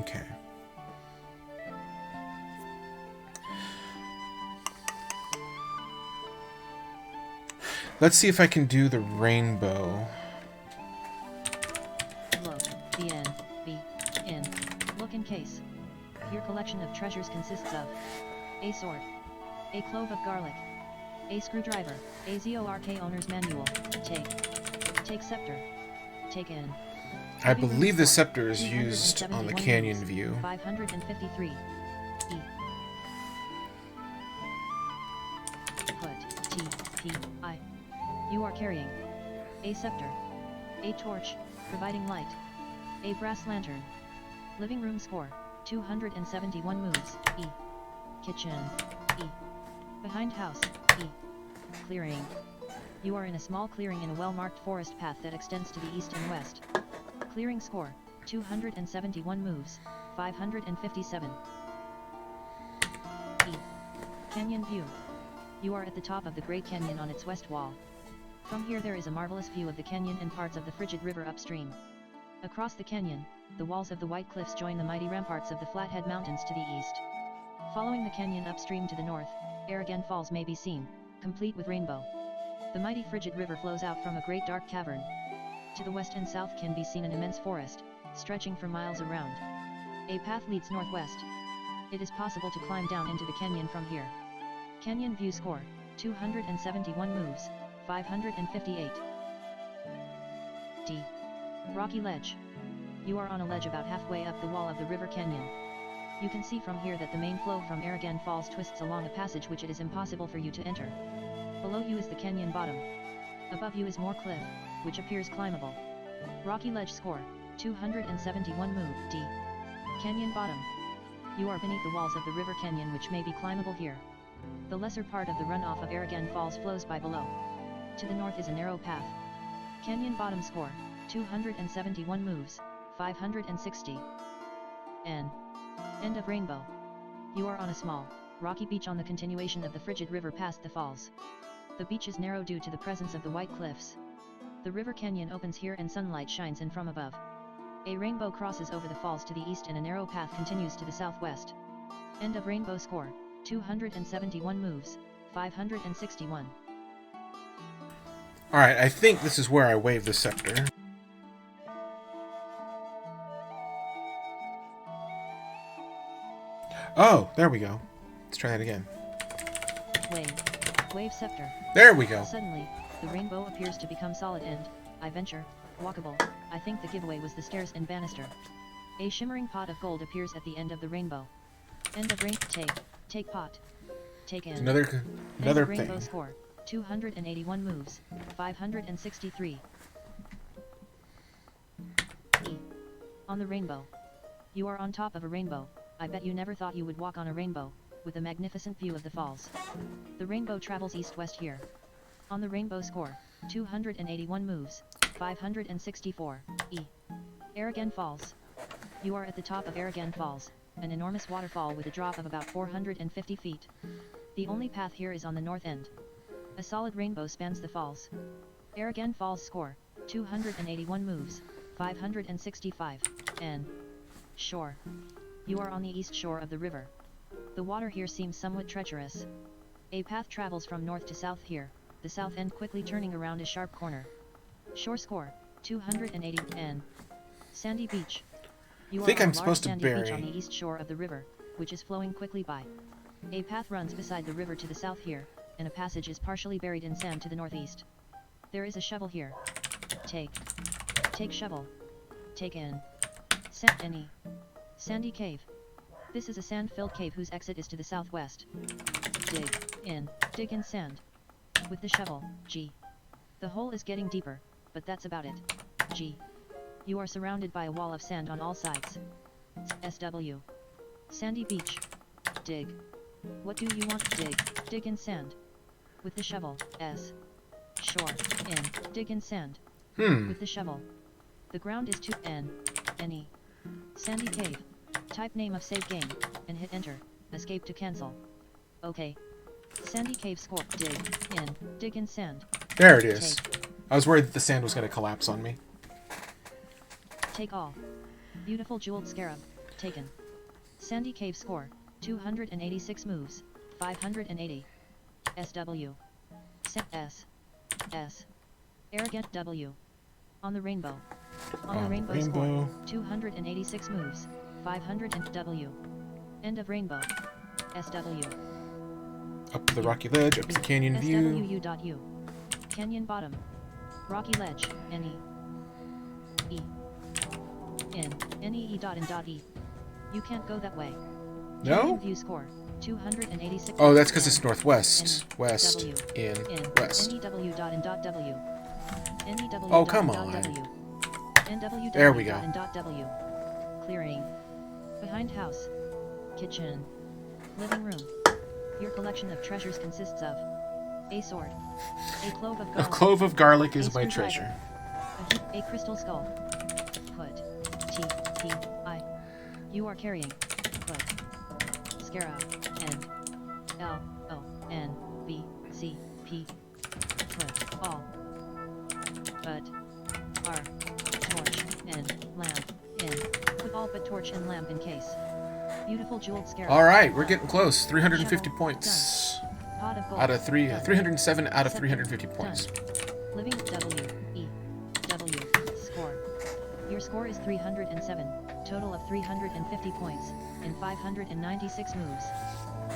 Okay. Let's see if I can do the rainbow. Look, the N, B, in, look in case. Your collection of treasures consists of a sword, a clove of garlic, a screwdriver, a Zork owner's manual, take scepter, take in. I believe the scepter is used on the canyon view. 553. E. Put, T, P, I. You are carrying a scepter, a torch, providing light, a brass lantern. Living room score, 271 moves, E. Kitchen, E. Behind house, E. Clearing. You are in a small clearing in a well-marked forest path that extends to the east and west. Clearing score, 271 moves, 557. E. Canyon view. You are at the top of the Great Canyon on its west wall. From here there is a marvelous view of the canyon and parts of the frigid river upstream. Across the canyon, the walls of the White Cliffs join the mighty ramparts of the Flathead Mountains to the east. Following the canyon upstream to the north, Aragon Falls may be seen, complete with rainbow. The mighty frigid river flows out from a great dark cavern. To the west and south can be seen an immense forest, stretching for miles around. A path leads northwest. It is possible to climb down into the canyon from here. Canyon view score, 271 moves, 558. D. Rocky ledge. You are on a ledge about halfway up the wall of the river canyon. You can see from here that the main flow from Aragon Falls twists along a passage which it is impossible for you to enter. Below you is the canyon bottom. Above you is more cliff, which appears climbable. Rocky ledge score, 271 move, D. Canyon bottom. You are beneath the walls of the river canyon which may be climbable here. The lesser part of the runoff of Aragon Falls flows by below. To the north is a narrow path. Canyon bottom score, 271 moves, 560. N. End of rainbow. You are on a small, rocky beach on the continuation of the frigid river past the falls. The beach is narrow due to the presence of the white cliffs. The river canyon opens here and sunlight shines in from above. A rainbow crosses over the falls to the east and a narrow path continues to the southwest. End of rainbow score, 271 moves, 561. Alright, I think this is where I wave the scepter. Oh, there we go. Let's try that again. Wave. Wave scepter. There we go. Suddenly, the rainbow appears to become solid and, I venture, walkable. I think the giveaway was the stairs and banister. A shimmering pot of gold appears at the end of the rainbow. End of take pot. Take in. Another rainbow thing. Score, 281 moves, 563. E. On the rainbow. You are on top of a rainbow. I bet you never thought you would walk on a rainbow, with a magnificent view of the falls. The rainbow travels east-west here. On the rainbow score, 281 moves, 564. E. Aragon Falls. You are at the top of Aragon Falls, an enormous waterfall with a drop of about 450 feet. The only path here is on the north end. A solid rainbow spans the falls. Aragon Falls score, 281 moves, 565. N. Shore. You are on the east shore of the river. The water here seems somewhat treacherous. A path travels from north to south here, the south end quickly turning around a sharp corner. Shore score, 280. N. Sandy beach. You are on a large sandy beach on the east shore of the river, which is flowing quickly by. A path runs beside the river to the south here, and a passage is partially buried in sand to the northeast. There is a shovel here. Take shovel. Take in. Any. Sandy cave. This is a sand-filled cave whose exit is to the southwest. Dig in sand. With the shovel, G. The hole is getting deeper, but that's about it. G. You are surrounded by a wall of sand on all sides. SW. Sandy beach. Dig. What do you want? Dig in sand. With the shovel, S. Shore, in, dig in sand. With the shovel. The ground is N-E. Sandy cave. Type name of save game, and hit enter, escape to cancel. Okay. Sandy cave score, dig in sand. There it is. I was worried that the sand was going to collapse on me. Take all. Beautiful jeweled scarab, taken. Sandy cave score, 286 moves, 580. SW. S. Arrogant W. On the rainbow. On the rainbow score, 286 moves, 500 and W. End of rainbow. SW. Up the rocky ledge, up to the canyon view. SWU.U. Canyon bottom. Rocky ledge, NE. E. N. NEE dot and dot E. You can't go that way. No? Canyon view score, 286. Oh, that's because it's northwest. West, W, in, N, west. NEW dot and dot W. NEW Oh, dot come and on. dot W. NW There we go. and dot W. Clearing. Behind house. Kitchen. Living room. Your collection of treasures consists of a sword, a clove of garlic. A clove of garlic a is my screwdriver, treasure. a crystal skull. Put. T-P-I. You are carrying. Put. Scarab. N. L-O-N-B-C-P. Put. All. But. R. Torch. And. Lamp. In. Put all but torch and lamp in case. Beautiful jeweled scarab. Alright, we're getting close. 350 points. Pot of gold. Out of 307 out of Scepter. 350 points. Done. Living W. E. W. Score. Your score is 307, total of 350 points, and 596 moves.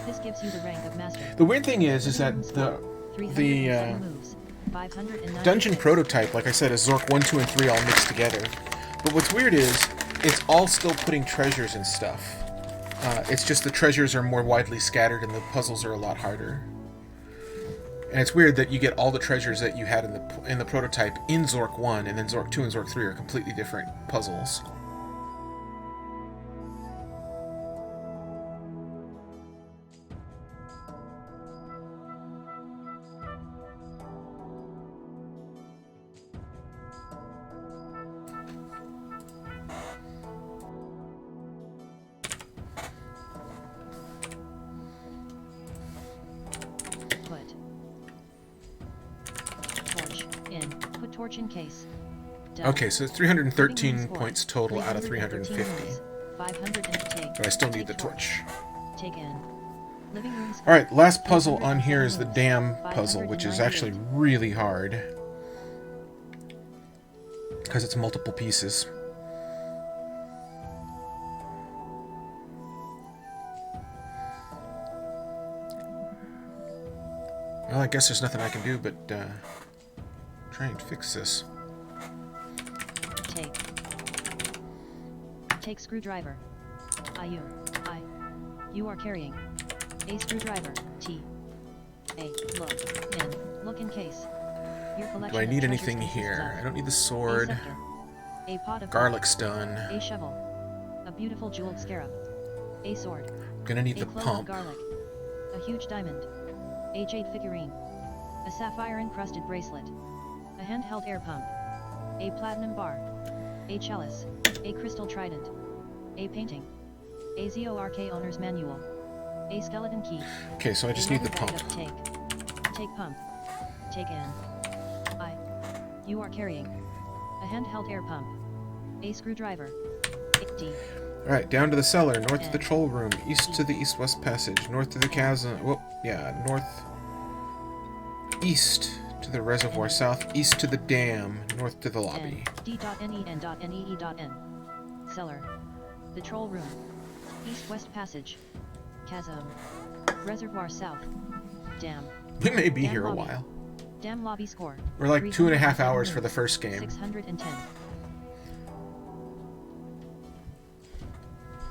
This gives you the rank of master. The weird thing is that the 307 moves, 596. dungeon prototype, like I said, is Zork 1, 2, and 3 all mixed together. But what's weird is, it's all still putting treasures and stuff. It's just the treasures are more widely scattered and the puzzles are a lot harder. And it's weird that you get all the treasures that you had in the prototype in Zork 1, and then Zork 2 and Zork 3 are completely different puzzles. Torch in case. Done. Okay, so 313 points total out of 350. 500 and take. But I still need the torch. Take in. Living room. Alright, last puzzle on here is the dam puzzle, which is actually really hard. Because it's multiple pieces. Well, I guess there's nothing I can do but try and fix this. Take screwdriver. You are carrying a screwdriver. T. A. Look in case. Your collection. Do I need anything here? I don't need the sword. A pot of garlic stone. A shovel. A beautiful jeweled scarab. A sword. Gonna need the clove pump. Of garlic. A huge diamond. A jade figurine. A sapphire encrusted bracelet. A handheld air pump. A platinum bar. A chalice. A crystal trident. A painting. A Zork owner's manual. A skeleton key. Okay, so I just need the pump. Take pump. Take in. You are carrying a handheld air pump. A screwdriver. D. Alright, down to the cellar, north to the troll room, east to the east-west passage, north to the chasm. Well, yeah, north. East to the reservoir, southeast to the dam, north to the lobby. D.NEN.NEE.N. Cellar. The troll room. East-west passage. Chasm. Reservoir south. Dam. We may be Dam here lobby. a while. Dam lobby score. We're like 2.5 hours for the first game. 610.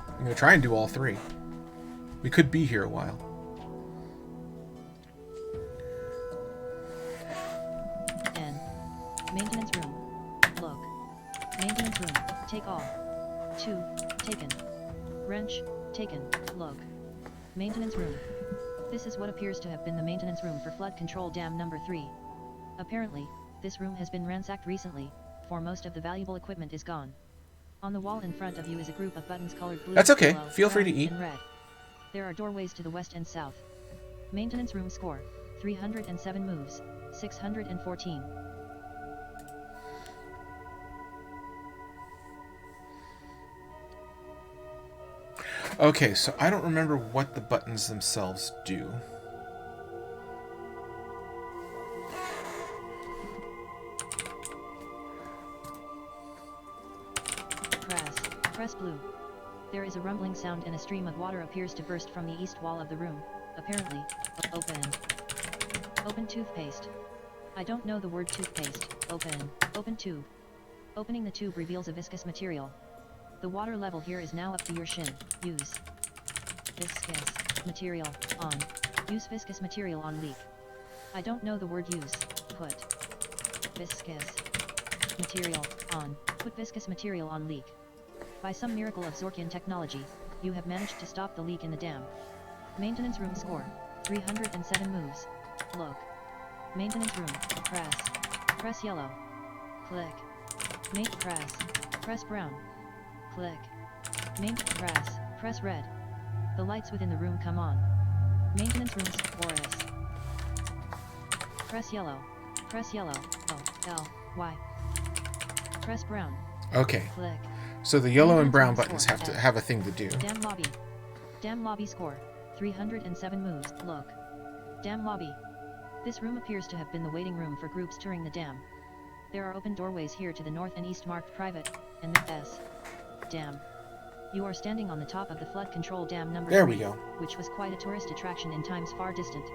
I'm gonna try and do all three. We could be here a while. N. Maintenance room. Look. Maintenance room. Take all. 2. Taken. Wrench. Taken. Look. Maintenance room. This is what appears to have been the maintenance room for flood control dam number 3. Apparently, this room has been ransacked recently, for most of the valuable equipment is gone. On the wall in front of you is a group of buttons colored blue. That's okay. Yellow, Feel free to brown, eat. and red. There are doorways to the west and south. Maintenance room score: 307 moves, 614. Okay, so I don't remember what the buttons themselves do. Press blue. There is a rumbling sound and a stream of water appears to burst from the east wall of the room. Apparently, open toothpaste. I don't know the word toothpaste. Open tube. Opening the tube reveals a viscous material. The water level here is now up to your shin. Use viscous material on. Use viscous material on leak. I don't know the word use. Put viscous material on. Put viscous material on leak. By some miracle of Zorkian technology, you have managed to stop the leak in the dam. Maintenance room score: 307 moves. Look. Maintenance room. Press yellow. Click. Press brown. Click. Press red. The lights within the room come on. Maintenance room chorus. Press yellow. O-L-Y. Press brown. Okay. Click. So the yellow and brown buttons have to have a thing to do. Dam lobby score: 307 moves. Look. Dam lobby. This room appears to have been the waiting room for groups touring the dam. There are open doorways here to the north and east marked private, and the S. Dam. You are standing on the top of the flood control dam number 3, There we go. which was quite a tourist attraction in times far distant.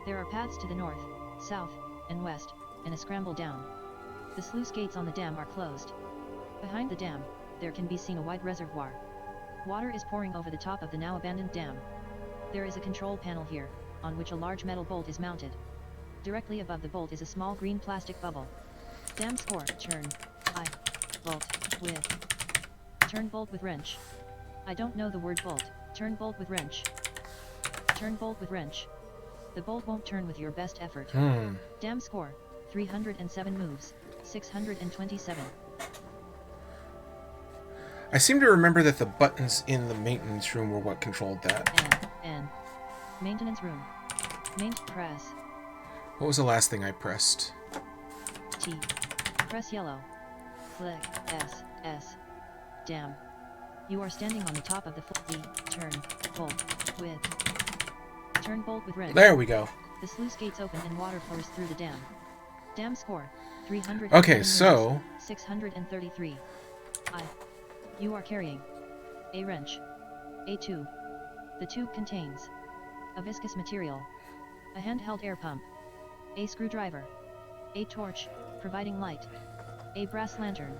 There are paths to the north, south, and west, and a scramble down. The sluice gates on the dam are closed. Behind the dam, there can be seen a wide reservoir. Water is pouring over the top of the now abandoned dam. There is a control panel here, on which a large metal bolt is mounted. Directly above the bolt is a small green plastic bubble. Dam score, turn. I. Bolt. With. Turn bolt with wrench. I don't know the word bolt. Turn bolt with wrench. Turn bolt with wrench. The bolt won't turn with your best effort. Dam score, 307 moves, 627. I seem to remember that the buttons in the maintenance room were what controlled that. N. Maintenance room. Press. What was the last thing I pressed? T. Press yellow. Click S. Dam. You are standing on the top of the E. Turn. Bolt. With. Turn bolt with wrench. There we go. The sluice gates open and water flows through the dam. Dam score, 300. Okay, so 633. I. You are carrying a wrench. A tube. The tube contains a viscous material, a handheld air pump, a screwdriver, a torch, providing light, a brass lantern.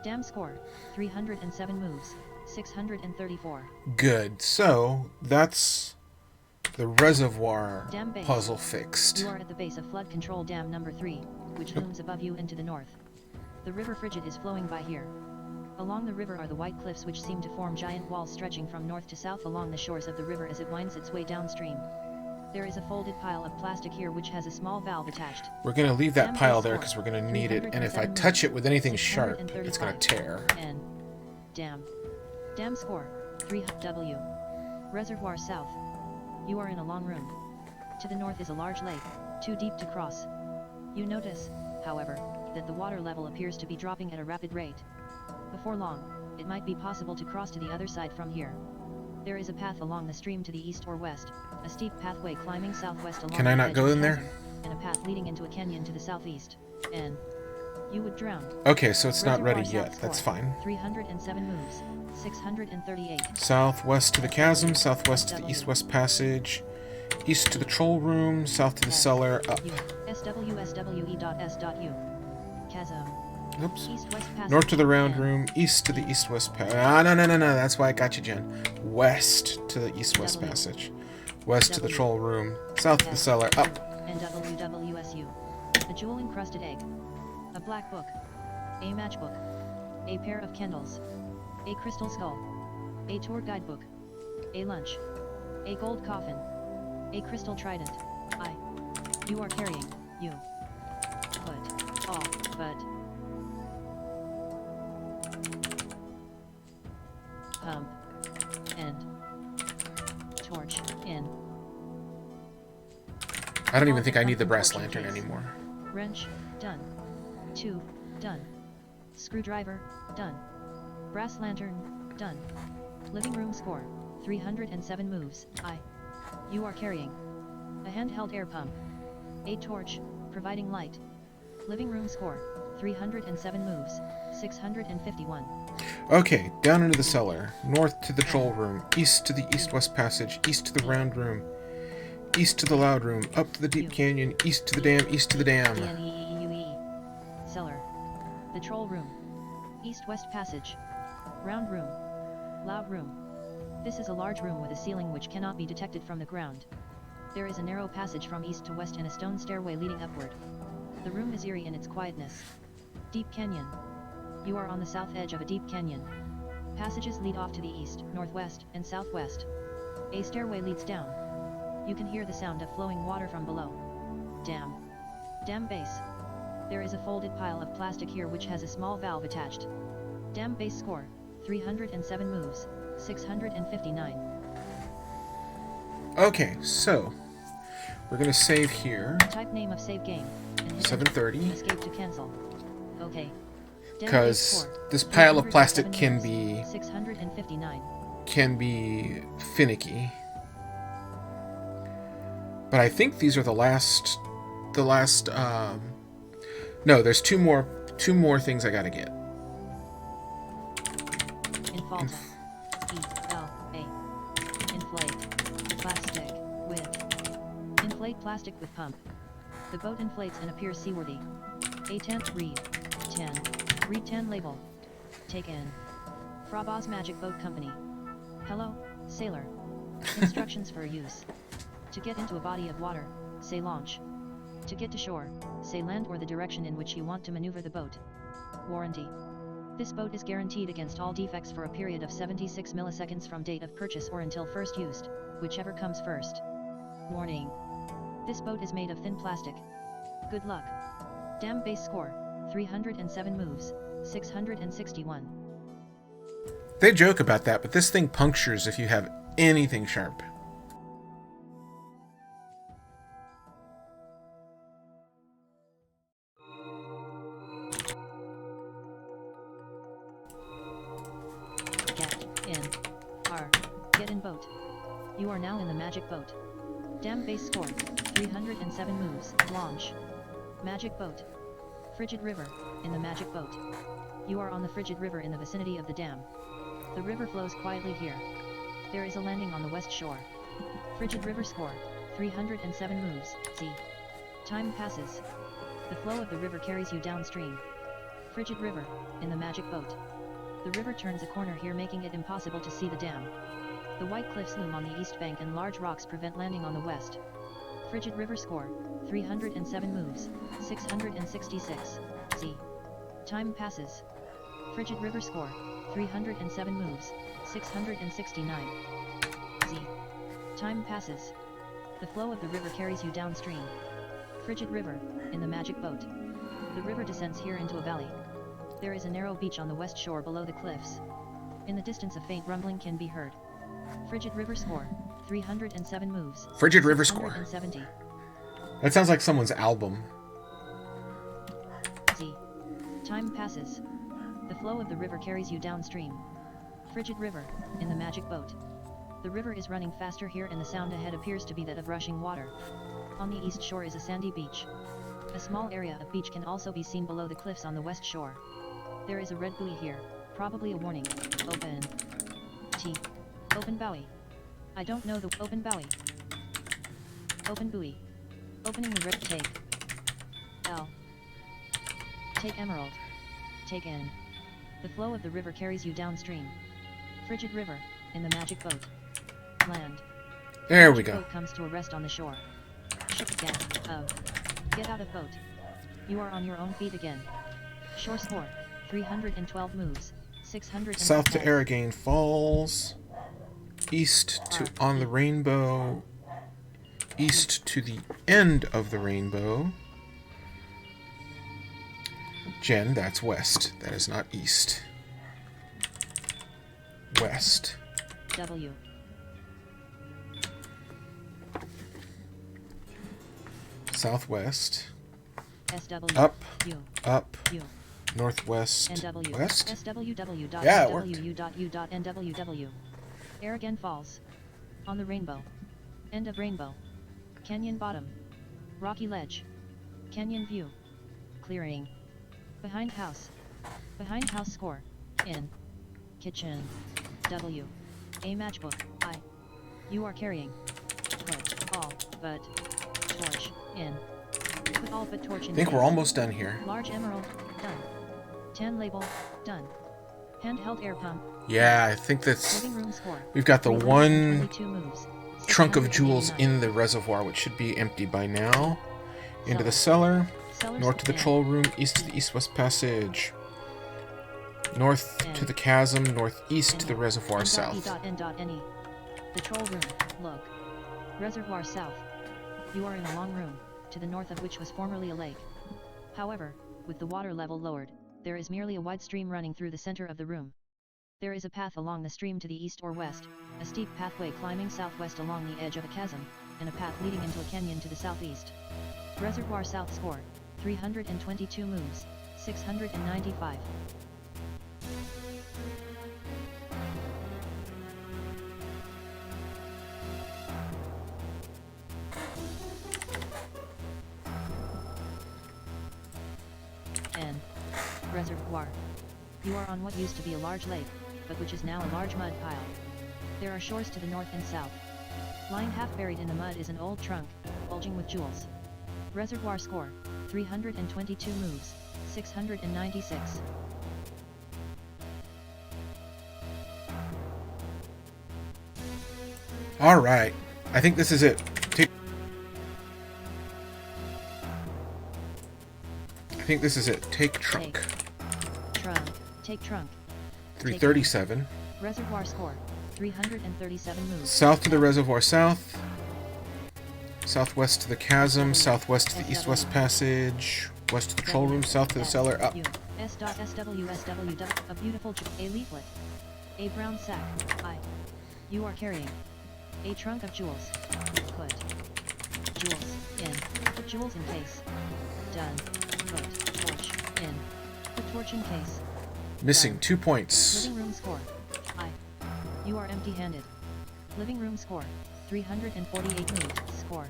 Dam score, 307 moves, 634. Good. So that's the reservoir Dam base. puzzle fixed. You are at the base of flood control dam number 3, which looms above you into the north. The river Frigid is flowing by here. Along the river are the white cliffs which seem to form giant walls stretching from north to south along the shores of the river as it winds its way downstream. There is a folded pile of plastic here which has a small valve attached. We're going to leave that Dam pile base there score, because we're going to need it, and if I 307 touch it moves, with anything sharp, it's going 635. to tear. N. Dam. Dam score, 3 W. Reservoir south. You are in a long room. To the north is a large lake, too deep to cross. You notice, however, that the water level appears to be dropping at a rapid rate. Before long, it might be possible to cross to the other side from here. There is a path along the stream to the east or west, a steep pathway climbing southwest along Can I the not edge go of in the there? chasm, and a path leading into a canyon to the southeast. N. You would drown. Okay, so it's not Reservoir ready yet. south That's score, fine. 307 moves, 638. Southwest to the chasm, southwest to the east-west passage, east to the troll room, south to the cellar, up. SWSWE.S.U. Chasm. Oops. East-west passage. North to the round N. room, east to the east-west passage. Ah, no, that's why I got you, Jen. West to the east-west W. passage. West to the W. troll room, south to the cellar, up. And WWSU. A jewel-encrusted egg. A black book. A matchbook. A pair of candles. A crystal skull. A tour guidebook. A lunch. A gold coffin. A crystal trident. You are carrying. You. Put. All. But. Pump. And. Torch. In. I don't even think I need the brass lantern anymore. Wrench, done. Tube, done. Screwdriver, done. Brass lantern, done. Living room score, 307 moves. You are carrying a handheld air pump. A torch, providing light. Living room score, 307 moves, 651. Okay, down into the cellar, north to the troll room, east to the east-west passage, east to the round room, east to the loud room, up to the deep canyon, east to the dam, east to the dam. DNEEUE. Cellar. The troll room. East-west passage. Round room. Loud room. This is a large room with a ceiling which cannot be detected from the ground. There is a narrow passage from east to west and a stone stairway leading upward. The room is eerie in its quietness. Deep canyon. You are on the south edge of a deep canyon. Passages lead off to the east, northwest, and southwest. A stairway leads down. You can hear the sound of flowing water from below. Dam. Dam base. There is a folded pile of plastic here which has a small valve attached. Dam base score, 307 moves, 659. Okay, so we're gonna save here. Type name of save game. And hit 7:30. escape to cancel. Okay. Dam base Because score, this pile of plastic 307 can moves, 659. be finicky. But I think these are the last no, there's two more things I gotta get. Infalta. E-L-A. Inflate. Plastic. With. Inflate plastic with pump. The boat inflates and appears seaworthy. A10. Read. 10. Read 10 label. Take in. Frabaz Magic Boat Company. Hello, sailor. Instructions for use. To get into a body of water, say launch. To get to shore, say land or the direction in which you want to maneuver the boat. Warranty. This boat is guaranteed against all defects for a period of 76 milliseconds from date of purchase or until first used, whichever comes first. Warning. This boat is made of thin plastic. Good luck. Dam base score, 307 moves, 661. They joke about that, but this thing punctures if you have anything sharp. Get in boat. You are now in the magic boat. Dam base score, 307 moves, launch. Magic boat. Frigid river, in the magic boat. You are on the frigid river in the vicinity of the dam. The river flows quietly here. There is a landing on the west shore. Frigid river score, 307 moves, Z. Time passes. The flow of the river carries you downstream. Frigid river, in the magic boat. The river turns a corner here, making it impossible to see the dam. The white cliffs loom on the east bank and large rocks prevent landing on the west. Frigid river score, 307 moves, 666, Z. Time passes. Frigid river score, 307 moves, 669, Z. Time passes. The flow of the river carries you downstream. Frigid river, in the magic boat. The river descends here into a valley. There is a narrow beach on the west shore below the cliffs. In the distance a faint rumbling can be heard. Frigid river score, 307 moves. Frigid river score. That sounds like someone's album. Z. Time passes. The flow of the river carries you downstream. Frigid river, in the magic boat. The river is running faster here and the sound ahead appears to be that of rushing water. On the east shore is a sandy beach. A small area of beach can also be seen below the cliffs on the west shore. There is a red buoy here, probably a warning. Open. T. Open buoy. I don't know the open buoy. Open buoy. Opening the red take. L. Take emerald. Take in. The flow of the river carries you downstream. Frigid river, in the magic boat. Land. There we go. Boat comes to a rest on the shore. Get out of boat. You are on your own feet again. Shore score, 312 moves, 600. South to Arrogane Falls. East to On the Rainbow. East to the end of the rainbow. Jen, that's west. That is not east. West. W. Southwest. SW. Up. U. Up. U. Northwest. NW. West? SWW. Yeah, it worked. NWW. Arrogane Falls. On the rainbow. End of rainbow. Canyon bottom. Rocky ledge. Canyon view. Clearing. Behind house. Behind house score. In. Kitchen. W. A matchbook. I. You are carrying. Put all but torch in. Put all but torch in. I think we're almost done here. Large emerald. Done. Tan label. Done. Handheld air pump. Yeah, I think that's... Living room score. We've got the one 322 moves. trunk of jewels 689. in the reservoir, which should be empty by now. Into the cellar. North to the troll room, east to the east-west passage. North to the chasm, northeast to the reservoir south. The troll room, look. Reservoir south. You are in a long room, to the north of which was formerly a lake. However, with the water level lowered, there is merely a wide stream running through the center of the room. There is a path along the stream to the east or west, a steep pathway climbing southwest along the edge of a chasm, and a path leading into a canyon to the southeast. Reservoir south score, 322 moves, 695. N. Reservoir. You are on what used to be a large lake, but which is now a large mud pile. There are shores to the north and south. Lying half buried in the mud is an old trunk, bulging with jewels. Reservoir score, 322 moves, 696. Alright, I think this is it. think this is it. Take trunk. Trunk. Take trunk. 337. Reservoir score. 337 moves. South to the reservoir south. Southwest to the chasm. Southwest to the east-west passage. West to the control room. South to the cellar. Up. S.SWSW. A beautiful a leaflet. A brown sack. You are carrying. A trunk of jewels. Put. Jewels in. Put jewels in case. Done. Put torch in. Put torch in case. Missing Done. 2 points. Living room score. You are empty-handed. Living room score. 348 moves. Score.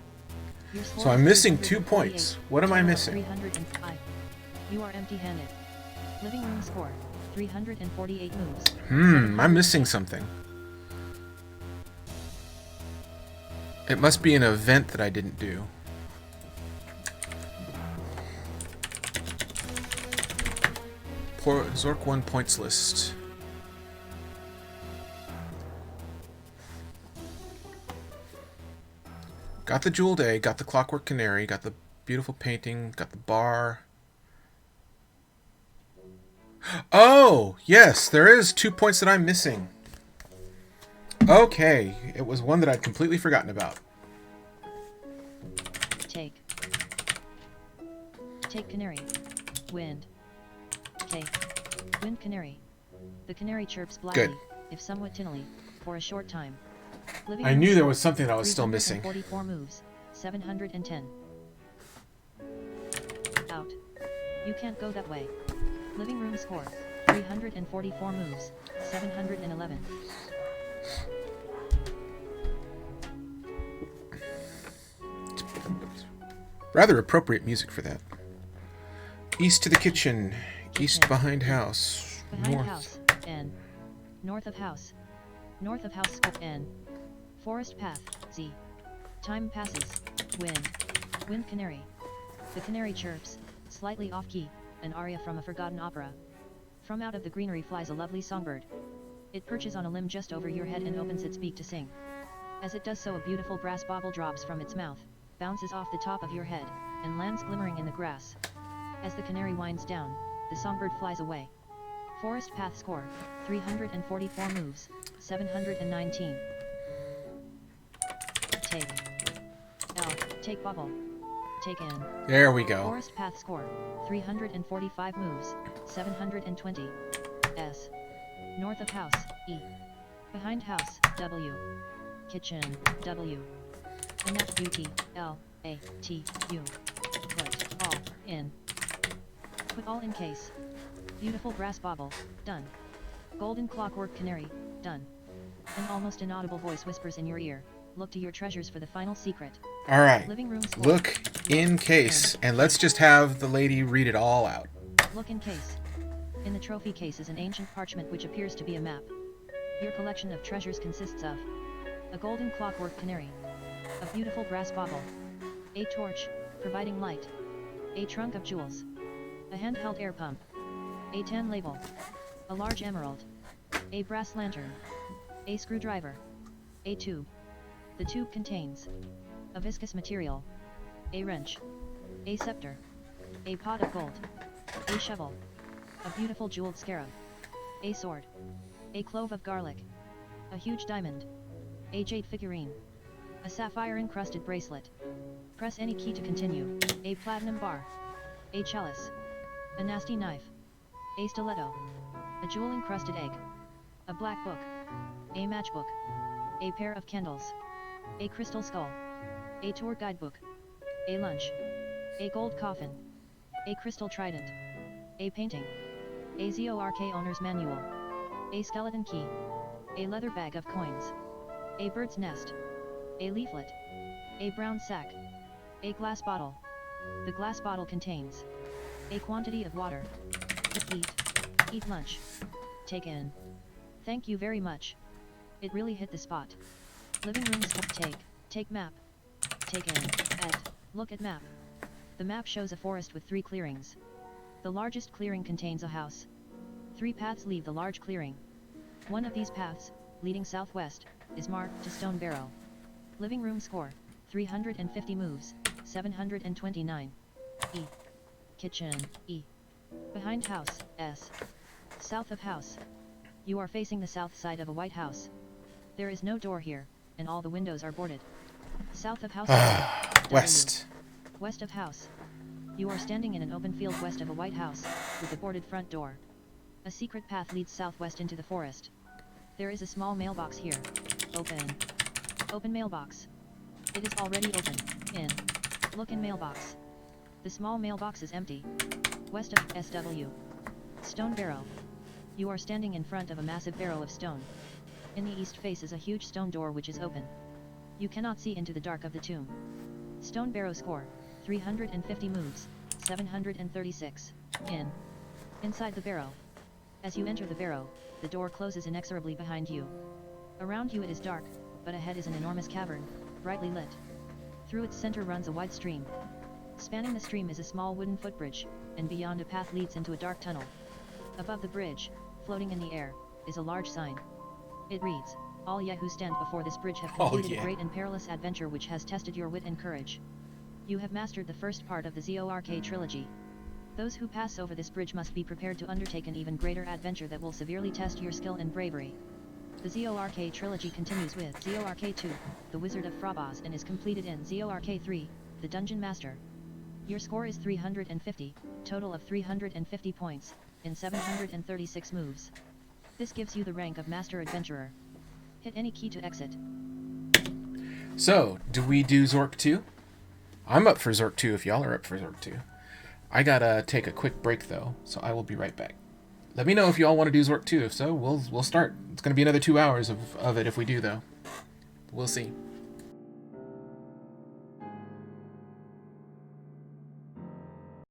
Your score So I'm is missing 2 348. points. What am I Total of missing? 305. You are empty-handed. Living room score. 348 moves. I'm missing something. It must be an event that I didn't do. Poor Zork 1 points list. Got the jeweled egg, got the clockwork canary, got the beautiful painting, got the bar. Oh, yes, there is 2 points that I'm missing. Okay, it was one that I'd completely forgotten about. Take canary. Wind. Take. Wind canary. The canary chirps blithely, Good. if somewhat tinnily, for a short time. Living I room knew there score, was something that I was still missing. 344 moves. 710. Out. You can't go that way. Living room score. 344 moves. 711. Rather appropriate music for that. East to the kitchen. East behind house. Behind North. house. N. North of house. North of house. N. Forest path. Z. Time passes. Wind. Wind canary. The canary chirps, slightly off-key, an aria from a forgotten opera. From out of the greenery flies a lovely songbird. It perches on a limb just over your head and opens its beak to sing. As it does so, a beautiful brass bauble drops from its mouth, bounces off the top of your head, and lands glimmering in the grass. As the canary winds down, the songbird flies away. Forest path score, 344 moves, 719. Take. L. Take bauble. Take in. There we go. Forest path score, 345 moves, 720. S. North of house, E. Behind house, W. Kitchen, W. Enough beauty, L, A, T, U. Put all in. Put all in case. Beautiful brass bauble, done. Golden clockwork canary, done. An almost inaudible voice whispers in your ear, look to your treasures for the final secret. Alright. Living room score. Look in case. And let's just have the lady read it all out. Look in case. In the trophy case is an ancient parchment which appears to be a map. Your collection of treasures consists of a golden clockwork canary, a beautiful brass bauble, a torch, providing light, a trunk of jewels, a handheld air pump, a tan label, a large emerald, a brass lantern, a screwdriver, a tube. The tube contains a viscous material, a wrench, a scepter, a pot of gold, a shovel, a beautiful jeweled scarab, a sword, a clove of garlic, a huge diamond, a jade figurine, a sapphire-encrusted bracelet. Press any key to continue. A platinum bar, a chalice, a nasty knife, a stiletto, a jewel-encrusted egg, a black book, a matchbook, a pair of candles, a crystal skull, a tour guidebook, a lunch, a gold coffin, a crystal trident, a painting, a Zork owner's manual, a skeleton key, a leather bag of coins, a bird's nest, a leaflet, a brown sack, a glass bottle. The glass bottle contains a quantity of water. Eat lunch. Take in. Thank you very much. It really hit the spot. Living room score. Take map. Take in. Look at map. The map shows a forest with 3 clearings. The largest clearing contains a house. 3 paths leave the large clearing. One of these paths, leading southwest, is marked to Stone Barrow. Living room score, 350 moves, 729. E. Kitchen, E. Behind house, S. South of house. You are facing the south side of a white house. There is no door here, and all the windows are boarded. South of house, W. West. West of house. You are standing in an open field west of a white house, with a boarded front door. A secret path leads southwest into the forest. There is a small mailbox here. Open. Open mailbox. It is already open. In. Look in mailbox. The small mailbox is empty. West of SW. Stone barrow. You are standing in front of a massive barrow of stone. In the east face is a huge stone door which is open. You cannot see into the dark of the tomb. Stone barrow score, 350 moves, 736. In. Inside the barrow. As you enter the barrow, the door closes inexorably behind you. Around you it is dark, but ahead is an enormous cavern, brightly lit. Through its center runs a wide stream. Spanning the stream is a small wooden footbridge, and beyond a path leads into a dark tunnel. Above the bridge, floating in the air, is a large sign. It reads, "All ye who stand before this bridge have completed a great and perilous adventure which has tested your wit and courage. You have mastered the first part of the Zork trilogy. Those who pass over this bridge must be prepared to undertake an even greater adventure that will severely test your skill and bravery." The Zork trilogy continues with Zork 2, The Wizard of Frobos, and is completed in Zork 3, The Dungeon Master. Your score is 350, total of 350 points, in 736 moves. This gives you the rank of Master Adventurer. Hit any key to exit. So, do we do Zork 2? I'm up for Zork 2 if y'all are up for Zork 2. I gotta take a quick break though, so I will be right back. Let me know if y'all want to do Zork 2. If so, we'll start. It's gonna be another 2 hours of it if we do though. We'll see.